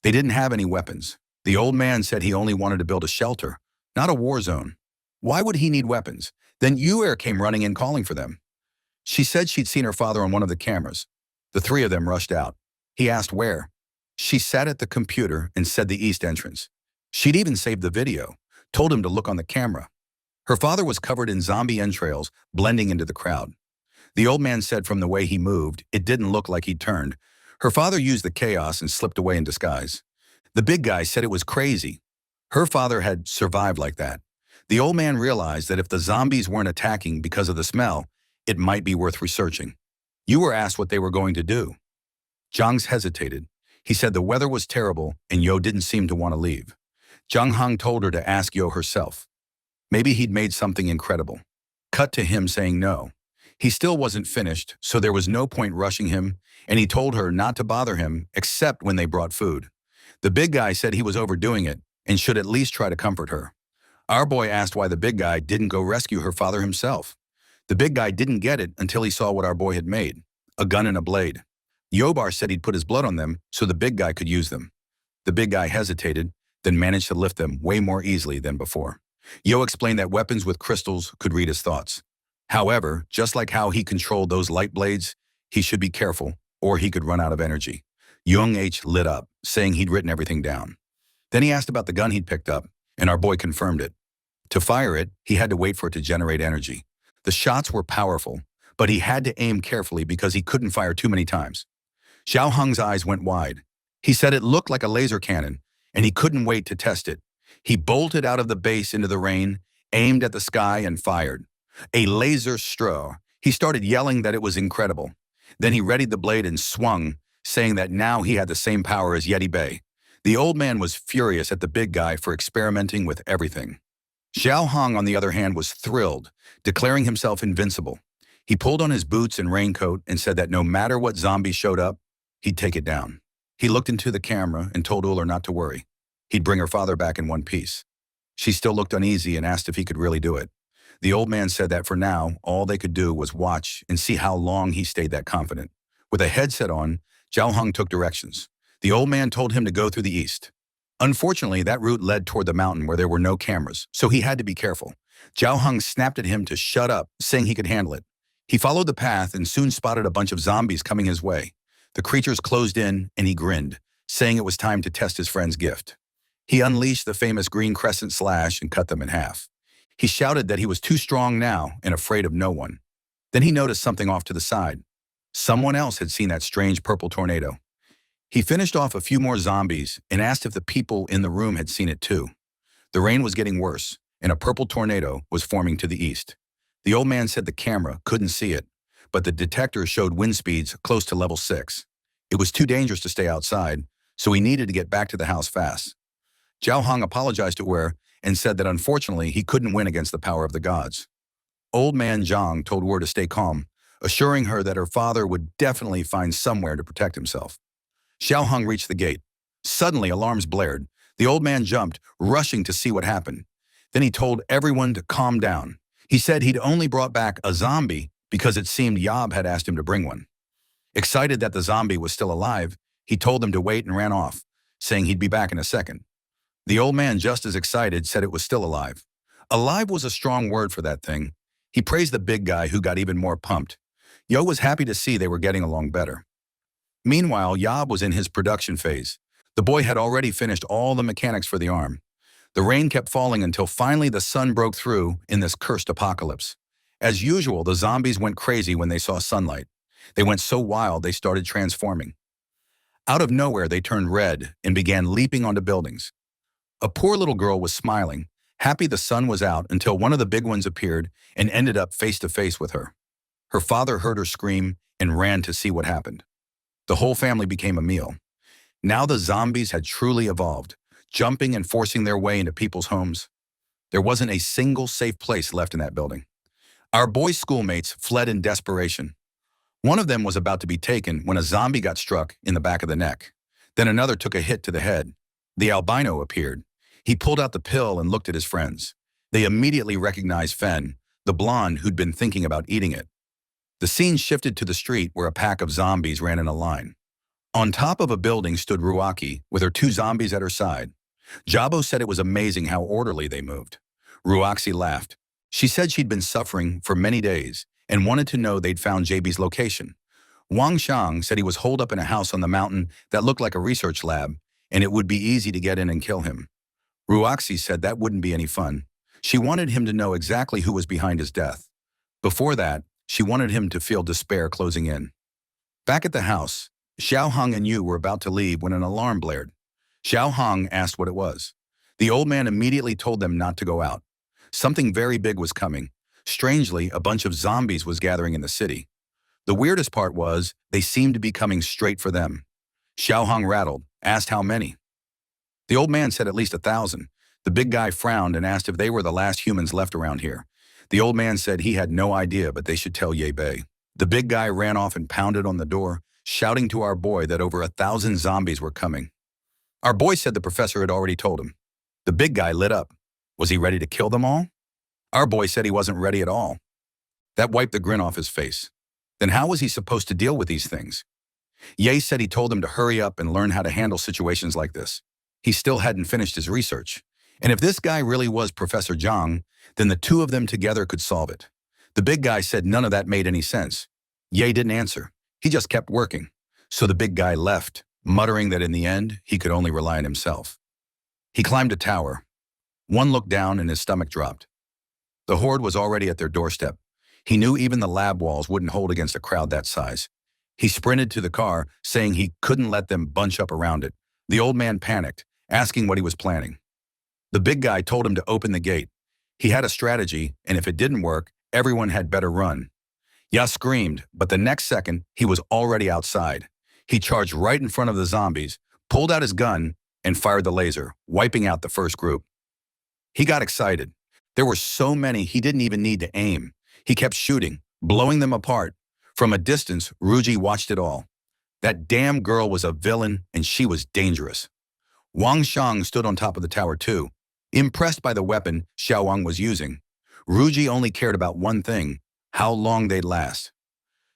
They didn't have any weapons. The old man said he only wanted to build a shelter, not a war zone. Why would he need weapons? Then Yuer came running in calling for them. She said she'd seen her father on one of the cameras. The three of them rushed out. He asked where. She sat at the computer and said the east entrance. She'd even saved the video, told him to look on the camera. Her father was covered in zombie entrails, blending into the crowd. The old man said from the way he moved, it didn't look like he'd turned. Her father used the chaos and slipped away in disguise. The big guy said it was crazy. Her father had survived like that. The old man realized that if the zombies weren't attacking because of the smell, it might be worth researching. You were asked what they were going to do. Zhang hesitated. He said the weather was terrible and Yo didn't seem to want to leave. Zhang Hong told her to ask Yo herself. Maybe he'd made something incredible. Cut to him saying no. He still wasn't finished, so there was no point rushing him, and he told her not to bother him except when they brought food. The big guy said he was overdoing it and should at least try to comfort her. Our boy asked why the big guy didn't go rescue her father himself. The big guy didn't get it until he saw what our boy had made, a gun and a blade. Yobar said he'd put his blood on them so the big guy could use them. The big guy hesitated, then managed to lift them way more easily than before. Yo explained that weapons with crystals could read his thoughts. However, just like how he controlled those light blades, he should be careful, or he could run out of energy. Young H lit up, saying he'd written everything down. Then he asked about the gun he'd picked up, and our boy confirmed it. To fire it, he had to wait for it to generate energy. The shots were powerful, but he had to aim carefully because he couldn't fire too many times. Xiao Hung's eyes went wide. He said it looked like a laser cannon, and he couldn't wait to test it. He bolted out of the base into the rain, aimed at the sky, and fired. A laser straw. He started yelling that it was incredible. Then he readied the blade and swung, saying that now he had the same power as Yeti Bay. The old man was furious at the big guy for experimenting with everything. Xiao Hong, on the other hand, was thrilled, declaring himself invincible. He pulled on his boots and raincoat and said that no matter what zombie showed up, he'd take it down. He looked into the camera and told Uller not to worry. He'd bring her father back in one piece. She still looked uneasy and asked if he could really do it. The old man said that for now, all they could do was watch and see how long he stayed that confident. With a headset on, Zhao Hong took directions. The old man told him to go through the east. Unfortunately, that route led toward the mountain where there were no cameras, so he had to be careful. Zhao Hong snapped at him to shut up, saying he could handle it. He followed the path and soon spotted a bunch of zombies coming his way. The creatures closed in and he grinned, saying it was time to test his friend's gift. He unleashed the famous green crescent slash and cut them in half. He shouted that he was too strong now and afraid of no one. Then he noticed something off to the side. Someone else had seen that strange purple tornado. He finished off a few more zombies and asked if the people in the room had seen it too. The rain was getting worse, and a purple tornado was forming to the east. The old man said the camera couldn't see it, but the detector showed wind speeds close to level 6. It was too dangerous to stay outside, so he needed to get back to the house fast. Zhao Hong apologized to Wer and said that unfortunately he couldn't win against the power of the gods. Old man Zhang told Wer to stay calm, assuring her that her father would definitely find somewhere to protect himself. Xiao Hong reached the gate. Suddenly, alarms blared. The old man jumped, rushing to see what happened. Then he told everyone to calm down. He said he'd only brought back a zombie because it seemed Yob had asked him to bring one. Excited that the zombie was still alive, he told them to wait and ran off, saying he'd be back in a second. The old man, just as excited, said it was still alive. Alive was a strong word for that thing. He praised the big guy, who got even more pumped. Yo was happy to see they were getting along better. Meanwhile, Yob was in his production phase. The boy had already finished all the mechanics for the arm. The rain kept falling until finally the sun broke through in this cursed apocalypse. As usual, the zombies went crazy when they saw sunlight. They went so wild they started transforming. Out of nowhere, they turned red and began leaping onto buildings. A poor little girl was smiling, happy the sun was out, until one of the big ones appeared and ended up face to face with her. Her father heard her scream and ran to see what happened. The whole family became a meal. Now the zombies had truly evolved, jumping and forcing their way into people's homes. There wasn't a single safe place left in that building. Our boys' schoolmates fled in desperation. One of them was about to be taken when a zombie got struck in the back of the neck. Then another took a hit to the head. The albino appeared. He pulled out the pill and looked at his friends. They immediately recognized Fen, the blonde who'd been thinking about eating it. The scene shifted to the street where a pack of zombies ran in a line. On top of a building stood Ruaki with her 2 zombies at her side. Jabo said it was amazing how orderly they moved. Ruaxi laughed. She said she'd been suffering for many days and wanted to know they'd found JB's location. Wang Xiang said he was holed up in a house on the mountain that looked like a research lab, and it would be easy to get in and kill him. Ruaxi said that wouldn't be any fun. She wanted him to know exactly who was behind his death. Before that, she wanted him to feel despair closing in. Back at the house, Xiao Hong and Yu were about to leave when an alarm blared. Xiao Hong asked what it was. The old man immediately told them not to go out. Something very big was coming. Strangely, a bunch of zombies was gathering in the city. The weirdest part was they seemed to be coming straight for them. Xiao Hong rattled, asked how many. The old man said at least 1,000. The big guy frowned and asked if they were the last humans left around here. The old man said he had no idea, but they should tell Ye Bei. The big guy ran off and pounded on the door, shouting to our boy that over 1,000 zombies were coming. Our boy said the professor had already told him. The big guy lit up. Was he ready to kill them all? Our boy said he wasn't ready at all. That wiped the grin off his face. Then how was he supposed to deal with these things? Ye said he told him to hurry up and learn how to handle situations like this. He still hadn't finished his research. And if this guy really was Professor Zhang, then the 2 of them together could solve it. The big guy said none of that made any sense. Ye didn't answer. He just kept working. So the big guy left, muttering that in the end, he could only rely on himself. He climbed a tower. One looked down and his stomach dropped. The horde was already at their doorstep. He knew even the lab walls wouldn't hold against a crowd that size. He sprinted to the car, saying he couldn't let them bunch up around it. The old man panicked, asking what he was planning. The big guy told him to open the gate. He had a strategy, and if it didn't work, Everyone had better run. Ya screamed, but the next second, he was already outside. He charged right in front of the zombies, pulled out his gun, and fired the laser, wiping out the first group. He got excited. There were so many he didn't even need to aim. He kept shooting, blowing them apart. From a distance, Ruji watched it all. That damn girl was a villain, and she was dangerous. Wang Shang stood on top of the tower too, impressed by the weapon Xiao Wang was using. Ruji only cared about one thing, how long they'd last.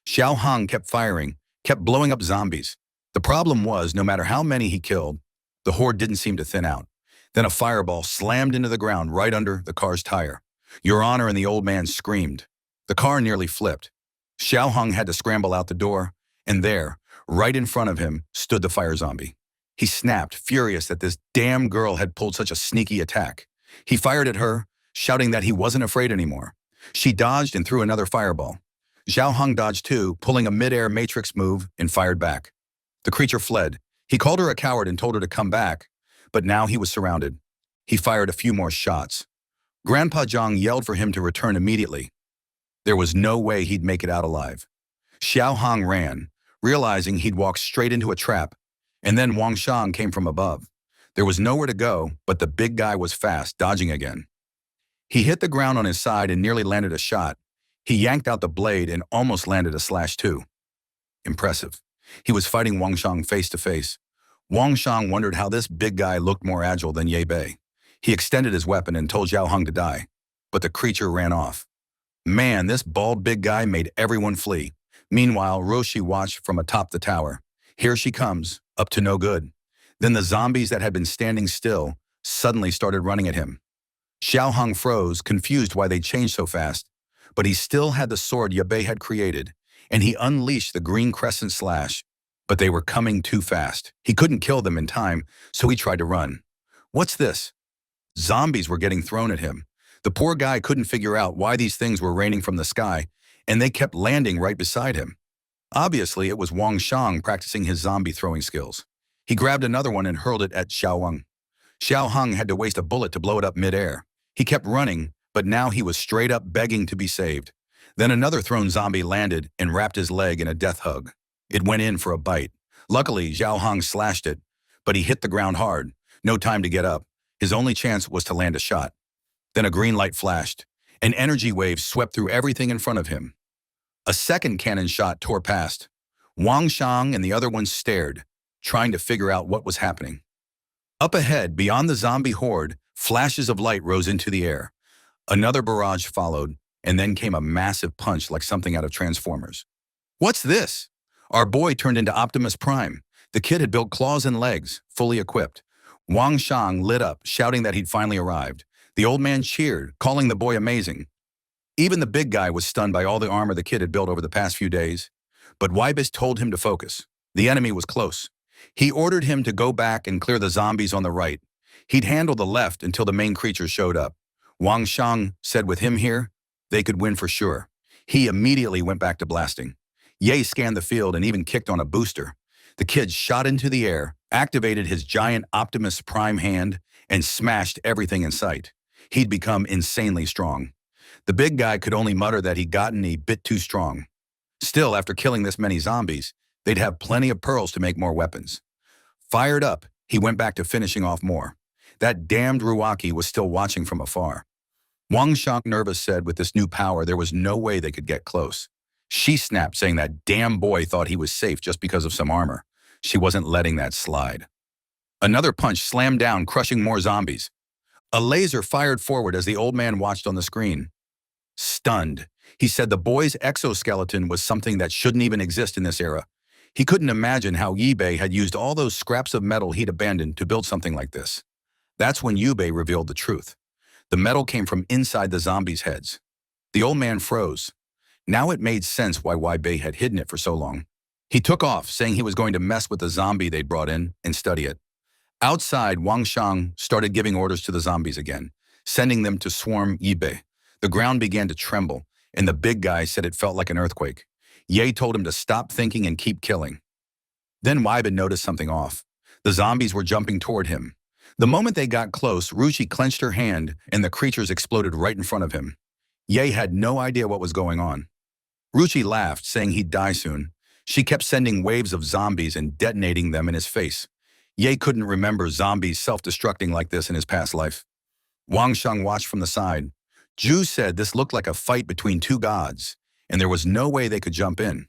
Xiao Hong kept firing, kept blowing up zombies. The problem was, no matter how many he killed, the horde didn't seem to thin out. Then a fireball slammed into the ground right under the car's tire. Your Honor, and the old man screamed. The car nearly flipped. Xiao Hong had to scramble out the door, and there, right in front of him, stood the fire zombie. He snapped, furious that this damn girl had pulled such a sneaky attack. He fired at her, shouting that he wasn't afraid anymore. She dodged and threw another fireball. Xiao Hong dodged too, pulling a mid-air matrix move and fired back. The creature fled. He called her a coward and told her to come back, but now he was surrounded. He fired a few more shots. Grandpa Zhang yelled for him to return immediately. There was no way he'd make it out alive. Xiao Hong ran, realizing he'd walked straight into a trap, and then Wang Shang came from above. There was nowhere to go, but the big guy was fast, dodging again. He hit the ground on his side and nearly landed a shot. He yanked out the blade and almost landed a slash too. Impressive. He was fighting Wang Shang face to face. Wang Shang wondered how this big guy looked more agile than Ye Bei. He extended his weapon and told Xiao Hong to die, but the creature ran off. Man, this bald big guy made everyone flee. Meanwhile, Roshi watched from atop the tower. Here she comes, up to no good. Then the zombies that had been standing still suddenly started running at him. Xiao Hong froze, confused why they changed so fast, but he still had the sword Ye Bei had created, and he unleashed the green crescent slash. But they were coming too fast. He couldn't kill them in time, so he tried to run. What's this? Zombies were getting thrown at him. The poor guy couldn't figure out why these things were raining from the sky, and they kept landing right beside him. Obviously, it was Wang Shang practicing his zombie throwing skills. He grabbed another one and hurled it at Xiao Wang. Xiao Hong had to waste a bullet to blow it up midair. He kept running, but now he was straight up begging to be saved. Then another thrown zombie landed and wrapped his leg in a death hug. It went in for a bite. Luckily, Xiao Hong slashed it, but he hit the ground hard. No time to get up. His only chance was to land a shot. Then a green light flashed. An energy wave swept through everything in front of him. A second cannon shot tore past. Wang Shang and the other one stared, trying to figure out what was happening. Up ahead, beyond the zombie horde, flashes of light rose into the air. Another barrage followed, and then came a massive punch like something out of Transformers. What's this? Our boy turned into Optimus Prime. The kid had built claws and legs, fully equipped. Wang Shang lit up, shouting that he'd finally arrived. The old man cheered, calling the boy amazing. Even the big guy was stunned by all the armor the kid had built over the past few days. But Weibus told him to focus. The enemy was close. He ordered him to go back and clear the zombies on the right. He'd handle the left until the main creatures showed up. Wang Shang said with him here, they could win for sure. He immediately went back to blasting. Ye scanned the field and even kicked on a booster. The kid shot into the air, activated his giant Optimus Prime hand, and smashed everything in sight. He'd become insanely strong. The big guy could only mutter that he'd gotten a bit too strong. Still, after killing this many zombies, they'd have plenty of pearls to make more weapons. Fired up, he went back to finishing off more. That damned Ruaki was still watching from afar. Wang Shang, nervous, said with this new power there was no way they could get close. She snapped, saying that damn boy thought he was safe just because of some armor. She wasn't letting that slide. Another punch slammed down, crushing more zombies. A laser fired forward as the old man watched on the screen. Stunned, he said the boy's exoskeleton was something that shouldn't even exist in this era. He couldn't imagine how Ye Bei had used all those scraps of metal he'd abandoned to build something like this. That's when Ye Bei revealed the truth. The metal came from inside the zombies' heads. The old man froze. Now it made sense why Ye Bei had hidden it for so long. He took off, saying he was going to mess with the zombie they'd brought in and study it. Outside, Wang Shang started giving orders to the zombies again, sending them to swarm Ye Bei. The ground began to tremble, and the big guy said it felt like an earthquake. Ye told him to stop thinking and keep killing. Then Weibin noticed something off. The zombies were jumping toward him. The moment they got close, Ruchi clenched her hand, and the creatures exploded right in front of him. Ye had no idea what was going on. Ruchi laughed, saying he'd die soon. She kept sending waves of zombies and detonating them in his face. Ye couldn't remember zombies self-destructing like this in his past life. Wang Sheng watched from the side. Zhu said this looked like a fight between two gods, and there was no way they could jump in.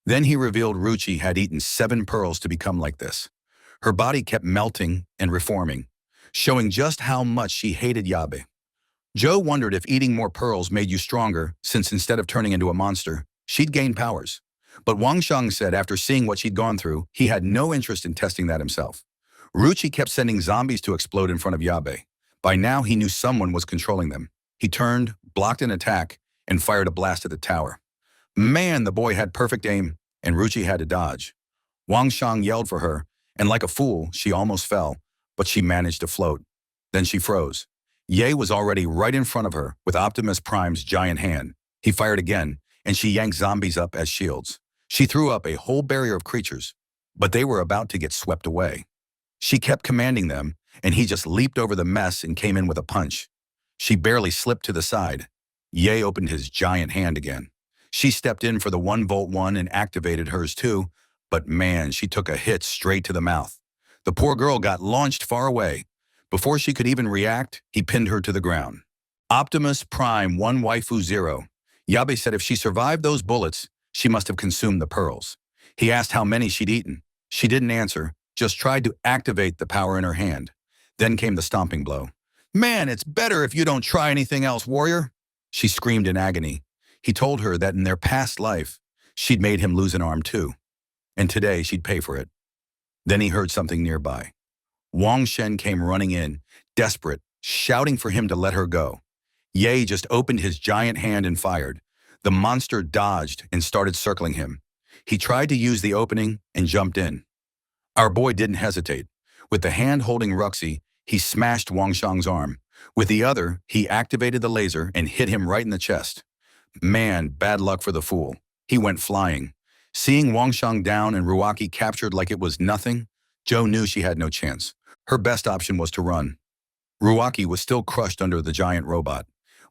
Then he revealed Ruchi had eaten 7 pearls to become like this. Her body kept melting and reforming, showing just how much she hated Yabe. Joe wondered if eating more pearls made you stronger, since instead of turning into a monster, she'd gain powers. But Wang Sheng said after seeing what she'd gone through, he had no interest in testing that himself. Ruchi kept sending zombies to explode in front of Yabe. By now, he knew someone was controlling them. He turned, blocked an attack, and fired a blast at the tower. Man, the boy had perfect aim, and Ruchi had to dodge. Wang Sheng yelled for her, and like a fool, she almost fell, but she managed to float. Then she froze. Ye was already right in front of her with Optimus Prime's giant hand. He fired again, and she yanked zombies up as shields. She threw up a whole barrier of creatures, but they were about to get swept away. She kept commanding them, and he just leaped over the mess and came in with a punch. She barely slipped to the side. Ye opened his giant hand again. She stepped in for the 1-volt one and activated hers too, but man, she took a hit straight to the mouth. The poor girl got launched far away. Before she could even react, he pinned her to the ground. Optimus Prime 1 Waifu 0. Yabe said if she survived those bullets, she must have consumed the pearls. He asked how many she'd eaten. She didn't answer, just tried to activate the power in her hand. Then came the stomping blow. "Man, it's better if you don't try anything else, warrior," she screamed in agony. He told her that in their past life, she'd made him lose an arm too, and today she'd pay for it. Then he heard something nearby. Wang Shen came running in, desperate, shouting for him to let her go. Ye just opened his giant hand and fired. The monster dodged and started circling him. He tried to use the opening and jumped in. Our boy didn't hesitate. With the hand holding Ruxy, he smashed Wang Shang's arm. With the other, he activated the laser and hit him right in the chest. Man, bad luck for the fool. He went flying. Seeing Wang Shang down and Ruaki captured like it was nothing, Joe knew she had no chance. Her best option was to run. Ruaki was still crushed under the giant robot.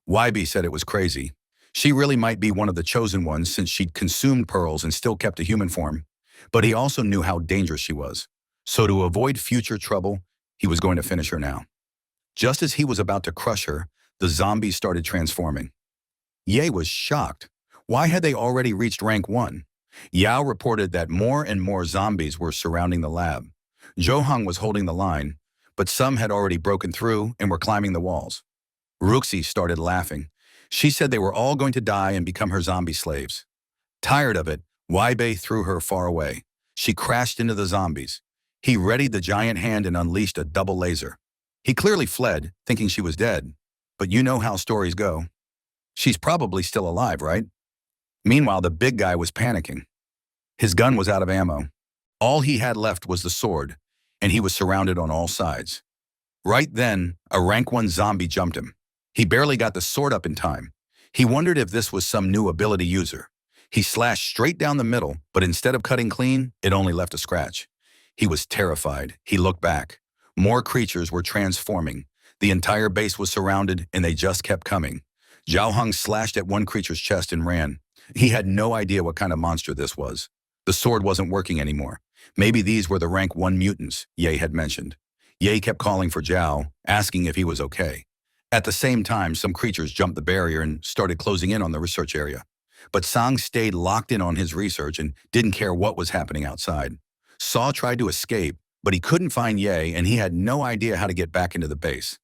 Yb said it was crazy. She really might be one of the chosen ones since she'd consumed pearls and still kept a human form. But he also knew how dangerous she was. So to avoid future trouble, he was going to finish her now. Just as he was about to crush her, the zombies started transforming. Ye was shocked. Why had they already reached rank 1? Yao reported that more and more zombies were surrounding the lab. Zhou was holding the line, but some had already broken through and were climbing the walls. Ruxi started laughing. She said they were all going to die and become her zombie slaves. Tired of it, Ybe threw her far away. She crashed into the zombies. He readied the giant hand and unleashed a double laser. He clearly fled, thinking she was dead. But you know how stories go. She's probably still alive, right? Meanwhile, the big guy was panicking. His gun was out of ammo. All he had left was the sword, and he was surrounded on all sides. Right then, a rank 1 zombie jumped him. He barely got the sword up in time. He wondered if this was some new ability user. He slashed straight down the middle, but instead of cutting clean, it only left a scratch. He was terrified. He looked back. More creatures were transforming. The entire base was surrounded, and they just kept coming. Zhao Heng slashed at one creature's chest and ran. He had no idea what kind of monster this was. The sword wasn't working anymore. Maybe these were the rank 1 mutants Ye had mentioned. Ye kept calling for Zhao, asking if he was okay. At the same time, some creatures jumped the barrier and started closing in on the research area. But Sang stayed locked in on his research and didn't care what was happening outside. Saw tried to escape, but he couldn't find Ye and he had no idea how to get back into the base.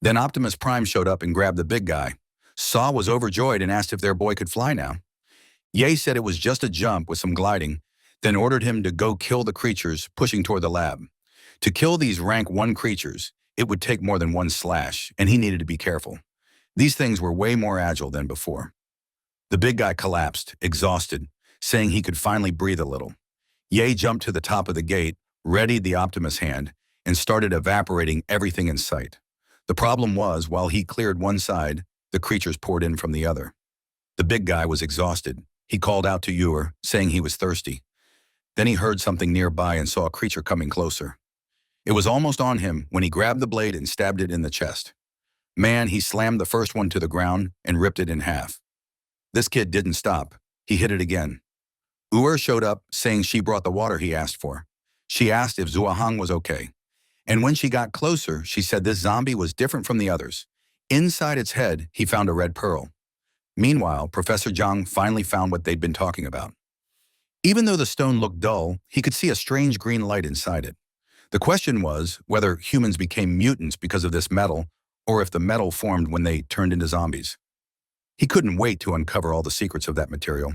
Then Optimus Prime showed up and grabbed the big guy. Saw was overjoyed and asked if their boy could fly now. Ye said it was just a jump with some gliding, then ordered him to go kill the creatures pushing toward the lab. To kill these rank 1 creatures, it would take more than one slash, and he needed to be careful. These things were way more agile than before. The big guy collapsed, exhausted, saying he could finally breathe a little. Ye jumped to the top of the gate, readied the Optimus hand, and started evaporating everything in sight. The problem was, while he cleared one side, the creatures poured in from the other. The big guy was exhausted. He called out to Ewer, saying he was thirsty. Then he heard something nearby and saw a creature coming closer. It was almost on him when he grabbed the blade and stabbed it in the chest. Man, he slammed the first one to the ground and ripped it in half. This kid didn't stop. He hit it again. Uer showed up, saying she brought the water he asked for. She asked if Zuahang was okay. And when she got closer, she said this zombie was different from the others. Inside its head, he found a red pearl. Meanwhile, Professor Zhang finally found what they'd been talking about. Even though the stone looked dull, he could see a strange green light inside it. The question was whether humans became mutants because of this metal, or if the metal formed when they turned into zombies. He couldn't wait to uncover all the secrets of that material.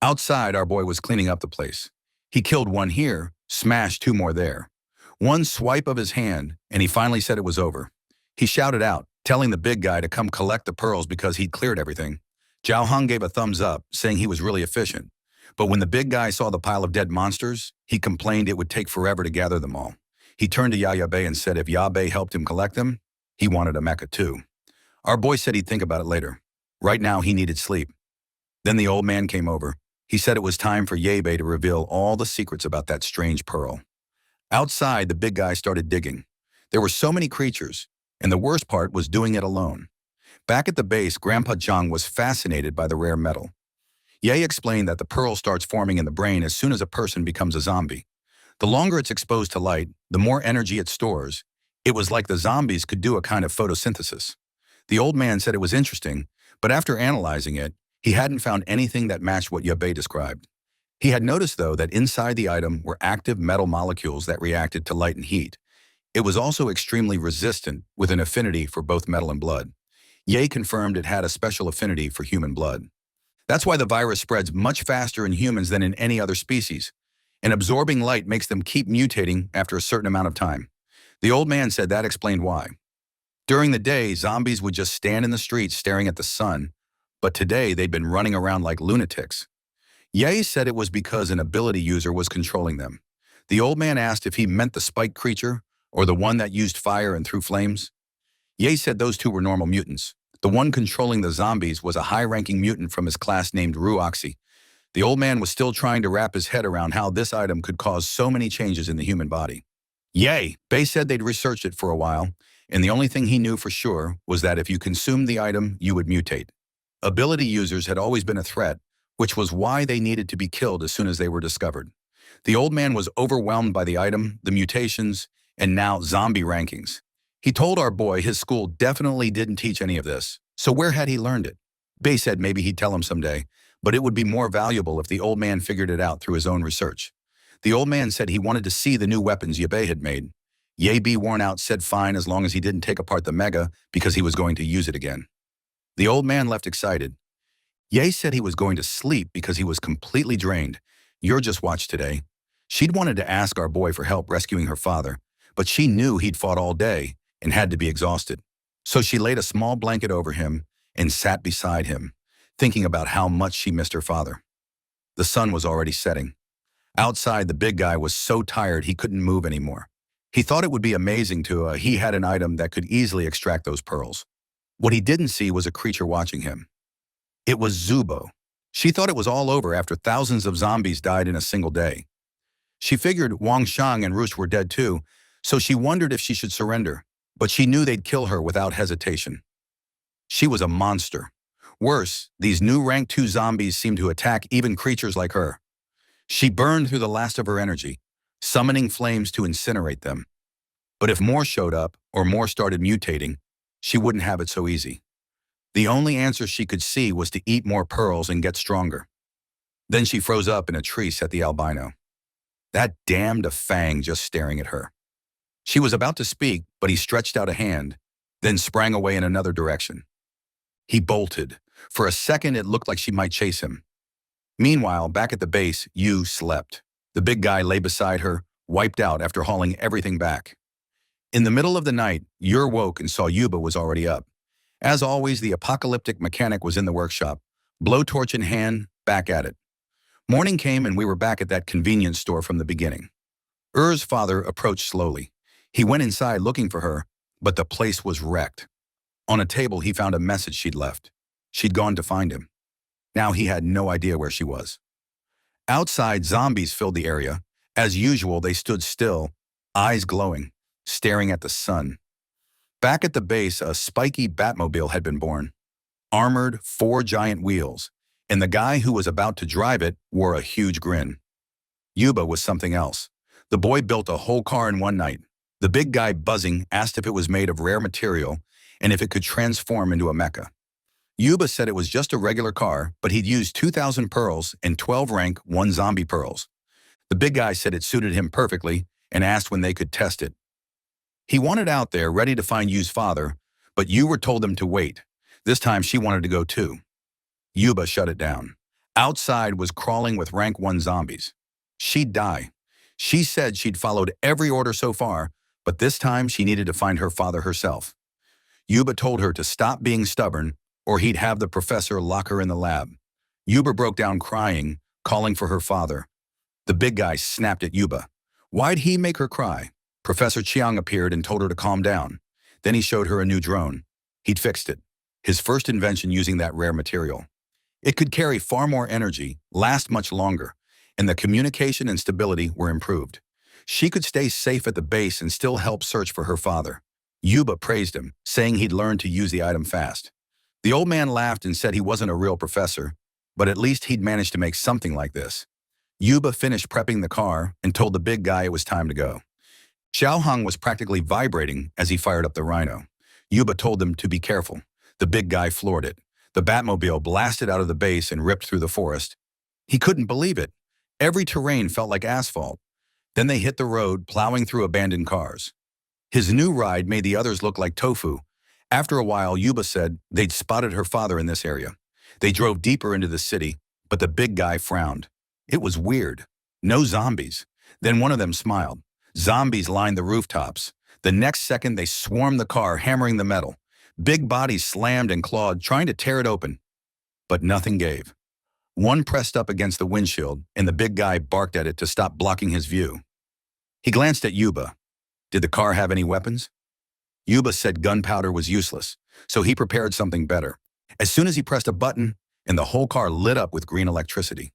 Outside, our boy was cleaning up the place. He killed one here, smashed two more there. One swipe of his hand, and he finally said it was over. He shouted out, telling the big guy to come collect the pearls because he'd cleared everything. Zhao Heng gave a thumbs up, saying he was really efficient. But when the big guy saw the pile of dead monsters, he complained it would take forever to gather them all. He turned to Yabe and said if Yabe helped him collect them, he wanted a mecha too. Our boy said he'd think about it later. Right now, he needed sleep. Then the old man came over. He said it was time for Yabe to reveal all the secrets about that strange pearl. Outside, the big guy started digging. There were so many creatures, and the worst part was doing it alone. Back at the base, Grandpa Zhang was fascinated by the rare metal. Ye explained that the pearl starts forming in the brain as soon as a person becomes a zombie. The longer it's exposed to light, the more energy it stores. It was like the zombies could do a kind of photosynthesis. The old man said it was interesting, but after analyzing it, he hadn't found anything that matched what Yabe described. He had noticed, though, that inside the item were active metal molecules that reacted to light and heat. It was also extremely resistant, with an affinity for both metal and blood. Ye confirmed it had a special affinity for human blood. That's why the virus spreads much faster in humans than in any other species. And absorbing light makes them keep mutating after a certain amount of time. The old man said that explained why. During the day, zombies would just stand in the streets staring at the sun, but today they'd been running around like lunatics. Ye said it was because an ability user was controlling them. The old man asked if he meant the spike creature or the one that used fire and threw flames. Ye said those two were normal mutants. The one controlling the zombies was a high-ranking mutant from his class named Ruoxi. The old man was still trying to wrap his head around how this item could cause so many changes in the human body. Bay said they'd researched it for a while, and the only thing he knew for sure was that if you consumed the item, you would mutate. Ability users had always been a threat, which was why they needed to be killed as soon as they were discovered. The old man was overwhelmed by the item, the mutations, and now zombie rankings. He told our boy his school definitely didn't teach any of this, so where had he learned it? Bay said maybe he'd tell him someday, but it would be more valuable if the old man figured it out through his own research. The old man said he wanted to see the new weapons Yabe had made. Be worn out said fine as long as he didn't take apart the Mega because he was going to use it again. The old man left excited. Ye said he was going to sleep because he was completely drained. You're just watch today. She'd wanted to ask our boy for help rescuing her father, but she knew he'd fought all day and had to be exhausted. So she laid a small blanket over him and sat beside him, thinking about how much she missed her father. The sun was already setting. Outside, the big guy was so tired he couldn't move anymore. He thought it would be amazing he had an item that could easily extract those pearls. What he didn't see was a creature watching him. It was Zubo. She thought it was all over after thousands of zombies died in a single day. She figured Wang Shang and Roosh were dead too, so she wondered if she should surrender, but she knew they'd kill her without hesitation. She was a monster. Worse, these new rank 2 zombies seemed to attack even creatures like her. She burned through the last of her energy, summoning flames to incinerate them. But if more showed up, or more started mutating, she wouldn't have it so easy. The only answer she could see was to eat more pearls and get stronger. Then she froze up in a tree at the albino. That damned a Fang just staring at her. She was about to speak, but he stretched out a hand, then sprang away in another direction. He bolted. For a second, it looked like she might chase him. Meanwhile, back at the base, Yu slept. The big guy lay beside her, wiped out after hauling everything back. In the middle of the night, Yu woke and saw Yuba was already up. As always, the apocalyptic mechanic was in the workshop, blowtorch in hand, back at it. Morning came and we were back at that convenience store from the beginning. Ur's father approached slowly. He went inside looking for her, but the place was wrecked. On a table, he found a message she'd left. She'd gone to find him. Now he had no idea where she was. Outside, zombies filled the area. As usual, they stood still, eyes glowing, staring at the sun. Back at the base, a spiky Batmobile had been born. Armored, 4 giant wheels, and the guy who was about to drive it wore a huge grin. Yuba was something else. The boy built a whole car in one night. The big guy, buzzing, asked if it was made of rare material and if it could transform into a mecha. Yuba said it was just a regular car, but he'd used 2,000 pearls and 12 rank 1 zombie pearls. The big guy said it suited him perfectly and asked when they could test it. He wanted out there ready to find Yu's father, but Yu told them to wait. This time she wanted to go too. Yuba shut it down. Outside was crawling with rank 1 zombies. She'd die. She said she'd followed every order so far, but this time she needed to find her father herself. Yuba told her to stop being stubborn, or he'd have the professor lock her in the lab. Yuba broke down crying, calling for her father. The big guy snapped at Yuba. Why'd he make her cry? Professor Chiang appeared and told her to calm down. Then he showed her a new drone. He'd fixed it. His first invention using that rare material. It could carry far more energy, last much longer, and the communication and stability were improved. She could stay safe at the base and still help search for her father. Yuba praised him, saying he'd learned to use the item fast. The old man laughed and said he wasn't a real professor, but at least he'd managed to make something like this. Yuba finished prepping the car and told the big guy it was time to go. Xiao Hong was practically vibrating as he fired up the Rhino. Yuba told them to be careful. The big guy floored it. The Batmobile blasted out of the base and ripped through the forest. He couldn't believe it. Every terrain felt like asphalt. Then they hit the road, plowing through abandoned cars. His new ride made the others look like tofu. After a while, Yuba said they'd spotted her father in this area. They drove deeper into the city, but the big guy frowned. It was weird. No zombies. Then one of them smiled. Zombies lined the rooftops. The next second, they swarmed the car, hammering the metal. Big bodies slammed and clawed, trying to tear it open. But nothing gave. One pressed up against the windshield, and the big guy barked at it to stop blocking his view. He glanced at Yuba. Did the car have any weapons? Yuba said gunpowder was useless, so he prepared something better. As soon as he pressed a button, and the whole car lit up with green electricity.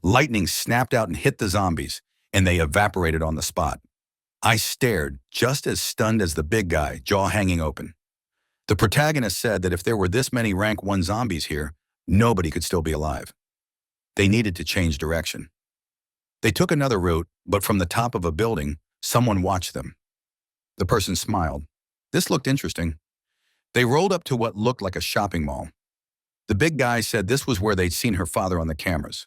Lightning snapped out and hit the zombies, and they evaporated on the spot. I stared, just as stunned as the big guy, jaw hanging open. The protagonist said that if there were this many rank 1 zombies here, nobody could still be alive. They needed to change direction. They took another route, but from the top of a building, someone watched them. The person smiled. This looked interesting. They rolled up to what looked like a shopping mall. The big guy said this was where they'd seen her father on the cameras.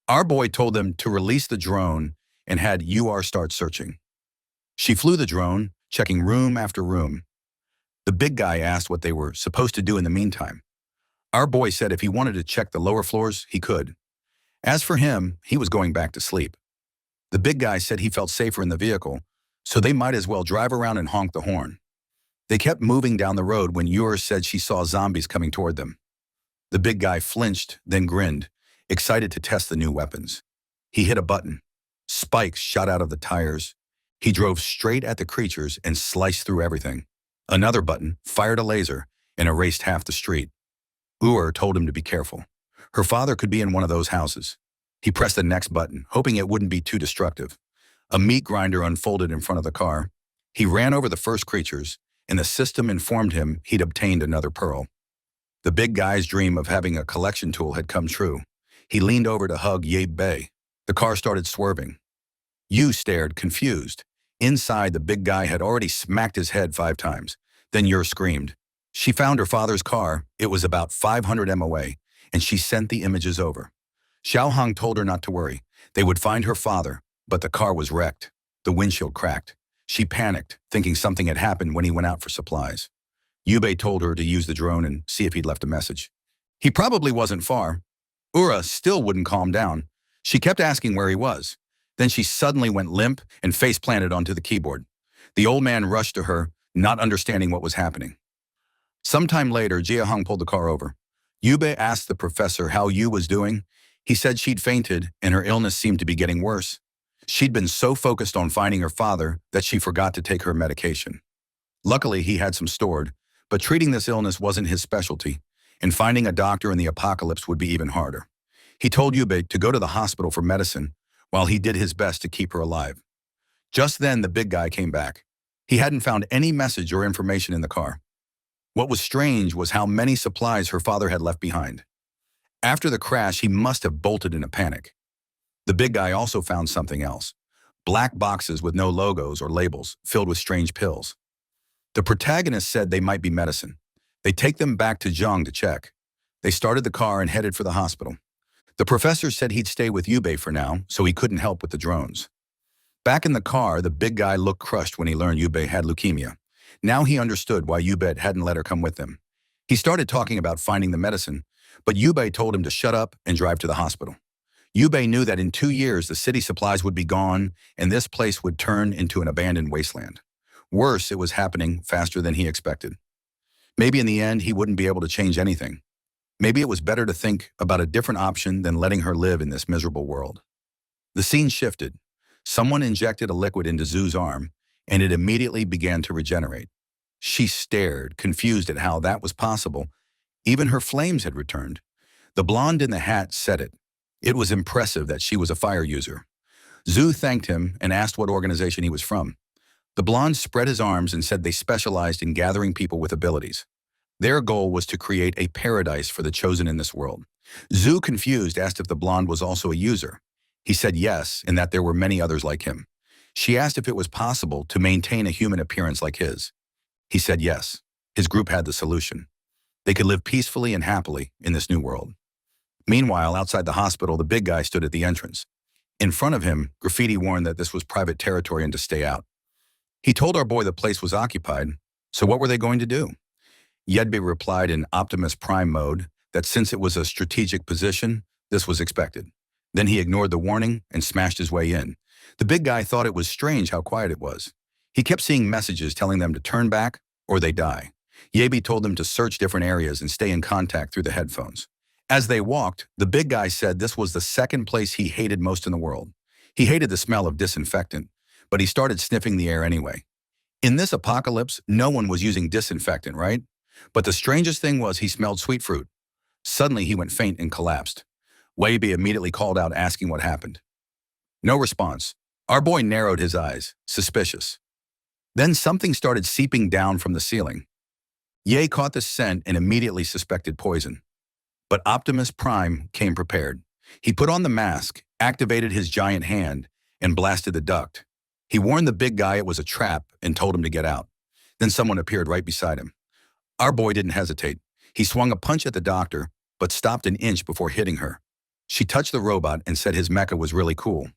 Our boy told them to release the drone and had UR start searching. She flew the drone, checking room after room. The big guy asked what they were supposed to do in the meantime. Our boy said if he wanted to check the lower floors, he could. As for him, he was going back to sleep. The big guy said he felt safer in the vehicle, so they might as well drive around and honk the horn. They kept moving down the road when Yor said she saw zombies coming toward them. The big guy flinched, then grinned, excited to test the new weapons. He hit a button. Spikes shot out of the tires. He drove straight at the creatures and sliced through everything. Another button fired a laser and erased half the street. Told him to be careful. Her father could be in one of those houses. He pressed the next button, hoping it wouldn't be too destructive. A meat grinder unfolded in front of the car. He ran over the first creatures, and the system informed him he'd obtained another pearl. The big guy's dream of having a collection tool had come true. He leaned over to hug Yabe Bay. The car started swerving. Yu stared, confused. Inside, the big guy had already smacked his head 5 times. Then Yor screamed. She found her father's car. It was about 500 m away, and she sent the images over. Xiao Hong told her not to worry. They would find her father, but the car was wrecked. The windshield cracked. She panicked, thinking something had happened when he went out for supplies. Yubei told her to use the drone and see if he'd left a message. He probably wasn't far. Still wouldn't calm down. She kept asking where he was. Then she suddenly went limp and face-planted onto the keyboard. The old man rushed to her, not understanding what was happening. Sometime later, Jia Hong pulled the car over. Yubei asked the professor how Yu was doing. He said she'd fainted and her illness seemed to be getting worse. She'd been so focused on finding her father that she forgot to take her medication. Luckily, he had some stored, but treating this illness wasn't his specialty, and finding a doctor in the apocalypse would be even harder. He told Yubei to go to the hospital for medicine while he did his best to keep her alive. Just then, the big guy came back. He hadn't found any message or information in the car. What was strange was how many supplies her father had left behind. After the crash, he must have bolted in a panic. The big guy also found something else. Black boxes with no logos or labels, filled with strange pills. The protagonist said they might be medicine. They take them back to Zhang to check. They started the car and headed for the hospital. The professor said he'd stay with Yubei for now, so he couldn't help with the drones. Back in the car, the big guy looked crushed when he learned Yubei had leukemia. Now he understood why Yubei hadn't let her come with them. He started talking about finding the medicine, but Yubei told him to shut up and drive to the hospital. Yubei knew that in 2 years the city supplies would be gone and this place would turn into an abandoned wasteland. Worse, it was happening faster than he expected. Maybe in the end he wouldn't be able to change anything. Maybe it was better to think about a different option than letting her live in this miserable world. The scene shifted. Someone injected a liquid into Zhu's arm, and it immediately began to regenerate. She stared, confused at how that was possible. Even her flames had returned. The blonde in the hat said it. It was impressive that she was a fire user. Zhu thanked him and asked what organization he was from. The blonde spread his arms and said they specialized in gathering people with abilities. Their goal was to create a paradise for the chosen in this world. Zhu, confused, asked if the blonde was also a user. He said yes, and that there were many others like him. She asked if it was possible to maintain a human appearance like his. He said yes. His group had the solution. They could live peacefully and happily in this new world. Meanwhile, outside the hospital, the big guy stood at the entrance. In front of him, graffiti warned that this was private territory and to stay out. He told our boy the place was occupied, so what were they going to do? Yedbe replied in Optimus Prime mode that since it was a strategic position, this was expected. Then he ignored the warning and smashed his way in. The big guy thought it was strange how quiet it was. He kept seeing messages telling them to turn back or they die. Yebi told them to search different areas and stay in contact through the headphones. As they walked, the big guy said this was the second place he hated most in the world. He hated the smell of disinfectant, but he started sniffing the air anyway. In this apocalypse, no one was using disinfectant, right? But the strangest thing was he smelled sweet fruit. Suddenly he went faint and collapsed. Weibi immediately called out asking what happened. No response. Our boy narrowed his eyes, suspicious. Then something started seeping down from the ceiling. Ye caught the scent and immediately suspected poison. But Optimus Prime came prepared. He put on the mask, activated his giant hand, and blasted the duct. He warned the big guy it was a trap and told him to get out. Then someone appeared right beside him. Our boy didn't hesitate. He swung a punch at the doctor, but stopped an inch before hitting her. She touched the robot and said his mecha was really cool.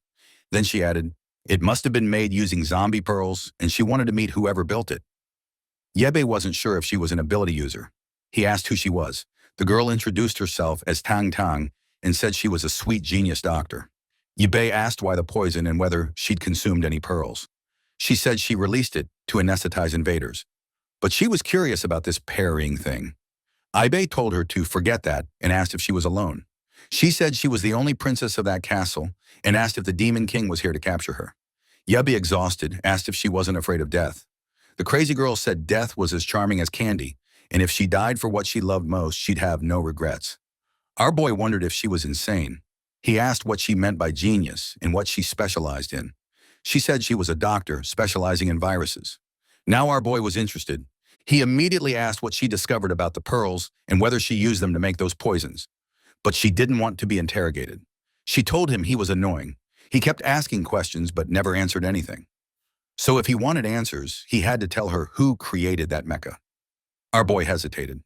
Then she added, it must have been made using zombie pearls, and she wanted to meet whoever built it. Yebe wasn't sure if she was an ability user. He asked who she was. The girl introduced herself as Tang Tang and said she was a sweet genius doctor. Yebe asked why the poison and whether she'd consumed any pearls. She said she released it to anesthetize invaders. But she was curious about this parrying thing. Ibe told her to forget that and asked if she was alone. She said she was the only princess of that castle and asked if the Demon King was here to capture her. Yubby, exhausted, asked if she wasn't afraid of death. The crazy girl said death was as charming as candy, and if she died for what she loved most, she'd have no regrets. Our boy wondered if she was insane. He asked what she meant by genius and what she specialized in. She said she was a doctor specializing in viruses. Now our boy was interested. He immediately asked what she discovered about the pearls and whether she used them to make those poisons. But she didn't want to be interrogated. She told him he was annoying. He kept asking questions but never answered anything. So if he wanted answers, he had to tell her who created that mecha. Our boy hesitated.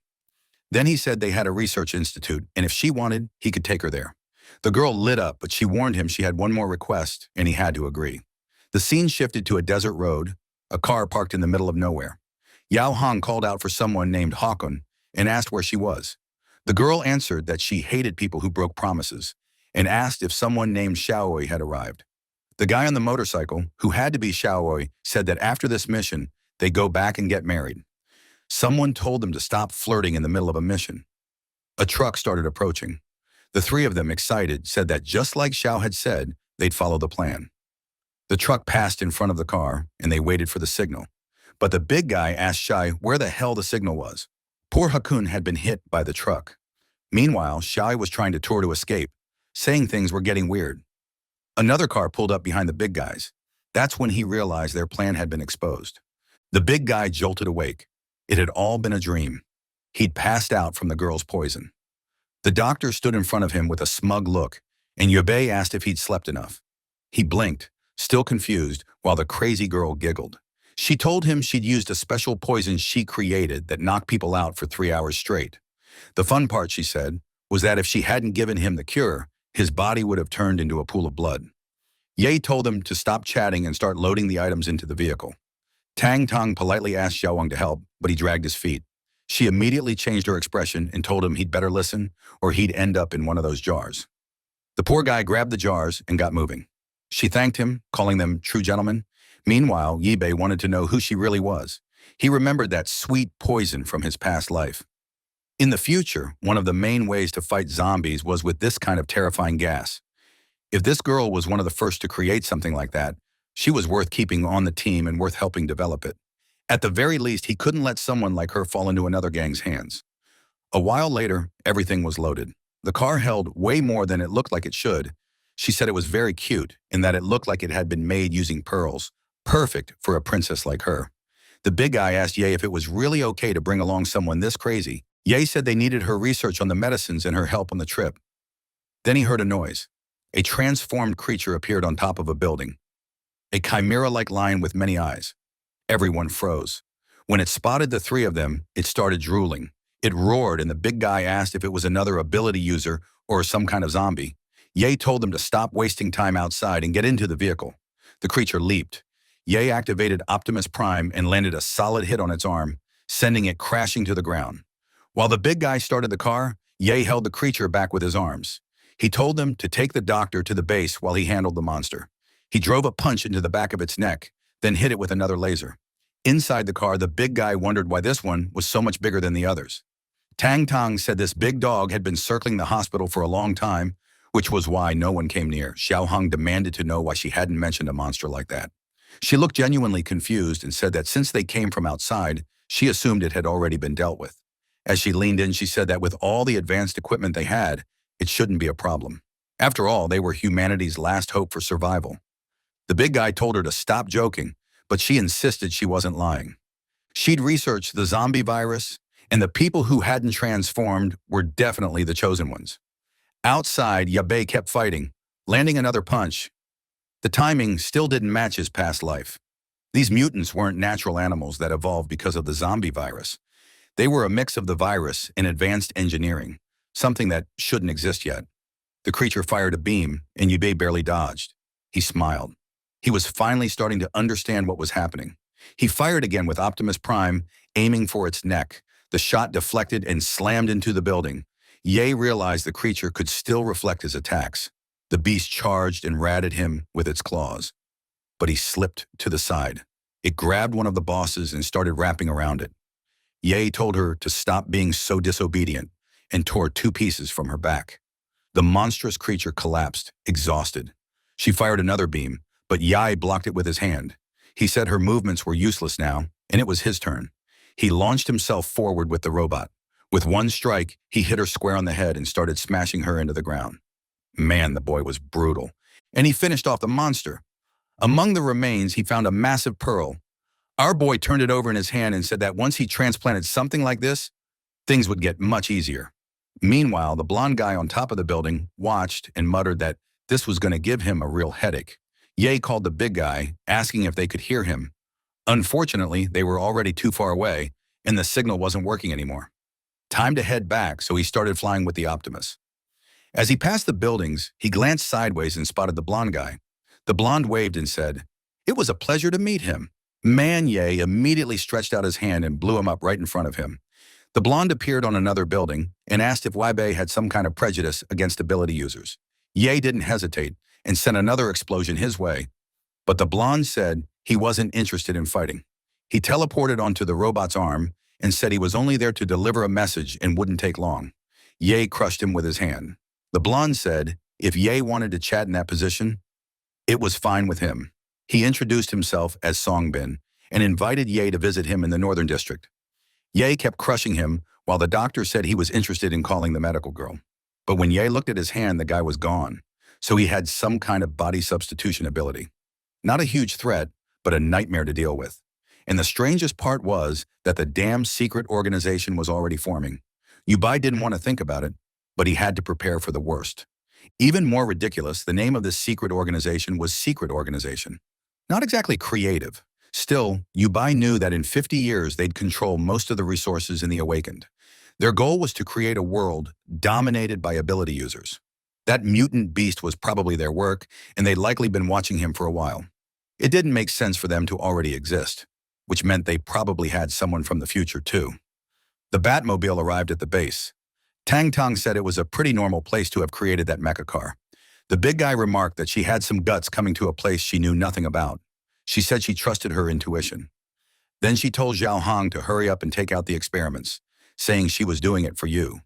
Then he said they had a research institute, and if she wanted, he could take her there. The girl lit up, but she warned him she had one more request, and he had to agree. The scene shifted to a desert road, a car parked in the middle of nowhere. Yao Hong called out for someone named Hawkon and asked where she was. The girl answered that she hated people who broke promises and asked if someone named Xiaoi had arrived. The guy on the motorcycle, who had to be Xiaoi, said that after this mission, they go back and get married. Someone told them to stop flirting in the middle of a mission. A truck started approaching. The three of them, excited, said that just like Xiao had said, they'd follow the plan. The truck passed in front of the car, and they waited for the signal. But the big guy asked Shai where the hell the signal was. Poor Hakun had been hit by the truck. Meanwhile, Shai was trying to escape, saying things were getting weird. Another car pulled up behind the big guys. That's when he realized their plan had been exposed. The big guy jolted awake. It had all been a dream. He'd passed out from the girl's poison. The doctor stood in front of him with a smug look, and Yubei asked if he'd slept enough. He blinked, still confused, while the crazy girl giggled. She told him she'd used a special poison she created that knocked people out for 3 hours straight. The fun part, she said, was that if she hadn't given him the cure, his body would have turned into a pool of blood. Ye told them to stop chatting and start loading the items into the vehicle. Tang Tong politely asked Xiaowang to help, but he dragged his feet. She immediately changed her expression and told him he'd better listen, or he'd end up in one of those jars. The poor guy grabbed the jars and got moving. She thanked him, calling them true gentlemen. Meanwhile, Yibei wanted to know who she really was. He remembered that sweet poison from his past life. In the future, one of the main ways to fight zombies was with this kind of terrifying gas. If this girl was one of the first to create something like that, she was worth keeping on the team and worth helping develop it. At the very least, he couldn't let someone like her fall into another gang's hands. A while later, everything was loaded. The car held way more than it looked like it should. She said it was very cute, in that it looked like it had been made using pearls, perfect for a princess like her. The big guy asked Ye if it was really okay to bring along someone this crazy. Ye said they needed her research on the medicines and her help on the trip. Then he heard a noise. A transformed creature appeared on top of a building. A chimera-like lion with many eyes. Everyone froze. When it spotted the three of them, it started drooling. It roared, and the big guy asked if it was another ability user or some kind of zombie. Ye told them to stop wasting time outside and get into the vehicle. The creature leaped. Ye activated Optimus Prime and landed a solid hit on its arm, sending it crashing to the ground. While the big guy started the car, Ye held the creature back with his arms. He told them to take the doctor to the base while he handled the monster. He drove a punch into the back of its neck, then hit it with another laser. Inside the car, the big guy wondered why this one was so much bigger than the others. Tang Tong said this big dog had been circling the hospital for a long time, which was why no one came near. Xiao Hong demanded to know why she hadn't mentioned a monster like that. She looked genuinely confused and said that since they came from outside, she assumed it had already been dealt with. As she leaned in, she said that with all the advanced equipment they had, it shouldn't be a problem. After all, they were humanity's last hope for survival. The big guy told her to stop joking, but she insisted she wasn't lying. She'd researched the zombie virus, and the people who hadn't transformed were definitely the chosen ones. Outside, Yabei kept fighting, landing another punch. The timing still didn't match his past life. These mutants weren't natural animals that evolved because of the zombie virus. They were a mix of the virus and advanced engineering, something that shouldn't exist yet. The creature fired a beam, and Yubei barely dodged. He smiled. He was finally starting to understand what was happening. He fired again with Optimus Prime, aiming for its neck. The shot deflected and slammed into the building. Ye realized the creature could still reflect his attacks. The beast charged and ratted him with its claws. But he slipped to the side. It grabbed one of the bosses and started wrapping around it. Ye told her to stop being so disobedient and tore 2 pieces from her back. The monstrous creature collapsed, exhausted. She fired another beam, but Yai blocked it with his hand. He said her movements were useless now, and it was his turn. He launched himself forward with the robot. With one strike, he hit her square on the head and started smashing her into the ground. Man, the boy was brutal. And he finished off the monster. Among the remains, he found a massive pearl. Our boy turned it over in his hand and said that once he transplanted something like this, things would get much easier. Meanwhile, the blonde guy on top of the building watched and muttered that this was going to give him a real headache. Ye called the big guy, asking if they could hear him. Unfortunately, they were already too far away, and the signal wasn't working anymore. Time to head back, so he started flying with the Optimus. As he passed the buildings, he glanced sideways and spotted the blonde guy. The blonde waved and said, "It was a pleasure to meet him." Man Ye immediately stretched out his hand and blew him up right in front of him. The blonde appeared on another building and asked if Weibei had some kind of prejudice against ability users. Ye didn't hesitate and sent another explosion his way, but the blonde said he wasn't interested in fighting. He teleported onto the robot's arm and said he was only there to deliver a message and wouldn't take long. Ye crushed him with his hand. The blonde said if Ye wanted to chat in that position, it was fine with him. He introduced himself as Songbin and invited Ye to visit him in the Northern District. Ye kept crushing him while the doctor said he was interested in calling the medical girl. But when Ye looked at his hand, the guy was gone, so he had some kind of body substitution ability. Not a huge threat, but a nightmare to deal with. And the strangest part was that the damn secret organization was already forming. Yubai didn't want to think about it, but he had to prepare for the worst. Even more ridiculous, the name of this secret organization was Secret Organization. Not exactly creative. Still, Yubai knew that in 50 years they'd control most of the resources in the Awakened. Their goal was to create a world dominated by ability users. That mutant beast was probably their work, and they'd likely been watching him for a while. It didn't make sense for them to already exist, which meant they probably had someone from the future too. The Batmobile arrived at the base. Tang Tong said it was a pretty normal place to have created that mecha car. The big guy remarked that she had some guts coming to a place she knew nothing about. She said she trusted her intuition. Then she told Zhao Hong to hurry up and take out the experiments, saying she was doing it for you.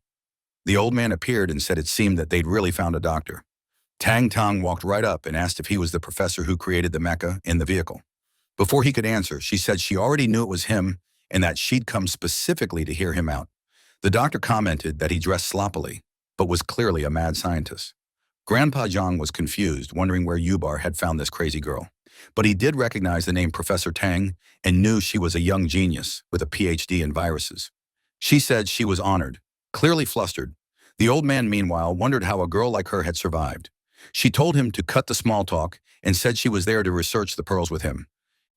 The old man appeared and said it seemed that they'd really found a doctor. Tang Tong walked right up and asked if he was the professor who created the mecha in the vehicle. Before he could answer, she said she already knew it was him and that she'd come specifically to hear him out. The doctor commented that he dressed sloppily, but was clearly a mad scientist. Grandpa Zhang was confused, wondering where Yubar had found this crazy girl. But he did recognize the name Professor Tang and knew she was a young genius with a PhD in viruses. She said she was honored, clearly flustered. The old man, meanwhile, wondered how a girl like her had survived. She told him to cut the small talk and said she was there to research the pearls with him.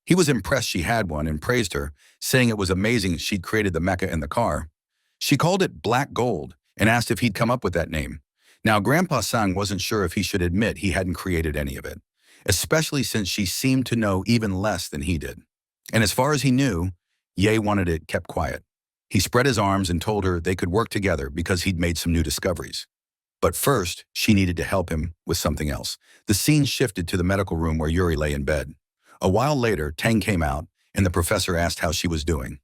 He was impressed she had one and praised her, saying it was amazing she'd created the mecha in the car. She called it Black Gold and asked if he'd come up with that name. Now, Grandpa Sang wasn't sure if he should admit he hadn't created any of it, especially since she seemed to know even less than he did. And as far as he knew, Ye wanted it kept quiet. He spread his arms and told her they could work together because he'd made some new discoveries. But first, she needed to help him with something else. The scene shifted to the medical room where Yuri lay in bed. A while later, Tang came out, and the professor asked how she was doing.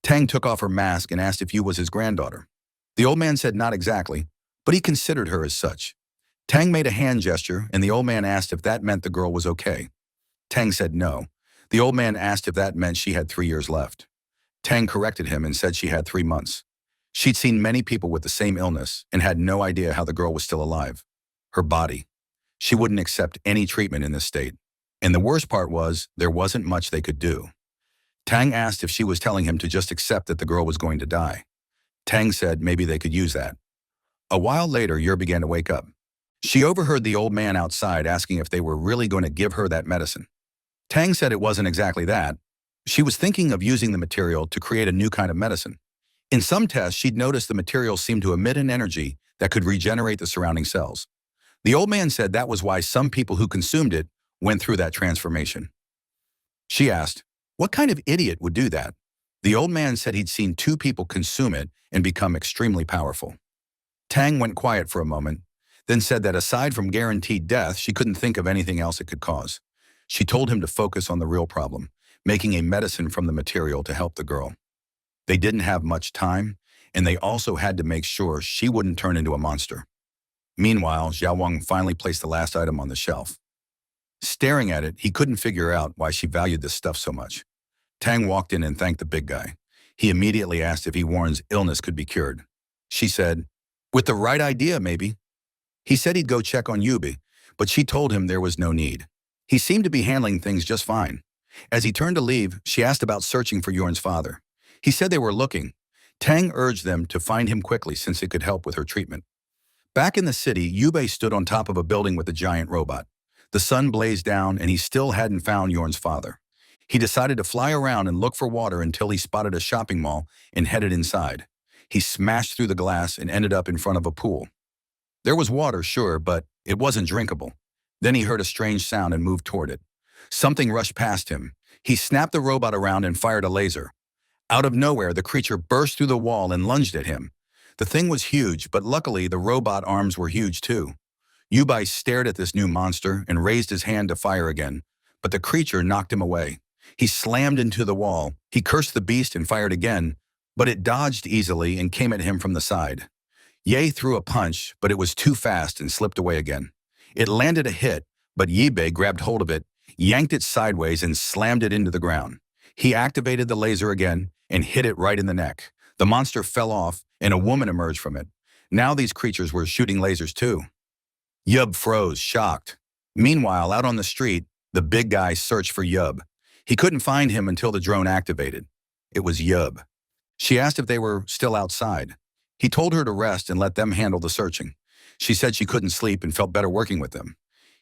Tang took off her mask and asked if Yu was his granddaughter. The old man said not exactly, but he considered her as such. Tang made a hand gesture, and the old man asked if that meant the girl was okay. Tang said no. The old man asked if that meant she had 3 years left. Tang corrected him and said she had 3 months. She'd seen many people with the same illness and had no idea how the girl was still alive. Her body. She wouldn't accept any treatment in this state. And the worst part was, there wasn't much they could do. Tang asked if she was telling him to just accept that the girl was going to die. Tang said maybe they could use that. A while later, Yer began to wake up. She overheard the old man outside asking if they were really going to give her that medicine. Tang said it wasn't exactly that. She was thinking of using the material to create a new kind of medicine. In some tests, she'd noticed the material seemed to emit an energy that could regenerate the surrounding cells. The old man said that was why some people who consumed it went through that transformation. She asked, what kind of idiot would do that? The old man said he'd seen 2 people consume it and become extremely powerful. Tang went quiet for a moment, then said that aside from guaranteed death, she couldn't think of anything else it could cause. She told him to focus on the real problem, making a medicine from the material to help the girl. They didn't have much time, and they also had to make sure she wouldn't turn into a monster. Meanwhile, Xiao Wang finally placed the last item on the shelf. Staring at it, he couldn't figure out why she valued this stuff so much. Tang walked in and thanked the big guy. He immediately asked if Warren's illness could be cured. She said, with the right idea, maybe. He said he'd go check on Yubi, but she told him there was no need. He seemed to be handling things just fine. As he turned to leave, she asked about searching for Yorn's father. He said they were looking. Tang urged them to find him quickly since it could help with her treatment. Back in the city, Yubei stood on top of a building with a giant robot. The sun blazed down and he still hadn't found Yorn's father. He decided to fly around and look for water until he spotted a shopping mall and headed inside. He smashed through the glass and ended up in front of a pool. There was water, sure, but it wasn't drinkable. Then he heard a strange sound and moved toward it. Something rushed past him. He snapped the robot around and fired a laser. Out of nowhere, the creature burst through the wall and lunged at him. The thing was huge, but luckily the robot arms were huge too. Yubai stared at this new monster and raised his hand to fire again, but the creature knocked him away. He slammed into the wall. He cursed the beast and fired again, but it dodged easily and came at him from the side. Ye threw a punch, but it was too fast and slipped away again. It landed a hit, but Yibei grabbed hold of it, yanked it sideways and slammed it into the ground. He activated the laser again and hit it right in the neck. The monster fell off and a woman emerged from it. Now these creatures were shooting lasers too. Yub froze, shocked. Meanwhile, out on the street, the big guy searched for Yub. He couldn't find him until the drone activated. It was Yub. She asked if they were still outside. He told her to rest and let them handle the searching. She said she couldn't sleep and felt better working with them.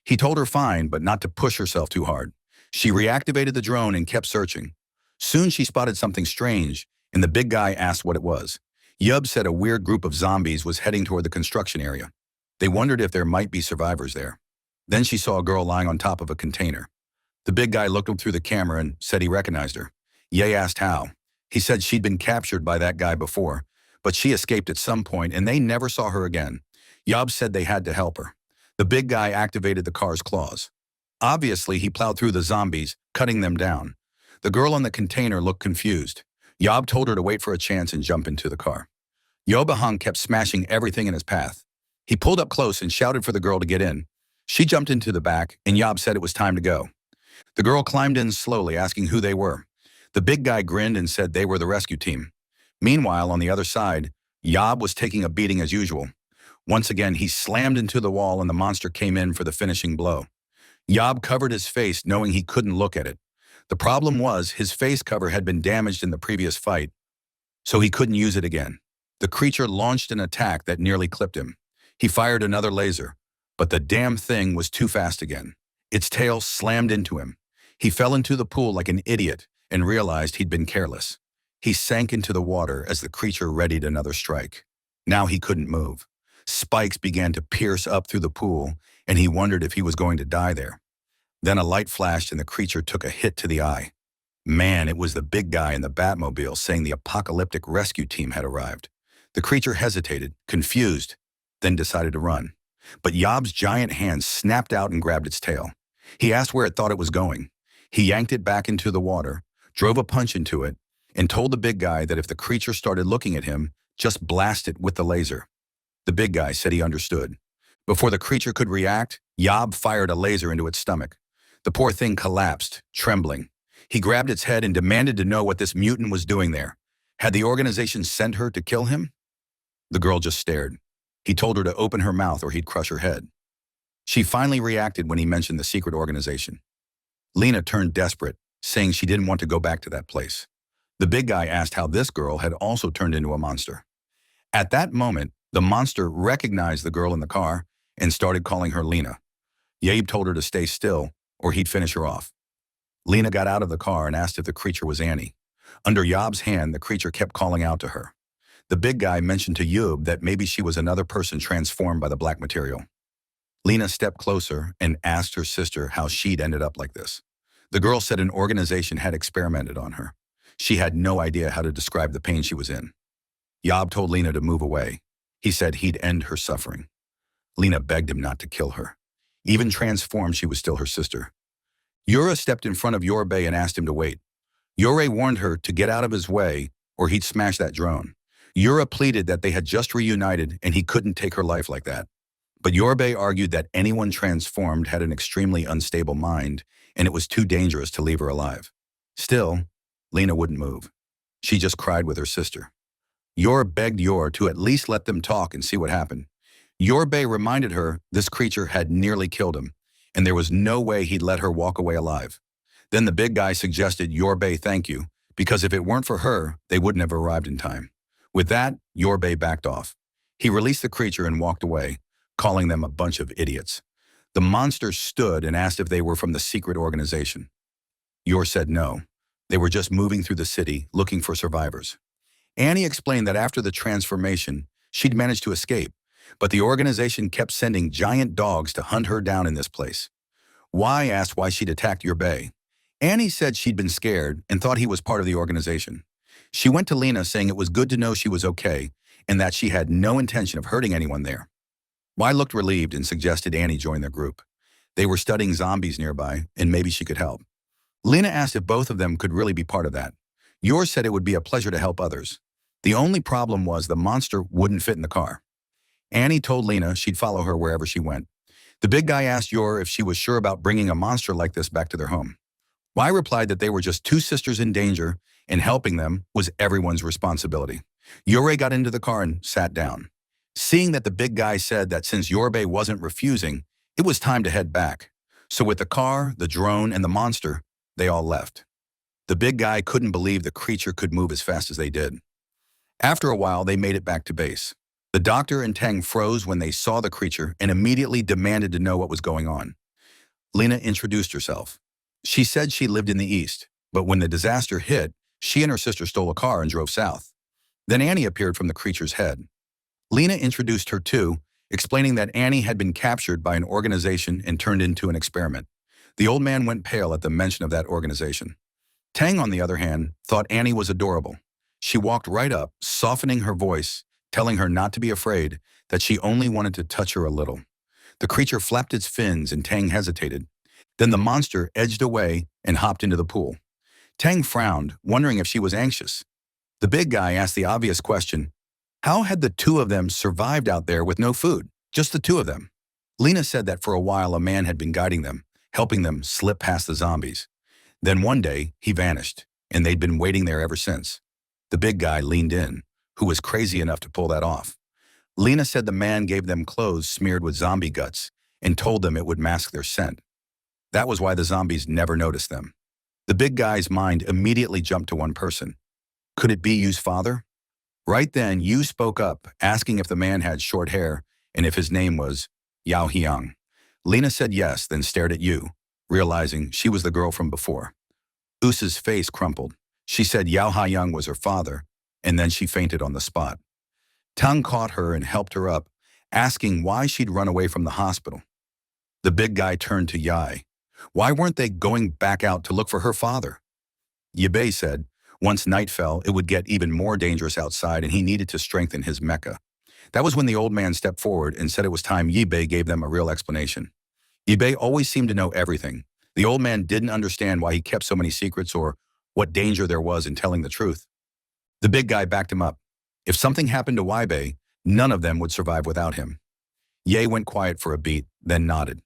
He told her fine, but not to push herself too hard. She reactivated the drone and kept searching. Soon she spotted something strange, and the big guy asked what it was. Yub said a weird group of zombies was heading toward the construction area. They wondered if there might be survivors there. Then she saw a girl lying on top of a container. The big guy looked through the camera and said he recognized her. Ye asked how. He said she'd been captured by that guy before, but she escaped at some point and they never saw her again. Yob said they had to help her. The big guy activated the car's claws. Obviously, he plowed through the zombies, cutting them down. The girl on the container looked confused. Yob told her to wait for a chance and jump into the car. Yobahang kept smashing everything in his path. He pulled up close and shouted for the girl to get in. She jumped into the back, and Yob said it was time to go. The girl climbed in slowly, asking who they were. The big guy grinned and said they were the rescue team. Meanwhile, on the other side, Yob was taking a beating as usual. Once again, he slammed into the wall and the monster came in for the finishing blow. Yob covered his face, knowing he couldn't look at it. The problem was his face cover had been damaged in the previous fight, so he couldn't use it again. The creature launched an attack that nearly clipped him. He fired another laser, but the damn thing was too fast again. Its tail slammed into him. He fell into the pool like an idiot and realized he'd been careless. He sank into the water as the creature readied another strike. Now he couldn't move. Spikes began to pierce up through the pool, and he wondered if he was going to die there. Then a light flashed and the creature took a hit to the eye. Man, it was the big guy in the Batmobile saying the apocalyptic rescue team had arrived. The creature hesitated, confused, then decided to run. But Yob's giant hand snapped out and grabbed its tail. He asked where it thought it was going. He yanked it back into the water, drove a punch into it, and told the big guy that if the creature started looking at him, just blast it with the laser. The big guy said he understood. Before the creature could react, Yob fired a laser into its stomach. The poor thing collapsed, trembling. He grabbed its head and demanded to know what this mutant was doing there. Had the organization sent her to kill him? The girl just stared. He told her to open her mouth or he'd crush her head. She finally reacted when he mentioned the secret organization. Lena turned desperate, saying she didn't want to go back to that place. The big guy asked how this girl had also turned into a monster. At that moment, the monster recognized the girl in the car and started calling her Lena. Yabe told her to stay still or he'd finish her off. Lena got out of the car and asked if the creature was Annie. Under Yob's hand, the creature kept calling out to her. The big guy mentioned to Yob that maybe she was another person transformed by the black material. Lena stepped closer and asked her sister how she'd ended up like this. The girl said an organization had experimented on her. She had no idea how to describe the pain she was in. Yob told Lena to move away. He said he'd end her suffering. Lena begged him not to kill her. Even transformed, she was still her sister. Yura stepped in front of Yorbe and asked him to wait. Yore warned her to get out of his way or he'd smash that drone. Yura pleaded that they had just reunited and he couldn't take her life like that. But Yorbe argued that anyone transformed had an extremely unstable mind and it was too dangerous to leave her alive. Still, Lena wouldn't move. She just cried with her sister. Yor begged Yor to at least let them talk and see what happened. Yorbe reminded her this creature had nearly killed him, and there was no way he'd let her walk away alive. Then the big guy suggested Yorbe thank you, because if it weren't for her, they wouldn't have arrived in time. With that, Yorbe backed off. He released the creature and walked away, calling them a bunch of idiots. The monster stood and asked if they were from the secret organization. Yor said no. They were just moving through the city, looking for survivors. Annie explained that after the transformation, she'd managed to escape, but the organization kept sending giant dogs to hunt her down in this place. Y asked why she'd attacked Yorbe. Annie said she'd been scared and thought he was part of the organization. She went to Lena saying it was good to know she was okay and that she had no intention of hurting anyone there. Y looked relieved and suggested Annie join their group. They were studying zombies nearby and maybe she could help. Lena asked if both of them could really be part of that. Yor said it would be a pleasure to help others. The only problem was the monster wouldn't fit in the car. Annie told Lena she'd follow her wherever she went. The big guy asked Yor if she was sure about bringing a monster like this back to their home. Y replied that they were just two sisters in danger and helping them was everyone's responsibility. Yore got into the car and sat down. Seeing that the big guy said that since Yorbe wasn't refusing, it was time to head back. So with the car, the drone, and the monster, they all left. The big guy couldn't believe the creature could move as fast as they did. After a while, they made it back to base. The doctor and Tang froze when they saw the creature and immediately demanded to know what was going on. Lena introduced herself. She said she lived in the east, but when the disaster hit, she and her sister stole a car and drove south. Then Annie appeared from the creature's head. Lena introduced her too, explaining that Annie had been captured by an organization and turned into an experiment. The old man went pale at the mention of that organization. Tang, on the other hand, thought Annie was adorable. She walked right up, softening her voice, telling her not to be afraid, that she only wanted to touch her a little. The creature flapped its fins and Tang hesitated. Then the monster edged away and hopped into the pool. Tang frowned, wondering if she was anxious. The big guy asked the obvious question, how had the two of them survived out there with no food? Just the two of them. Lena said that for a while a man had been guiding them, helping them slip past the zombies. Then one day, he vanished, and they'd been waiting there ever since. The big guy leaned in, who was crazy enough to pull that off. Lena said the man gave them clothes smeared with zombie guts and told them it would mask their scent. That was why the zombies never noticed them. The big guy's mind immediately jumped to one person. Could it be Yu's father? Right then, Yu spoke up, asking if the man had short hair and if his name was Yao Hyang. Lena said yes, then stared at Yu, realizing she was the girl from before. Usa's face crumpled. She said Yao Hyang was her father, and then she fainted on the spot. Tang caught her and helped her up, asking why she'd run away from the hospital. The big guy turned to Yai. Why weren't they going back out to look for her father? Yibei said, once night fell, it would get even more dangerous outside and he needed to strengthen his mecha. That was when the old man stepped forward and said it was time Yibei gave them a real explanation. Yibei always seemed to know everything. The old man didn't understand why he kept so many secrets or what danger there was in telling the truth. The big guy backed him up. If something happened to Yibei, none of them would survive without him. Ye went quiet for a beat, then nodded.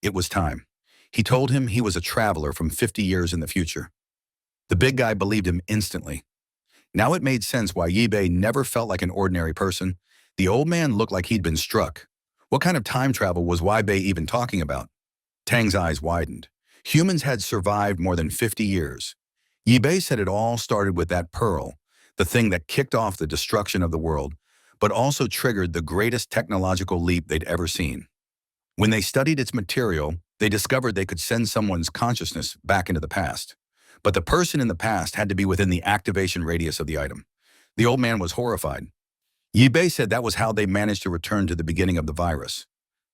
It was time. He told him he was a traveler from 50 years in the future. The big guy believed him instantly. Now it made sense why Yibei never felt like an ordinary person. The old man looked like he'd been struck. What kind of time travel was Yibei even talking about? Tang's eyes widened. Humans had survived more than 50 years. Yibei said it all started with that pearl, the thing that kicked off the destruction of the world, but also triggered the greatest technological leap they'd ever seen. When they studied its material, they discovered they could send someone's consciousness back into the past. But the person in the past had to be within the activation radius of the item. The old man was horrified. Yibei said that was how they managed to return to the beginning of the virus.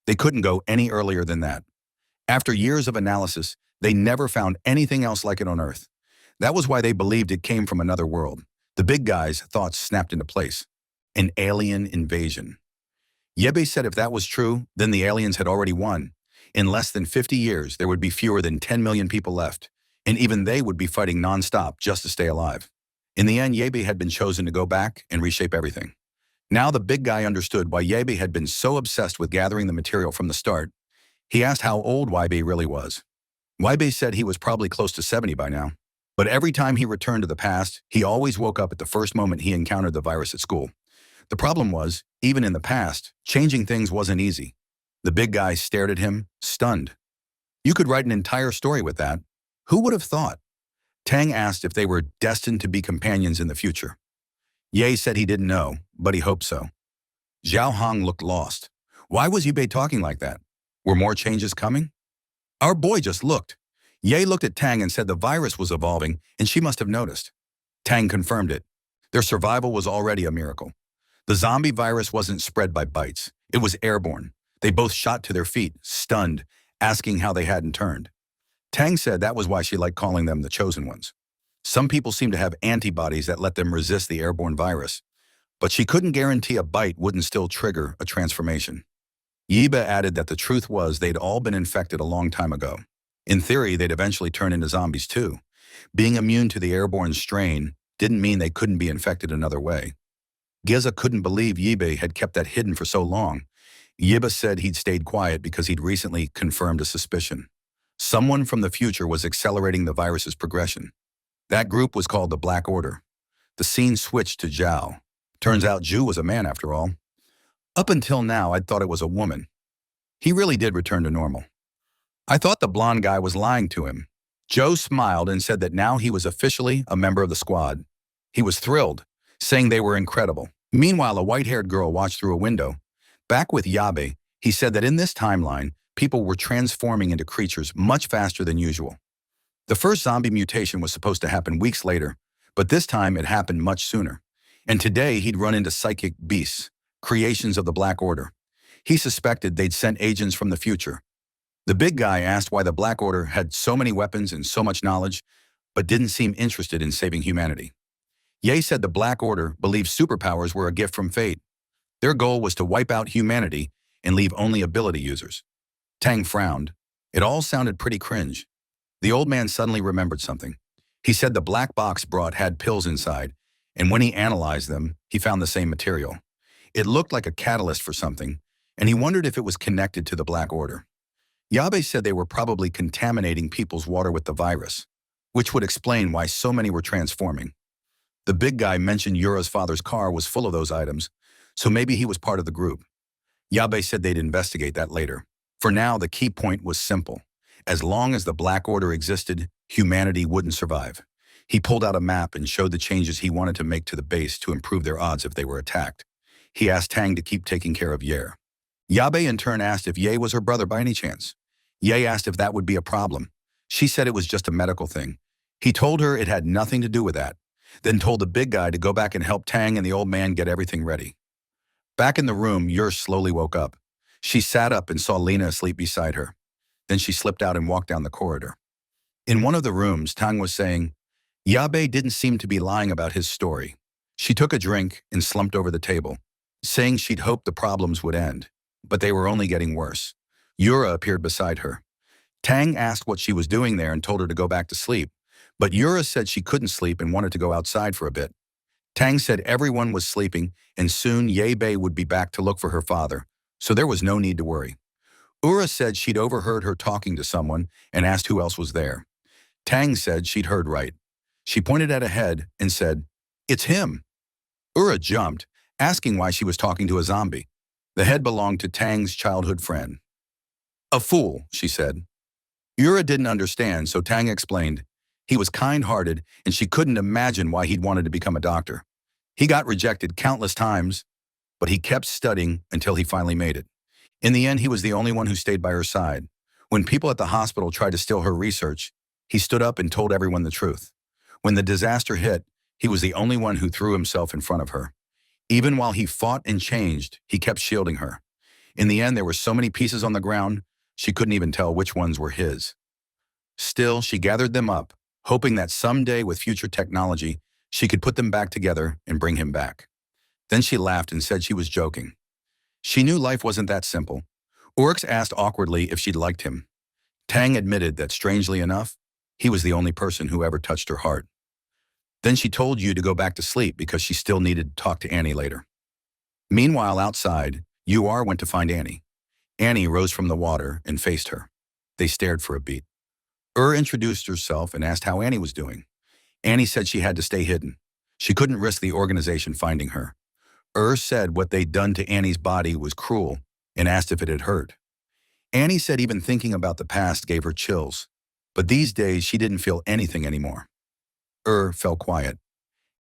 They couldn't go any earlier than that. After years of analysis, they never found anything else like it on Earth. That was why they believed it came from another world. The big guy's thoughts snapped into place. An alien invasion. Yibei said if that was true, then the aliens had already won. In less than 50 years, there would be fewer than 10 million people left, and even they would be fighting non-stop just to stay alive. In the end, Yibei had been chosen to go back and reshape everything. Now the big guy understood why Yibei had been so obsessed with gathering the material from the start. He asked how old Yibei really was. Yibei said he was probably close to 70 by now. But every time he returned to the past, he always woke up at the first moment he encountered the virus at school. The problem was, even in the past, changing things wasn't easy. The big guy stared at him, stunned. You could write an entire story with that. Who would have thought? Tang asked if they were destined to be companions in the future. Ye said he didn't know, but he hoped so. Zhao Hong looked lost. Why was Yibei talking like that? Were more changes coming? Our boy just looked. Ye looked at Tang and said the virus was evolving, and she must have noticed. Tang confirmed it. Their survival was already a miracle. The zombie virus wasn't spread by bites. It was airborne. They both shot to their feet, stunned, asking how they hadn't turned. Tang said that was why she liked calling them the chosen ones. Some people seem to have antibodies that let them resist the airborne virus, but she couldn't guarantee a bite wouldn't still trigger a transformation. Yiba added that the truth was they'd all been infected a long time ago. In theory, they'd eventually turn into zombies too. Being immune to the airborne strain didn't mean they couldn't be infected another way. Giza couldn't believe Yiba had kept that hidden for so long. Yiba said he'd stayed quiet because he'd recently confirmed a suspicion. Someone from the future was accelerating the virus's progression. That group was called the Black Order. The scene switched to Zhao. Turns out Zhu was a man after all. Up until now, I'd thought it was a woman. He really did return to normal. I thought the blonde guy was lying to him. Joe smiled and said that now he was officially a member of the squad. He was thrilled, saying they were incredible. Meanwhile, a white-haired girl watched through a window. Back with Yabe, he said that in this timeline, people were transforming into creatures much faster than usual. The first zombie mutation was supposed to happen weeks later, but this time it happened much sooner. And today he'd run into psychic beasts, creations of the Black Order. He suspected they'd sent agents from the future. The big guy asked why the Black Order had so many weapons and so much knowledge, but didn't seem interested in saving humanity. Ye said the Black Order believed superpowers were a gift from fate. Their goal was to wipe out humanity and leave only ability users. Tang frowned. It all sounded pretty cringe. The old man suddenly remembered something. He said the black box brought had pills inside, and when he analyzed them, he found the same material. It looked like a catalyst for something, and he wondered if it was connected to the Black Order. Yabe said they were probably contaminating people's water with the virus, which would explain why so many were transforming. The big guy mentioned Yura's father's car was full of those items, so maybe he was part of the group. Yabe said they'd investigate that later. For now, the key point was simple. As long as the Black Order existed, humanity wouldn't survive. He pulled out a map and showed the changes he wanted to make to the base to improve their odds if they were attacked. He asked Tang to keep taking care of Yer. Yabe in turn asked if Ye was her brother by any chance. Ye asked if that would be a problem. She said it was just a medical thing. He told her it had nothing to do with that, then told the big guy to go back and help Tang and the old man get everything ready. Back in the room, Yer slowly woke up. She sat up and saw Lena asleep beside her. Then she slipped out and walked down the corridor. In one of the rooms, Tang was saying, Yabe didn't seem to be lying about his story. She took a drink and slumped over the table, saying she'd hoped the problems would end, but they were only getting worse. Yura appeared beside her. Tang asked what she was doing there and told her to go back to sleep, but Yura said she couldn't sleep and wanted to go outside for a bit. Tang said everyone was sleeping and soon Yabe would be back to look for her father, so there was no need to worry. Ura said she'd overheard her talking to someone and asked who else was there. Tang said she'd heard right. She pointed at a head and said, "It's him." Ura jumped, asking why she was talking to a zombie. The head belonged to Tang's childhood friend. "A fool," she said. Ura didn't understand, so Tang explained. He was kind-hearted, and she couldn't imagine why he'd wanted to become a doctor. He got rejected countless times, but he kept studying until he finally made it. In the end, he was the only one who stayed by her side. When people at the hospital tried to steal her research, he stood up and told everyone the truth. When the disaster hit, he was the only one who threw himself in front of her. Even while he fought and changed, he kept shielding her. In the end, there were so many pieces on the ground, she couldn't even tell which ones were his. Still, she gathered them up, hoping that someday with future technology, she could put them back together and bring him back. Then she laughed and said she was joking. She knew life wasn't that simple. Oryx asked awkwardly if she'd liked him. Tang admitted that, strangely enough, he was the only person who ever touched her heart. Then she told Yu to go back to sleep because she still needed to talk to Annie later. Meanwhile, outside, Ur went to find Annie. Annie rose from the water and faced her. They stared for a beat. Introduced herself and asked how Annie was doing. Annie said she had to stay hidden. She couldn't risk the organization finding her. Said what they'd done to Annie's body was cruel and asked if it had hurt. Annie said even thinking about the past gave her chills, but these days she didn't feel anything anymore. Fell quiet.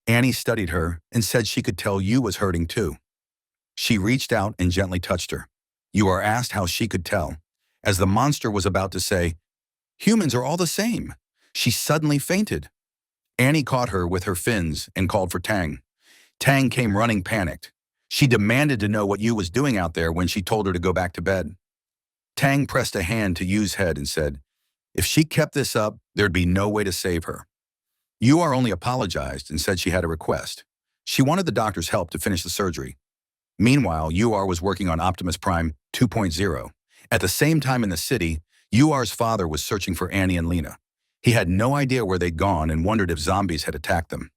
Annie studied her and said she could tell Yu was hurting too. She reached out and gently touched her. Ur asked how she could tell. As the monster was about to say, "Humans are all the same," she suddenly fainted. Annie caught her with her fins and called for Tang. Tang came running panicked. She demanded to know what Yu was doing out there when she told her to go back to bed. Tang pressed a hand to Yu's head and said, if she kept this up, there'd be no way to save her. Ur only apologized and said she had a request. She wanted the doctor's help to finish the surgery. Meanwhile, Ur was working on Optimus Prime 2.0. At the same time in the city, Ur's father was searching for Annie and Lena. He had no idea where they'd gone and wondered if zombies had attacked them.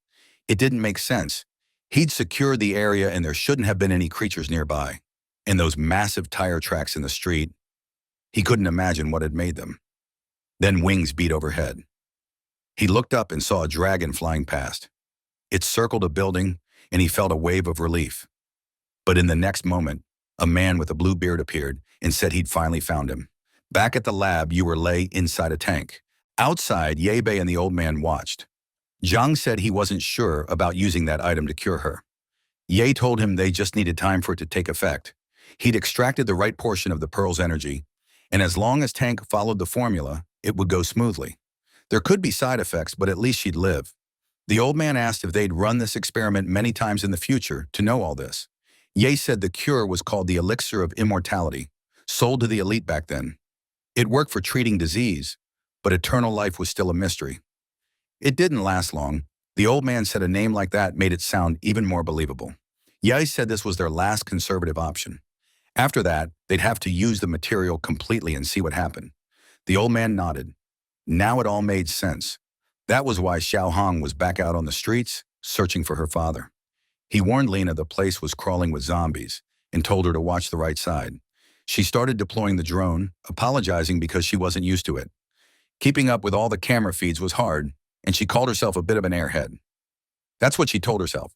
It didn't make sense. He'd secured the area and there shouldn't have been any creatures nearby. And those massive tire tracks in the street, he couldn't imagine what had made them. Then wings beat overhead. He looked up and saw a dragon flying past. It circled a building and he felt a wave of relief. But in the next moment, a man with a blue beard appeared and said he'd finally found him. Back at the lab, Ur lay inside a tank. Outside, Yebei and the old man watched. Zhang said he wasn't sure about using that item to cure her. Ye told him they just needed time for it to take effect. He'd extracted the right portion of the pearl's energy, and as long as Tank followed the formula, it would go smoothly. There could be side effects, but at least she'd live. The old man asked if they'd run this experiment many times in the future to know all this. Ye said the cure was called the elixir of immortality, sold to the elite back then. It worked for treating disease, but eternal life was still a mystery. It didn't last long. The old man said a name like that made it sound even more believable. Ye said this was their last conservative option. After that, they'd have to use the material completely and see what happened. The old man nodded. Now it all made sense. That was why Xiao Hong was back out on the streets, searching for her father. He warned Lena the place was crawling with zombies and told her to watch the right side. She started deploying the drone, apologizing because she wasn't used to it. Keeping up with all the camera feeds was hard, and she called herself a bit of an airhead. That's what she told herself.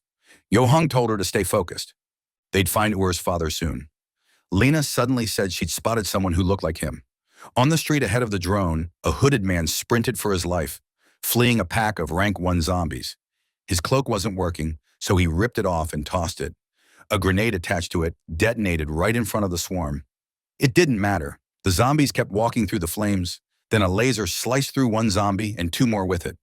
Yo Hung told her to stay focused. They'd find Ur's father soon. Lena suddenly said she'd spotted someone who looked like him. On the street ahead of the drone, a hooded man sprinted for his life, fleeing a pack of rank 1 zombies. His cloak wasn't working, so he ripped it off and tossed it. A grenade attached to it detonated right in front of the swarm. It didn't matter. The zombies kept walking through the flames, then a laser sliced through 1 zombie and 2 more with it.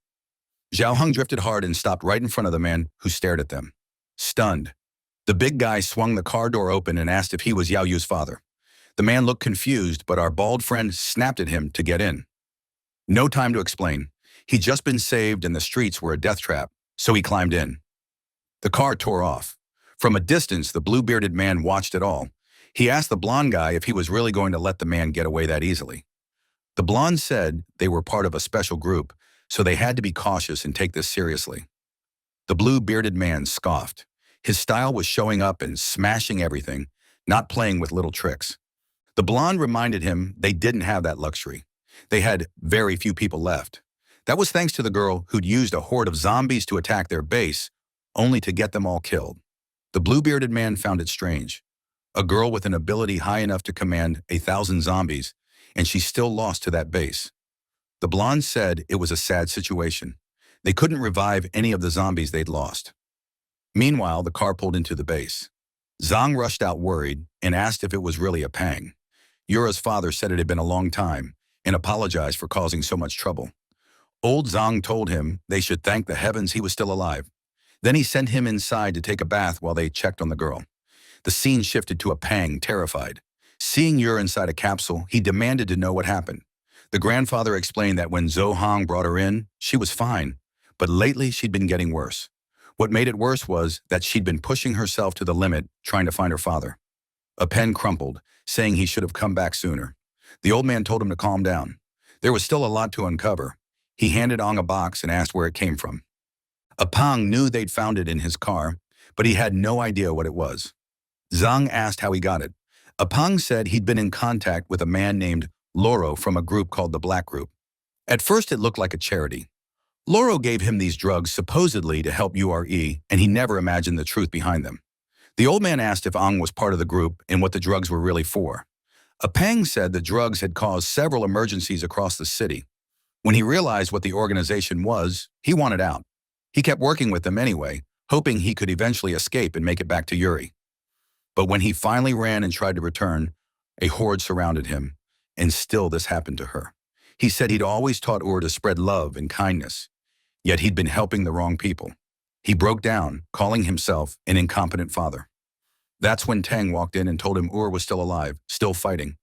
Zhao Hung drifted hard and stopped right in front of the man who stared at them. Stunned. The big guy swung the car door open and asked if he was Yao Yu's father. The man looked confused, but our bald friend snapped at him to get in. No time to explain. He'd just been saved and the streets were a death trap, so he climbed in. The car tore off. From a distance, the blue-bearded man watched it all. He asked the blonde guy if he was really going to let the man get away that easily. The blonde said they were part of a special group, so they had to be cautious and take this seriously. The blue-bearded man scoffed. His style was showing up and smashing everything, not playing with little tricks. The blonde reminded him they didn't have that luxury. They had very few people left. That was thanks to the girl who'd used a horde of zombies to attack their base, only to get them all killed. The blue-bearded man found it strange. A girl with an ability high enough to command 1,000 zombies, and she still lost to that base. The blonde said it was a sad situation. They couldn't revive any of the zombies they'd lost. Meanwhile, the car pulled into the base. Zhang rushed out worried and asked if it was really a Pang. Yura's father said it had been a long time and apologized for causing so much trouble. Old Zhang told him they should thank the heavens he was still alive. Then he sent him inside to take a bath while they checked on the girl. The scene shifted to a Pang, terrified. Seeing Yura inside a capsule, he demanded to know what happened. The grandfather explained that when Zhou Hong brought her in, she was fine, but lately she'd been getting worse. What made it worse was that she'd been pushing herself to the limit, trying to find her father. A pen crumpled, saying he should have come back sooner. The old man told him to calm down. There was still a lot to uncover. He handed Ong a box and asked where it came from. Apang knew they'd found it in his car, but he had no idea what it was. Zhang asked how he got it. Apang said he'd been in contact with a man named Loro from a group called the Black Group. At first it looked like a charity. Loro gave him these drugs supposedly to help URE, and he never imagined the truth behind them. The old man asked if Ong was part of the group and what the drugs were really for. Apang said the drugs had caused several emergencies across the city. When he realized what the organization was, he wanted out. He kept working with them anyway, hoping he could eventually escape and make it back to Yuri. But when he finally ran and tried to return, a horde surrounded him, and still this happened to her. He said he'd always taught Ur to spread love and kindness, yet he'd been helping the wrong people. He broke down, calling himself an incompetent father. That's when Tang walked in and told him Ur was still alive, still fighting.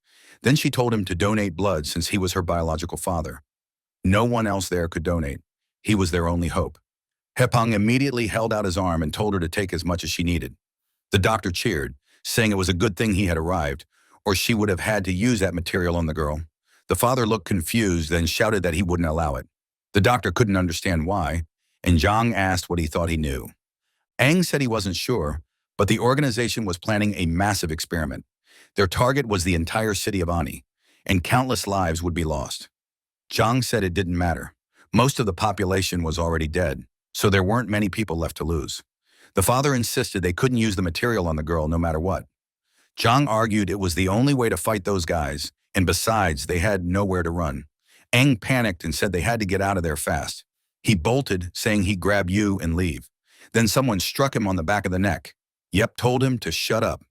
Then she told him to donate blood since he was her biological father. No one else there could donate. He was their only hope. Hepang immediately held out his arm and told her to take as much as she needed. The doctor cheered, saying it was a good thing he had arrived, or she would have had to use that material on the girl. The father looked confused, then shouted that he wouldn't allow it. The doctor couldn't understand why, and Zhang asked what he thought he knew. Aang said he wasn't sure, but the organization was planning a massive experiment. Their target was the entire city of Ani, and countless lives would be lost. Zhang said it didn't matter. Most of the population was already dead, so there weren't many people left to lose. The father insisted they couldn't use the material on the girl no matter what. Zhang argued it was the only way to fight those guys, and besides, they had nowhere to run. Aang panicked and said they had to get out of there fast. He bolted, saying he'd grab you and leave. Then someone struck him on the back of the neck. Yep told him to shut up.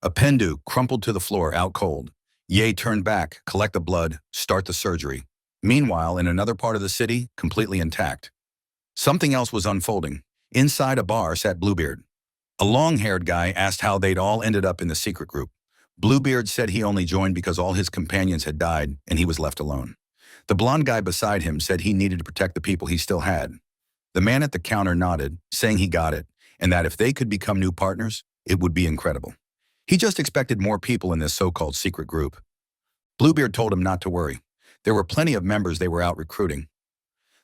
A Pendu crumpled to the floor, out cold. Ye turned back, collect the blood, start the surgery. Meanwhile, in another part of the city, completely intact. Something else was unfolding. Inside a bar sat Bluebeard. A long-haired guy asked how they'd all ended up in the secret group. Bluebeard said he only joined because all his companions had died and he was left alone. The blonde guy beside him said he needed to protect the people he still had. The man at the counter nodded, saying he got it, and that if they could become new partners, it would be incredible. He just expected more people in this so-called secret group. Bluebeard told him not to worry. There were plenty of members they were out recruiting.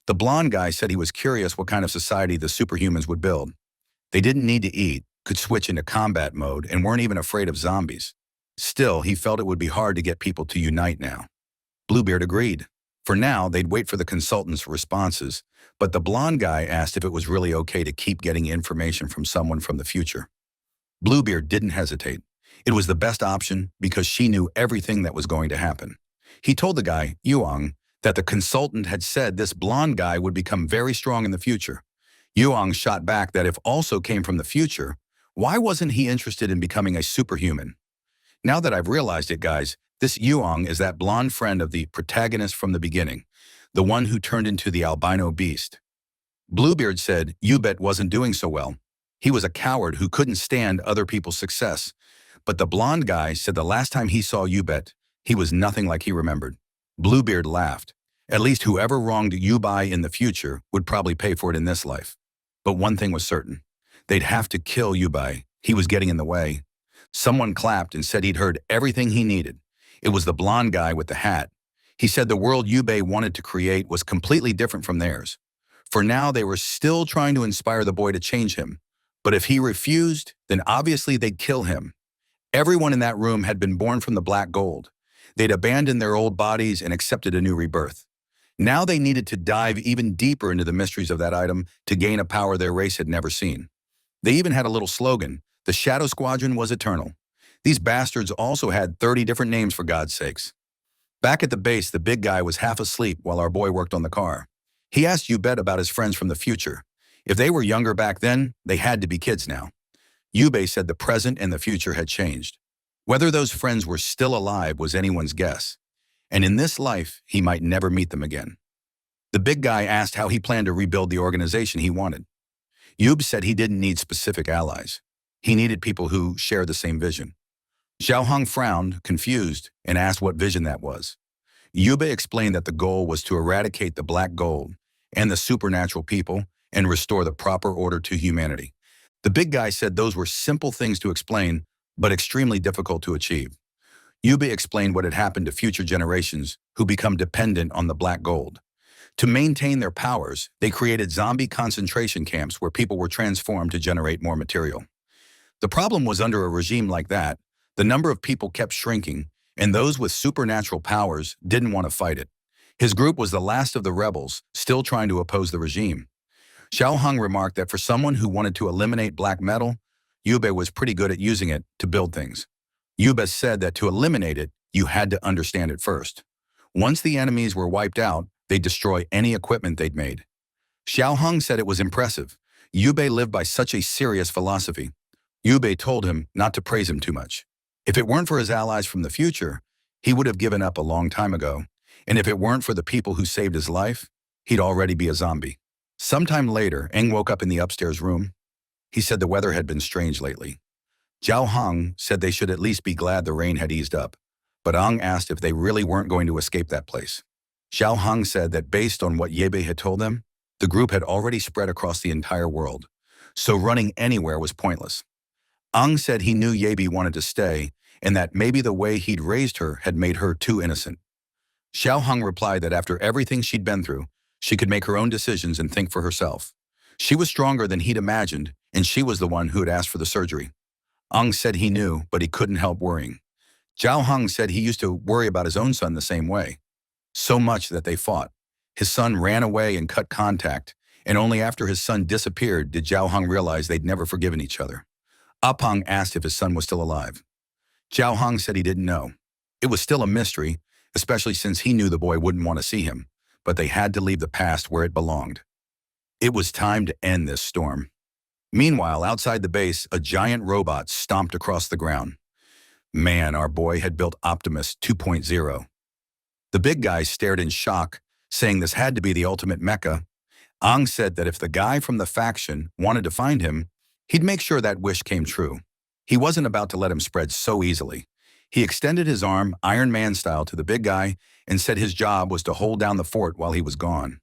The blonde guy said he was curious what kind of society the superhumans would build. They didn't need to eat, could switch into combat mode, and weren't even afraid of zombies. Still, he felt it would be hard to get people to unite now. Bluebeard agreed. For now, they'd wait for the consultant's responses, but the blonde guy asked if it was really okay to keep getting information from someone from the future. Bluebeard didn't hesitate. It was the best option because she knew everything that was going to happen. He told the guy, Yuang, that the consultant had said this blonde guy would become very strong in the future. Yuang shot back that if also came from the future, why wasn't he interested in becoming a superhuman? Now that I've realized it, guys, this Yuang is that blonde friend of the protagonist from the beginning, the one who turned into the albino beast. Bluebeard said Yubet wasn't doing so well. He was a coward who couldn't stand other people's success. But the blonde guy said the last time he saw Yubet, he was nothing like he remembered. Bluebeard laughed. At least whoever wronged Yubai in the future would probably pay for it in this life. But one thing was certain. They'd have to kill Yubai. He was getting in the way. Someone clapped and said he'd heard everything he needed. It was the blonde guy with the hat. He said the world Yubei wanted to create was completely different from theirs. For now, they were still trying to inspire the boy to change him. But if he refused, then obviously they'd kill him. Everyone in that room had been born from the black gold. They'd abandoned their old bodies and accepted a new rebirth. Now they needed to dive even deeper into the mysteries of that item to gain a power their race had never seen. They even had a little slogan, the Shadow Squadron was eternal. These bastards also had 30 different names for God's sakes. Back at the base, the big guy was half asleep while our boy worked on the car. He asked Yubet about his friends from the future. If they were younger back then, they had to be kids now. Yubei said the present and the future had changed. Whether those friends were still alive was anyone's guess. And in this life, he might never meet them again. The big guy asked how he planned to rebuild the organization he wanted. Yub said he didn't need specific allies. He needed people who shared the same vision. Xiao Hong frowned, confused, and asked what vision that was. Yubei explained that the goal was to eradicate the black gold and the supernatural people and restore the proper order to humanity. The big guy said those were simple things to explain, but extremely difficult to achieve. Yubei explained what had happened to future generations who become dependent on the black gold. To maintain their powers, they created zombie concentration camps where people were transformed to generate more material. The problem was under a regime like that, the number of people kept shrinking, and those with supernatural powers didn't want to fight it. His group was the last of the rebels, still trying to oppose the regime. Xiao Hong remarked that for someone who wanted to eliminate black metal, Yubei was pretty good at using it to build things. Yubei said that to eliminate it, you had to understand it first. Once the enemies were wiped out, they'd destroy any equipment they'd made. Xiao Hong said it was impressive. Yubei lived by such a serious philosophy. Yubei told him not to praise him too much. If it weren't for his allies from the future, he would have given up a long time ago. And if it weren't for the people who saved his life, he'd already be a zombie. Sometime later, Eng woke up in the upstairs room. He said the weather had been strange lately. Zhao Hong said they should at least be glad the rain had eased up, but Ang asked if they really weren't going to escape that place. Xiao Hong said that based on what Yebe had told them, the group had already spread across the entire world, so running anywhere was pointless. Ang said he knew Yebe wanted to stay, and that maybe the way he'd raised her had made her too innocent. Xiao Hong replied that after everything she'd been through, she could make her own decisions and think for herself. She was stronger than he'd imagined, and she was the one who had asked for the surgery. Ang said he knew, but he couldn't help worrying. Zhao Hong said he used to worry about his own son the same way. So much that they fought. His son ran away and cut contact, and only after his son disappeared did Zhao Hong realize they'd never forgiven each other. Apang asked if his son was still alive. Zhao Hong said he didn't know. It was still a mystery, especially since he knew the boy wouldn't want to see him, but they had to leave the past where it belonged. It was time to end this storm. Meanwhile, outside the base, a giant robot stomped across the ground. Man, our boy had built Optimus 2.0. The big guy stared in shock, saying this had to be the ultimate mecha. Ang said that if the guy from the faction wanted to find him, he'd make sure that wish came true. He wasn't about to let him spread so easily. He extended his arm, Iron Man style, to the big guy and said his job was to hold down the fort while he was gone.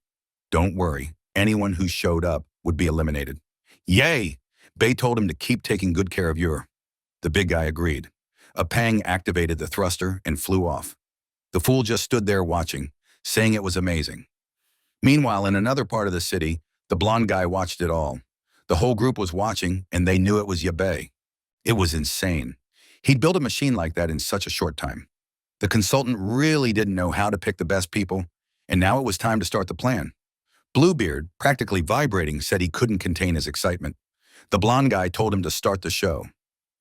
Don't worry, anyone who showed up would be eliminated. Yay! Bay told him to keep taking good care of your. The big guy agreed. A pang activated the thruster and flew off. The fool just stood there watching, saying it was amazing. Meanwhile, in another part of the city, the blonde guy watched it all. The whole group was watching, and they knew it was Yabe. It was insane. He'd built a machine like that in such a short time. The consultant really didn't know how to pick the best people, and now it was time to start the plan. Bluebeard, practically vibrating, said he couldn't contain his excitement. The blonde guy told him to start the show.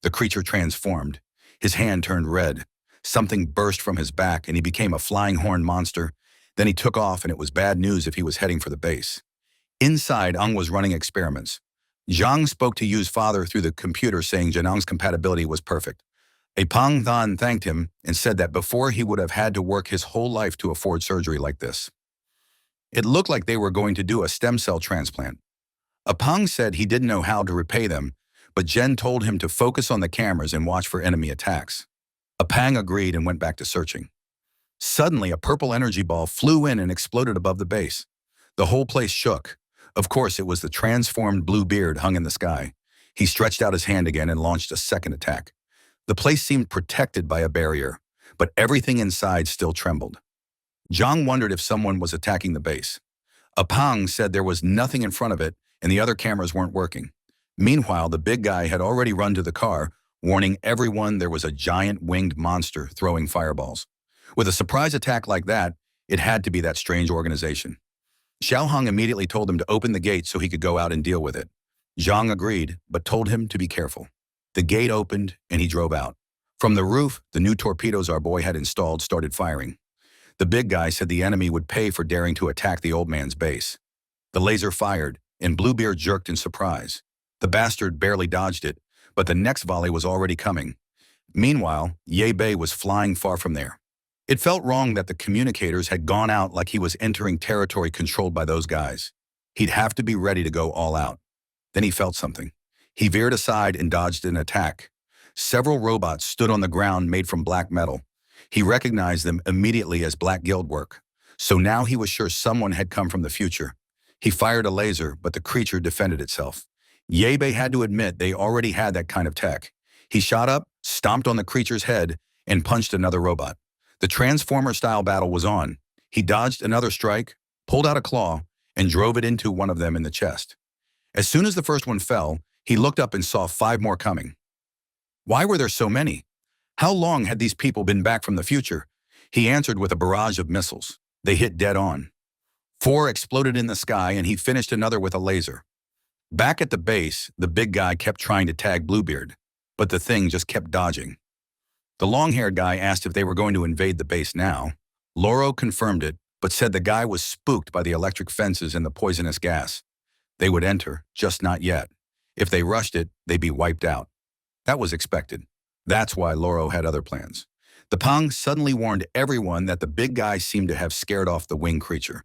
The creature transformed. His hand turned red. Something burst from his back, and he became a flying horn monster. Then he took off, and it was bad news if he was heading for the base. Inside, Ung was running experiments. Zhang spoke to Yu's father through the computer, saying Janang's compatibility was perfect. A Pang Than thanked him and said that before he would have had to work his whole life to afford surgery like this. It looked like they were going to do a stem cell transplant. A Pang said he didn't know how to repay them, but Jen told him to focus on the cameras and watch for enemy attacks. A Pang agreed and went back to searching. Suddenly, a purple energy ball flew in and exploded above the base. The whole place shook. Of course, it was the transformed Bluebeard hung in the sky. He stretched out his hand again and launched a second attack. The place seemed protected by a barrier, but everything inside still trembled. Zhang wondered if someone was attacking the base. A Pang said there was nothing in front of it and the other cameras weren't working. Meanwhile, the big guy had already run to the car, warning everyone there was a giant winged monster throwing fireballs. With a surprise attack like that, it had to be that strange organization. Xiao Hong immediately told him to open the gate so he could go out and deal with it. Zhang agreed, but told him to be careful. The gate opened, and he drove out. From the roof, the new torpedoes our boy had installed started firing. The big guy said the enemy would pay for daring to attack the old man's base. The laser fired, and Bluebeard jerked in surprise. The bastard barely dodged it, but the next volley was already coming. Meanwhile, Ye Bei was flying far from there. It felt wrong that the communicators had gone out like he was entering territory controlled by those guys. He'd have to be ready to go all out. Then he felt something. He veered aside and dodged an attack. Several robots stood on the ground made from black metal. He recognized them immediately as Black Guild work. So now he was sure someone had come from the future. He fired a laser, but the creature defended itself. Ye Bei had to admit they already had that kind of tech. He shot up, stomped on the creature's head, and punched another robot. The Transformer-style battle was on. He dodged another strike, pulled out a claw, and drove it into one of them in the chest. As soon as the first one fell, he looked up and saw 5 more coming. Why were there so many? How long had these people been back from the future? He answered with a barrage of missiles. They hit dead on. 4 exploded in the sky, and he finished another with a laser. Back at the base, the big guy kept trying to tag Bluebeard, but the thing just kept dodging. The long-haired guy asked if they were going to invade the base now. Loro confirmed it, but said the guy was spooked by the electric fences and the poisonous gas. They would enter, just not yet. If they rushed it, they'd be wiped out. That was expected. That's why Loro had other plans. The Pang suddenly warned everyone that the big guy seemed to have scared off the winged creature.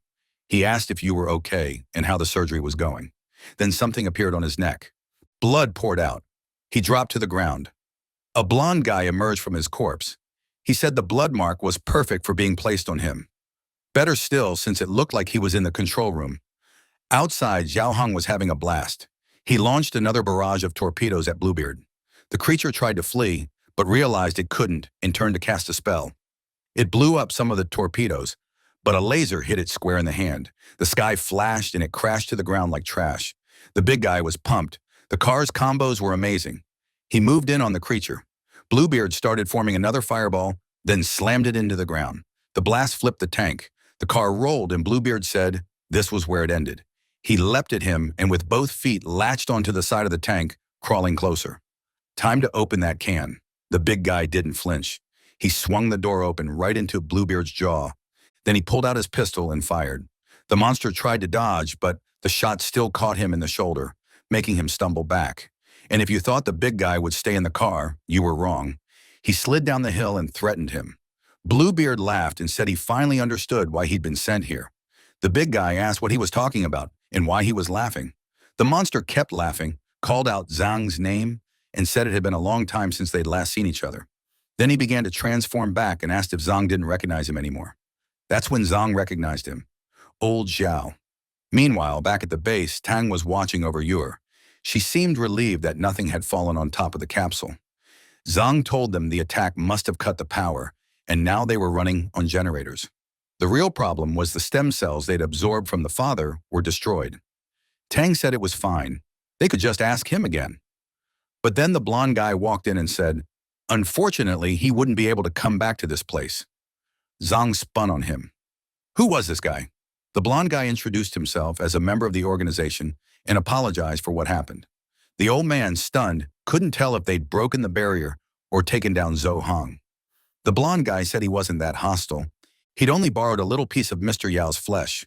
He asked if you were okay and how the surgery was going. Then something appeared on his neck. Blood poured out. He dropped to the ground. A blonde guy emerged from his corpse. He said the blood mark was perfect for being placed on him. Better still, since it looked like he was in the control room. Outside, Xiao Hong was having a blast. He launched another barrage of torpedoes at Bluebeard. The creature tried to flee, but realized it couldn't and turned to cast a spell. It blew up some of the torpedoes, but a laser hit it square in the hand. The sky flashed and it crashed to the ground like trash. The big guy was pumped. The car's combos were amazing. He moved in on the creature. Bluebeard started forming another fireball, then slammed it into the ground. The blast flipped the tank. The car rolled and Bluebeard said this was where it ended. He leapt at him and with both feet latched onto the side of the tank, crawling closer. Time to open that can. The big guy didn't flinch. He swung the door open right into Bluebeard's jaw. Then he pulled out his pistol and fired. The monster tried to dodge, but the shot still caught him in the shoulder, making him stumble back. And if you thought the big guy would stay in the car, you were wrong. He slid down the hill and threatened him. Bluebeard laughed and said he finally understood why he'd been sent here. The big guy asked what he was talking about and why he was laughing. The monster kept laughing, called out Zhang's name, and said it had been a long time since they'd last seen each other. Then he began to transform back and asked if Zhang didn't recognize him anymore. That's when Zhang recognized him. Old Zhao. Meanwhile, back at the base, Tang was watching over Yor. She seemed relieved that nothing had fallen on top of the capsule. Zhang told them the attack must have cut the power, and now they were running on generators. The real problem was the stem cells they'd absorbed from the father were destroyed. Tang said it was fine. They could just ask him again. But then the blonde guy walked in and said, unfortunately, he wouldn't be able to come back to this place. Zhang spun on him. Who was this guy? The blonde guy introduced himself as a member of the organization and apologized for what happened. The old man, stunned, couldn't tell if they'd broken the barrier or taken down Zhou Hong. The blonde guy said he wasn't that hostile. He'd only borrowed a little piece of Mr. Yao's flesh.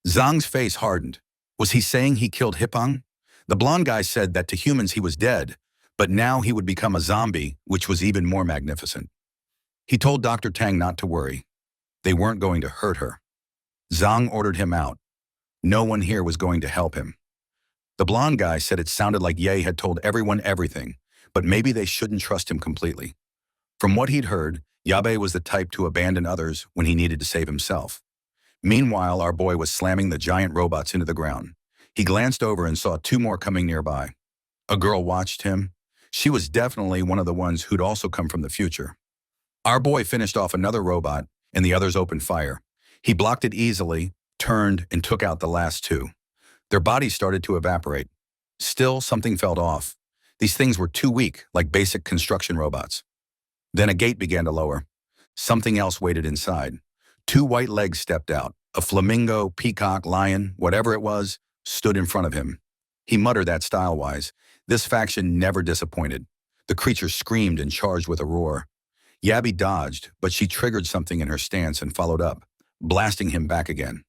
Zhang's face hardened. Was he saying he killed Hipang? The blonde guy said that to humans he was dead, but now he would become a zombie, which was even more magnificent. He told Dr. Tang not to worry. They weren't going to hurt her. Zhang ordered him out. No one here was going to help him. The blonde guy said it sounded like Ye had told everyone everything, but maybe they shouldn't trust him completely. From what he'd heard, Yabe was the type to abandon others when he needed to save himself. Meanwhile, our boy was slamming the giant robots into the ground. He glanced over and saw two more coming nearby. A girl watched him. She was definitely one of the ones who'd also come from the future. Our boy finished off another robot, and the others opened fire. He blocked it easily, turned, and took out the last two. Their bodies started to evaporate. Still, something felt off. These things were too weak, like basic construction robots. Then a gate began to lower. Something else waited inside. Two white legs stepped out. A flamingo, peacock, lion, whatever it was, stood in front of him. He muttered that style-wise. This faction never disappointed. The creature screamed and charged with a roar. Yabi dodged, but she triggered something in her stance and followed up, blasting him back again.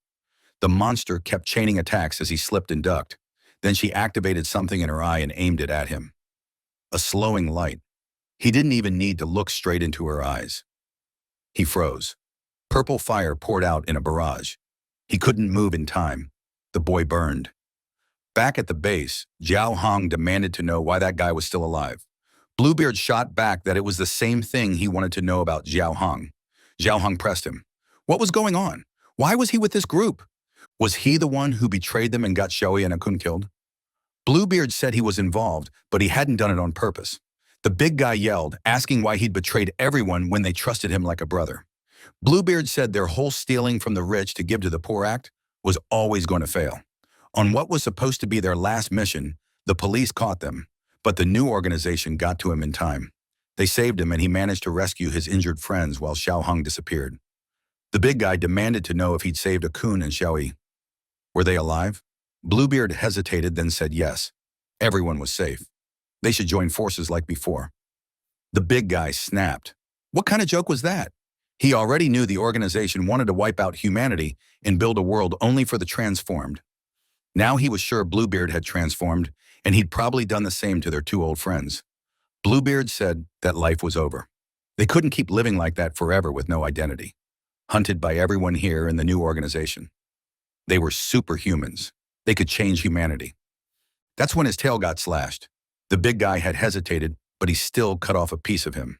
The monster kept chaining attacks as he slipped and ducked. Then she activated something in her eye and aimed it at him. A slowing light. He didn't even need to look straight into her eyes. He froze. Purple fire poured out in a barrage. He couldn't move in time. The boy burned. Back at the base, Zhao Hong demanded to know why that guy was still alive. Bluebeard shot back that it was the same thing he wanted to know about Zhao Hong. Zhao Hong pressed him. What was going on? Why was he with this group? Was he the one who betrayed them and got Shoei and Akun killed? Bluebeard said he was involved, but he hadn't done it on purpose. The big guy yelled, asking why he'd betrayed everyone when they trusted him like a brother. Bluebeard said their whole stealing from the rich to give to the poor act was always going to fail. On what was supposed to be their last mission, the police caught them, but the new organization got to him in time. They saved him and he managed to rescue his injured friends while Xiao Hong disappeared. The big guy demanded to know if he'd saved Akun and Xiaoyi. Were they alive? Bluebeard hesitated, then said yes. Everyone was safe. They should join forces like before. The big guy snapped. What kind of joke was that? He already knew the organization wanted to wipe out humanity and build a world only for the transformed. Now he was sure Bluebeard had transformed, and he'd probably done the same to their two old friends. Bluebeard said that life was over. They couldn't keep living like that forever with no identity, hunted by everyone here in the new organization. They were superhumans. They could change humanity. That's when his tail got slashed. The big guy had hesitated, but he still cut off a piece of him.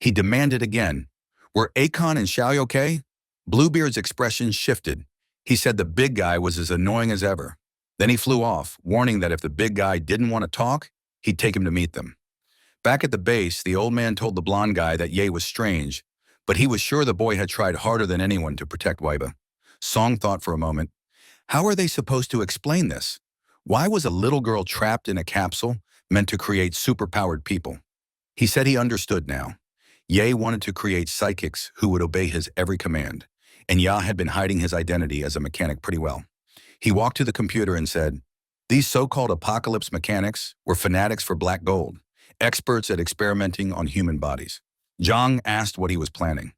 He demanded again, were Akon and Xiao okay? Bluebeard's expression shifted. He said the big guy was as annoying as ever. Then he flew off, warning that if the big guy didn't want to talk, he'd take him to meet them. Back at the base, the old man told the blonde guy that Ye was strange, but he was sure the boy had tried harder than anyone to protect Waiba. Song thought for a moment. How are they supposed to explain this? Why was a little girl trapped in a capsule meant to create superpowered people? He said he understood now. Ye wanted to create psychics who would obey his every command, and Ya had been hiding his identity as a mechanic pretty well. He walked to the computer and said, these so-called apocalypse mechanics were fanatics for black gold, experts at experimenting on human bodies. Zhang asked what he was planning.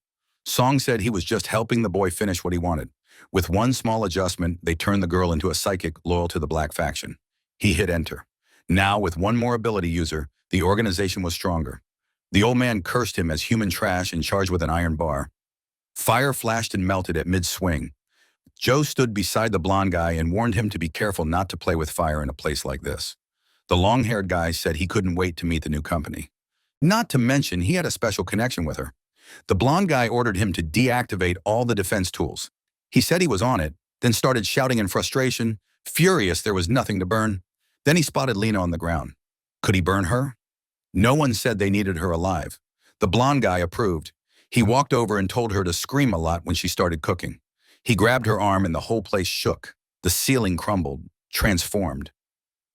Song said he was just helping the boy finish what he wanted. With one small adjustment, they turned the girl into a psychic loyal to the Black faction. He hit enter. Now, with one more ability user, the organization was stronger. The old man cursed him as human trash and charged with an iron bar. Fire flashed and melted at mid-swing. Joe stood beside the blonde guy and warned him to be careful not to play with fire in a place like this. The long-haired guy said he couldn't wait to meet the new company. Not to mention, he had a special connection with her. The blonde guy ordered him to deactivate all the defense tools. He said he was on it, then started shouting in frustration, furious there was nothing to burn. Then he spotted Lena on the ground. Could he burn her? No one said they needed her alive. The blonde guy approved. He walked over and told her to scream a lot when she started cooking. He grabbed her arm and the whole place shook. The ceiling crumbled, transformed.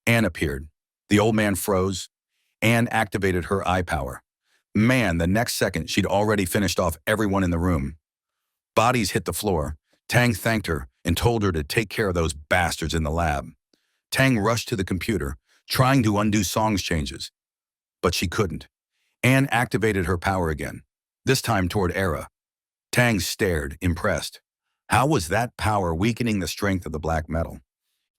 Anne appeared. The old man froze. Anne activated her eye power. Man, the next second she'd already finished off everyone in the room. Bodies hit the floor. Tang thanked her and told her to take care of those bastards in the lab. Tang rushed to the computer, trying to undo Song's changes. But she couldn't. Anne activated her power again, this time toward Era. Tang stared, impressed. How was that power weakening the strength of the black metal?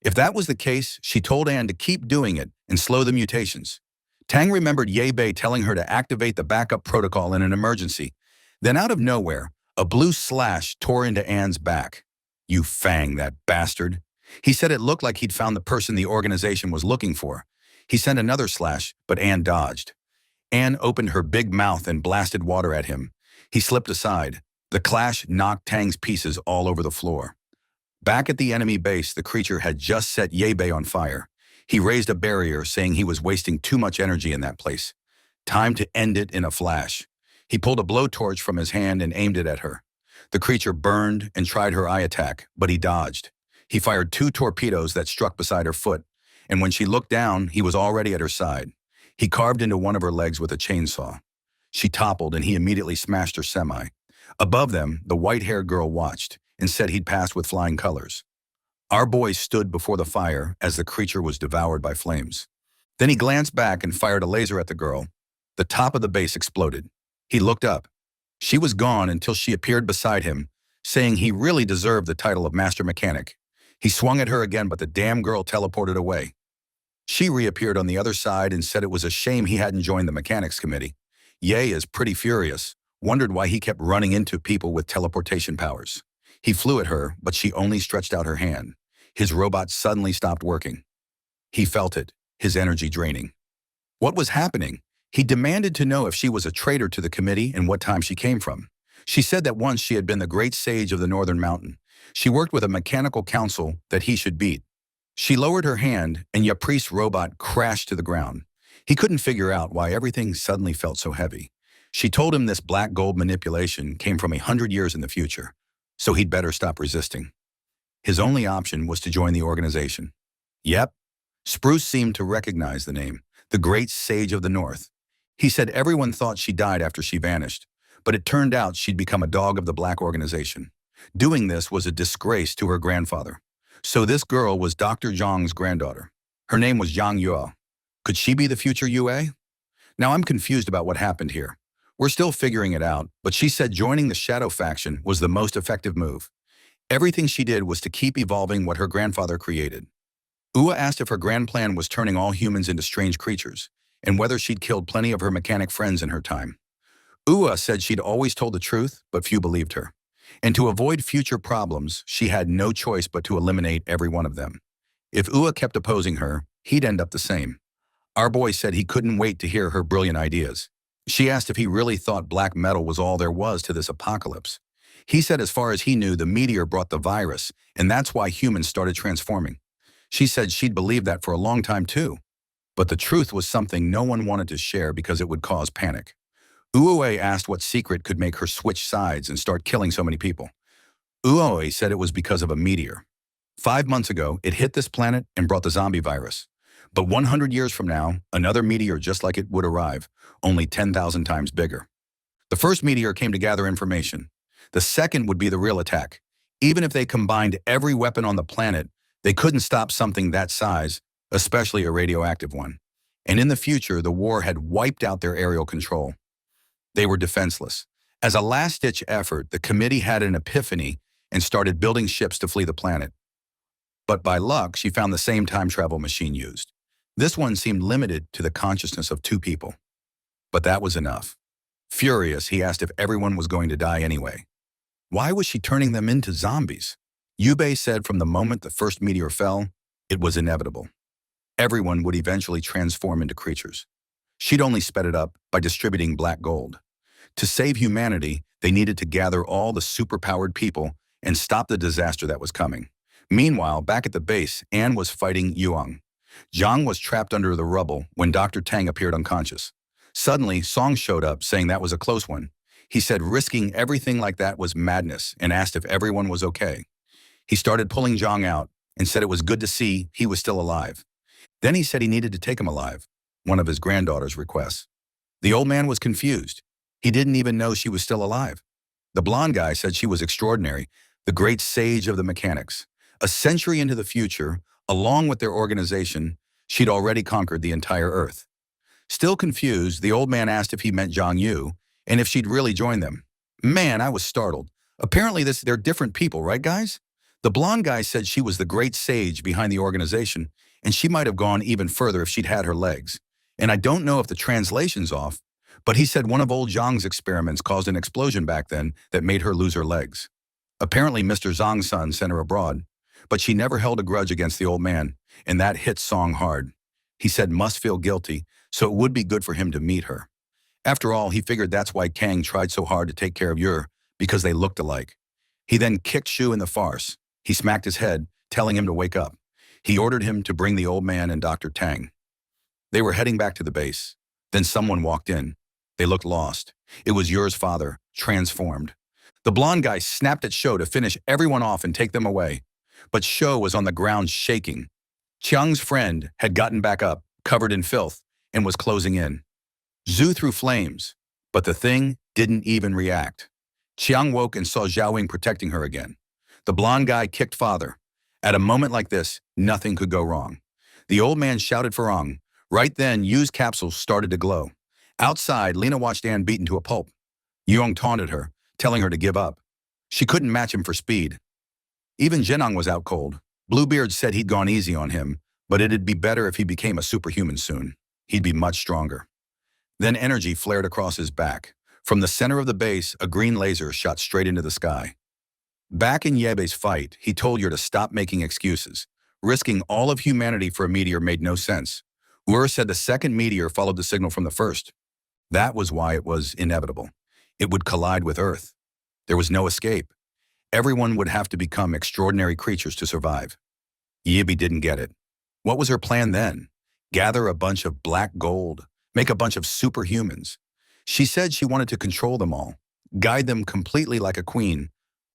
If that was the case, she told Anne to keep doing it and slow the mutations. Tang remembered Ye Bei telling her to activate the backup protocol in an emergency. Then out of nowhere, a blue slash tore into Anne's back. You fang, that bastard. He said it looked like he'd found the person the organization was looking for. He sent another slash, but Anne dodged. Anne opened her big mouth and blasted water at him. He slipped aside. The clash knocked Tang's pieces all over the floor. Back at the enemy base, the creature had just set Ye Bei on fire. He raised a barrier, saying he was wasting too much energy in that place. Time to end it in a flash. He pulled a blowtorch from his hand and aimed it at her. The creature burned and tried her eye attack, but he dodged. He fired 2 torpedoes that struck beside her foot, and when she looked down, he was already at her side. He carved into one of her legs with a chainsaw. She toppled, and he immediately smashed her semi. Above them, the white-haired girl watched and said he'd passed with flying colors. Our boy stood before the fire as the creature was devoured by flames. Then he glanced back and fired a laser at the girl. The top of the base exploded. He looked up. She was gone until she appeared beside him, saying he really deserved the title of master mechanic. He swung at her again, but the damn girl teleported away. She reappeared on the other side and said it was a shame he hadn't joined the mechanics committee. Ye is pretty furious, wondered why he kept running into people with teleportation powers. He flew at her, but she only stretched out her hand. His robot suddenly stopped working. He felt it, his energy draining. What was happening? He demanded to know if she was a traitor to the committee and what time she came from. She said that once she had been the great sage of the Northern Mountain. She worked with a mechanical council that he should beat. She lowered her hand, and Yapri's robot crashed to the ground. He couldn't figure out why everything suddenly felt so heavy. She told him this black gold manipulation came from 100 years in the future, so he'd better stop resisting. His only option was to join the organization. Yep, Spruce seemed to recognize the name, the Great Sage of the North. He said everyone thought she died after she vanished, but it turned out she'd become a dog of the black organization. Doing this was a disgrace to her grandfather. So this girl was Dr. Zhang's granddaughter. Her name was Zhang Yue. Could she be the future Yue? Now I'm confused about what happened here. We're still figuring it out, but she said joining the Shadow faction was the most effective move. Everything she did was to keep evolving what her grandfather created. Ua asked if her grand plan was turning all humans into strange creatures, and whether she'd killed plenty of her mechanic friends in her time. Ua said she'd always told the truth, but few believed her. And to avoid future problems, she had no choice but to eliminate every one of them. If Ua kept opposing her, he'd end up the same. Our boy said he couldn't wait to hear her brilliant ideas. She asked if he really thought black metal was all there was to this apocalypse. He said as far as he knew, the meteor brought the virus, and that's why humans started transforming. She said she'd believed that for a long time too. But the truth was something no one wanted to share because it would cause panic. Uoe asked what secret could make her switch sides and start killing so many people. Uoe said it was because of a meteor. 5 months ago, it hit this planet and brought the zombie virus. But 100 years from now, another meteor just like it would arrive, only 10,000 times bigger. The first meteor came to gather information. The second would be the real attack. Even if they combined every weapon on the planet, they couldn't stop something that size, especially a radioactive one. And in the future, the war had wiped out their aerial control. They were defenseless. As a last-ditch effort, the committee had an epiphany and started building ships to flee the planet. But by luck, she found the same time travel machine used. This one seemed limited to the consciousness of two people. But that was enough. Furious, he asked if everyone was going to die anyway. Why was she turning them into zombies? Yubei said from the moment the first meteor fell, it was inevitable. Everyone would eventually transform into creatures. She'd only sped it up by distributing black gold. To save humanity, they needed to gather all the superpowered people and stop the disaster that was coming. Meanwhile, back at the base, Anne was fighting Yuang. Zhang was trapped under the rubble when Dr. Tang appeared unconscious. Suddenly, Song showed up, saying that was a close one. He said risking everything like that was madness and asked if everyone was okay. He started pulling Zhang out and said it was good to see he was still alive. Then he said he needed to take him alive, one of his granddaughter's requests. The old man was confused. He didn't even know she was still alive. The blonde guy said she was extraordinary, the great sage of the mechanics. A century into the future, along with their organization, she'd already conquered the entire Earth. Still confused, the old man asked if he meant Zhang Yu and if she'd really joined them. Man, I was startled. Apparently they're different people, right guys? The blonde guy said she was the great sage behind the organization, and she might have gone even further if she'd had her legs. And I don't know if the translation's off, but he said one of old Zhang's experiments caused an explosion back then that made her lose her legs. Apparently Mr. Zhang's son sent her abroad, but she never held a grudge against the old man, and that hit Song hard. He said must feel guilty, so it would be good for him to meet her. After all, he figured that's why Kang tried so hard to take care of Yer, because they looked alike. He then kicked Shu in the farce. He smacked his head, telling him to wake up. He ordered him to bring the old man and Dr. Tang. They were heading back to the base. Then someone walked in. They looked lost. It was Yer's father, transformed. The blonde guy snapped at Sho to finish everyone off and take them away. But Sho was on the ground shaking. Chiang's friend had gotten back up, covered in filth, and was closing in. Zhu threw flames, but the thing didn't even react. Chiang woke and saw Xiaowing protecting her again. The blonde guy kicked father. At a moment like this, nothing could go wrong. The old man shouted for Ong. Right then, Yu's capsules started to glow. Outside, Lena watched Anne beaten to a pulp. Yuang taunted her, telling her to give up. She couldn't match him for speed. Even Zhenong was out cold. Bluebeard said he'd gone easy on him, but it'd be better if he became a superhuman soon. He'd be much stronger. Then energy flared across his back. From the center of the base, a green laser shot straight into the sky. Back in Yebe's fight, he told Yer to stop making excuses. Risking all of humanity for a meteor made no sense. Ur said the second meteor followed the signal from the first. That was why it was inevitable. It would collide with Earth. There was no escape. Everyone would have to become extraordinary creatures to survive. Yebe didn't get it. What was her plan then? Gather a bunch of black gold, make a bunch of superhumans. She said she wanted to control them all, guide them completely like a queen,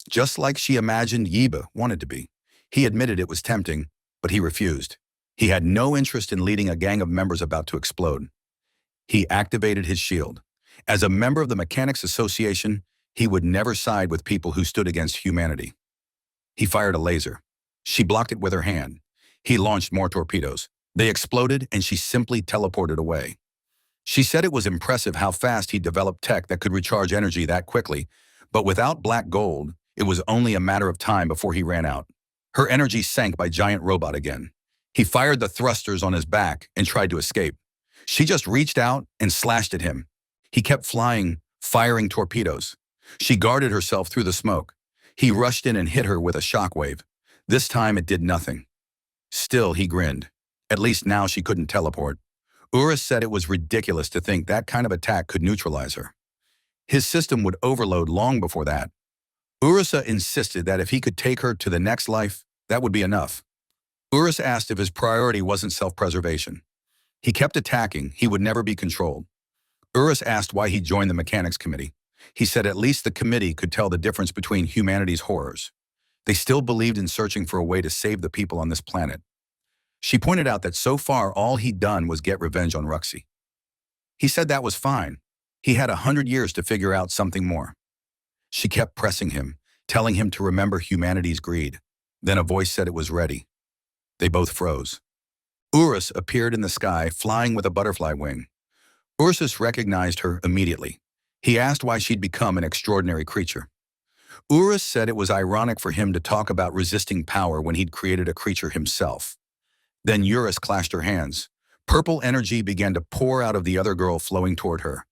just like she imagined Yebe wanted to be. He admitted it was tempting, but he refused. He had no interest in leading a gang of members about to explode. He activated his shield. As a member of the Mechanics Association, he would never side with people who stood against humanity. He fired a laser. She blocked it with her hand. He launched more torpedoes. They exploded, and she simply teleported away. She said it was impressive how fast he developed tech that could recharge energy that quickly, but without black gold, it was only a matter of time before he ran out. Her energy sank by giant robot again. He fired the thrusters on his back and tried to escape. She just reached out and slashed at him. He kept flying, firing torpedoes. She guarded herself through the smoke. He rushed in and hit her with a shockwave. This time it did nothing. Still, he grinned. At least now she couldn't teleport. Urus said it was ridiculous to think that kind of attack could neutralize her. His system would overload long before that. Ursa insisted that if he could take her to the next life, that would be enough. Urus asked if his priority wasn't self-preservation. He kept attacking, he would never be controlled. Urus asked why he joined the Mechanics Committee. He said at least the committee could tell the difference between humanity's horrors. They still believed in searching for a way to save the people on this planet. She pointed out that so far all he'd done was get revenge on Ruxy. He said that was fine. He had 100 years to figure out something more. She kept pressing him, telling him to remember humanity's greed. Then a voice said it was ready. They both froze. Urus appeared in the sky, flying with a butterfly wing. Ursus recognized her immediately. He asked why she'd become an extraordinary creature. Urus said it was ironic for him to talk about resisting power when he'd created a creature himself. Then Eurus clashed her hands. Purple energy began to pour out of the other girl, flowing toward her.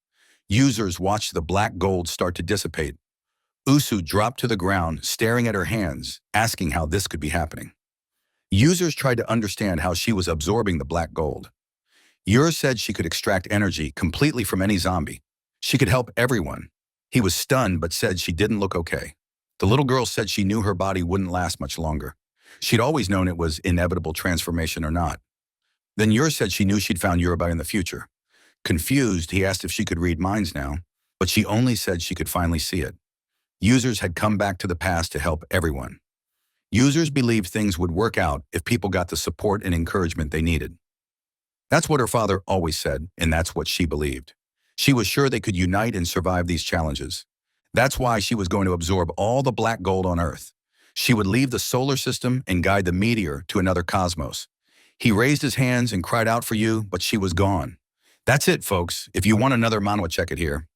Users watched the black gold start to dissipate. Usu dropped to the ground, staring at her hands, asking how this could be happening. Users tried to understand how she was absorbing the black gold. Eurus said she could extract energy completely from any zombie. She could help everyone. He was stunned but said she didn't look okay. The little girl said she knew her body wouldn't last much longer. She'd always known it was inevitable, transformation or not. Then Eurus said she knew she'd found Yoruba in the future. Confused, he asked if she could read minds now, but she only said she could finally see it. Users had come back to the past to help everyone. Users believed things would work out if people got the support and encouragement they needed. That's what her father always said, and that's what she believed. She was sure they could unite and survive these challenges. That's why she was going to absorb all the black gold on Earth. She would leave the solar system and guide the meteor to another cosmos. He raised his hands and cried out for you, but she was gone. That's it, folks. If you want another manhwa, check it here.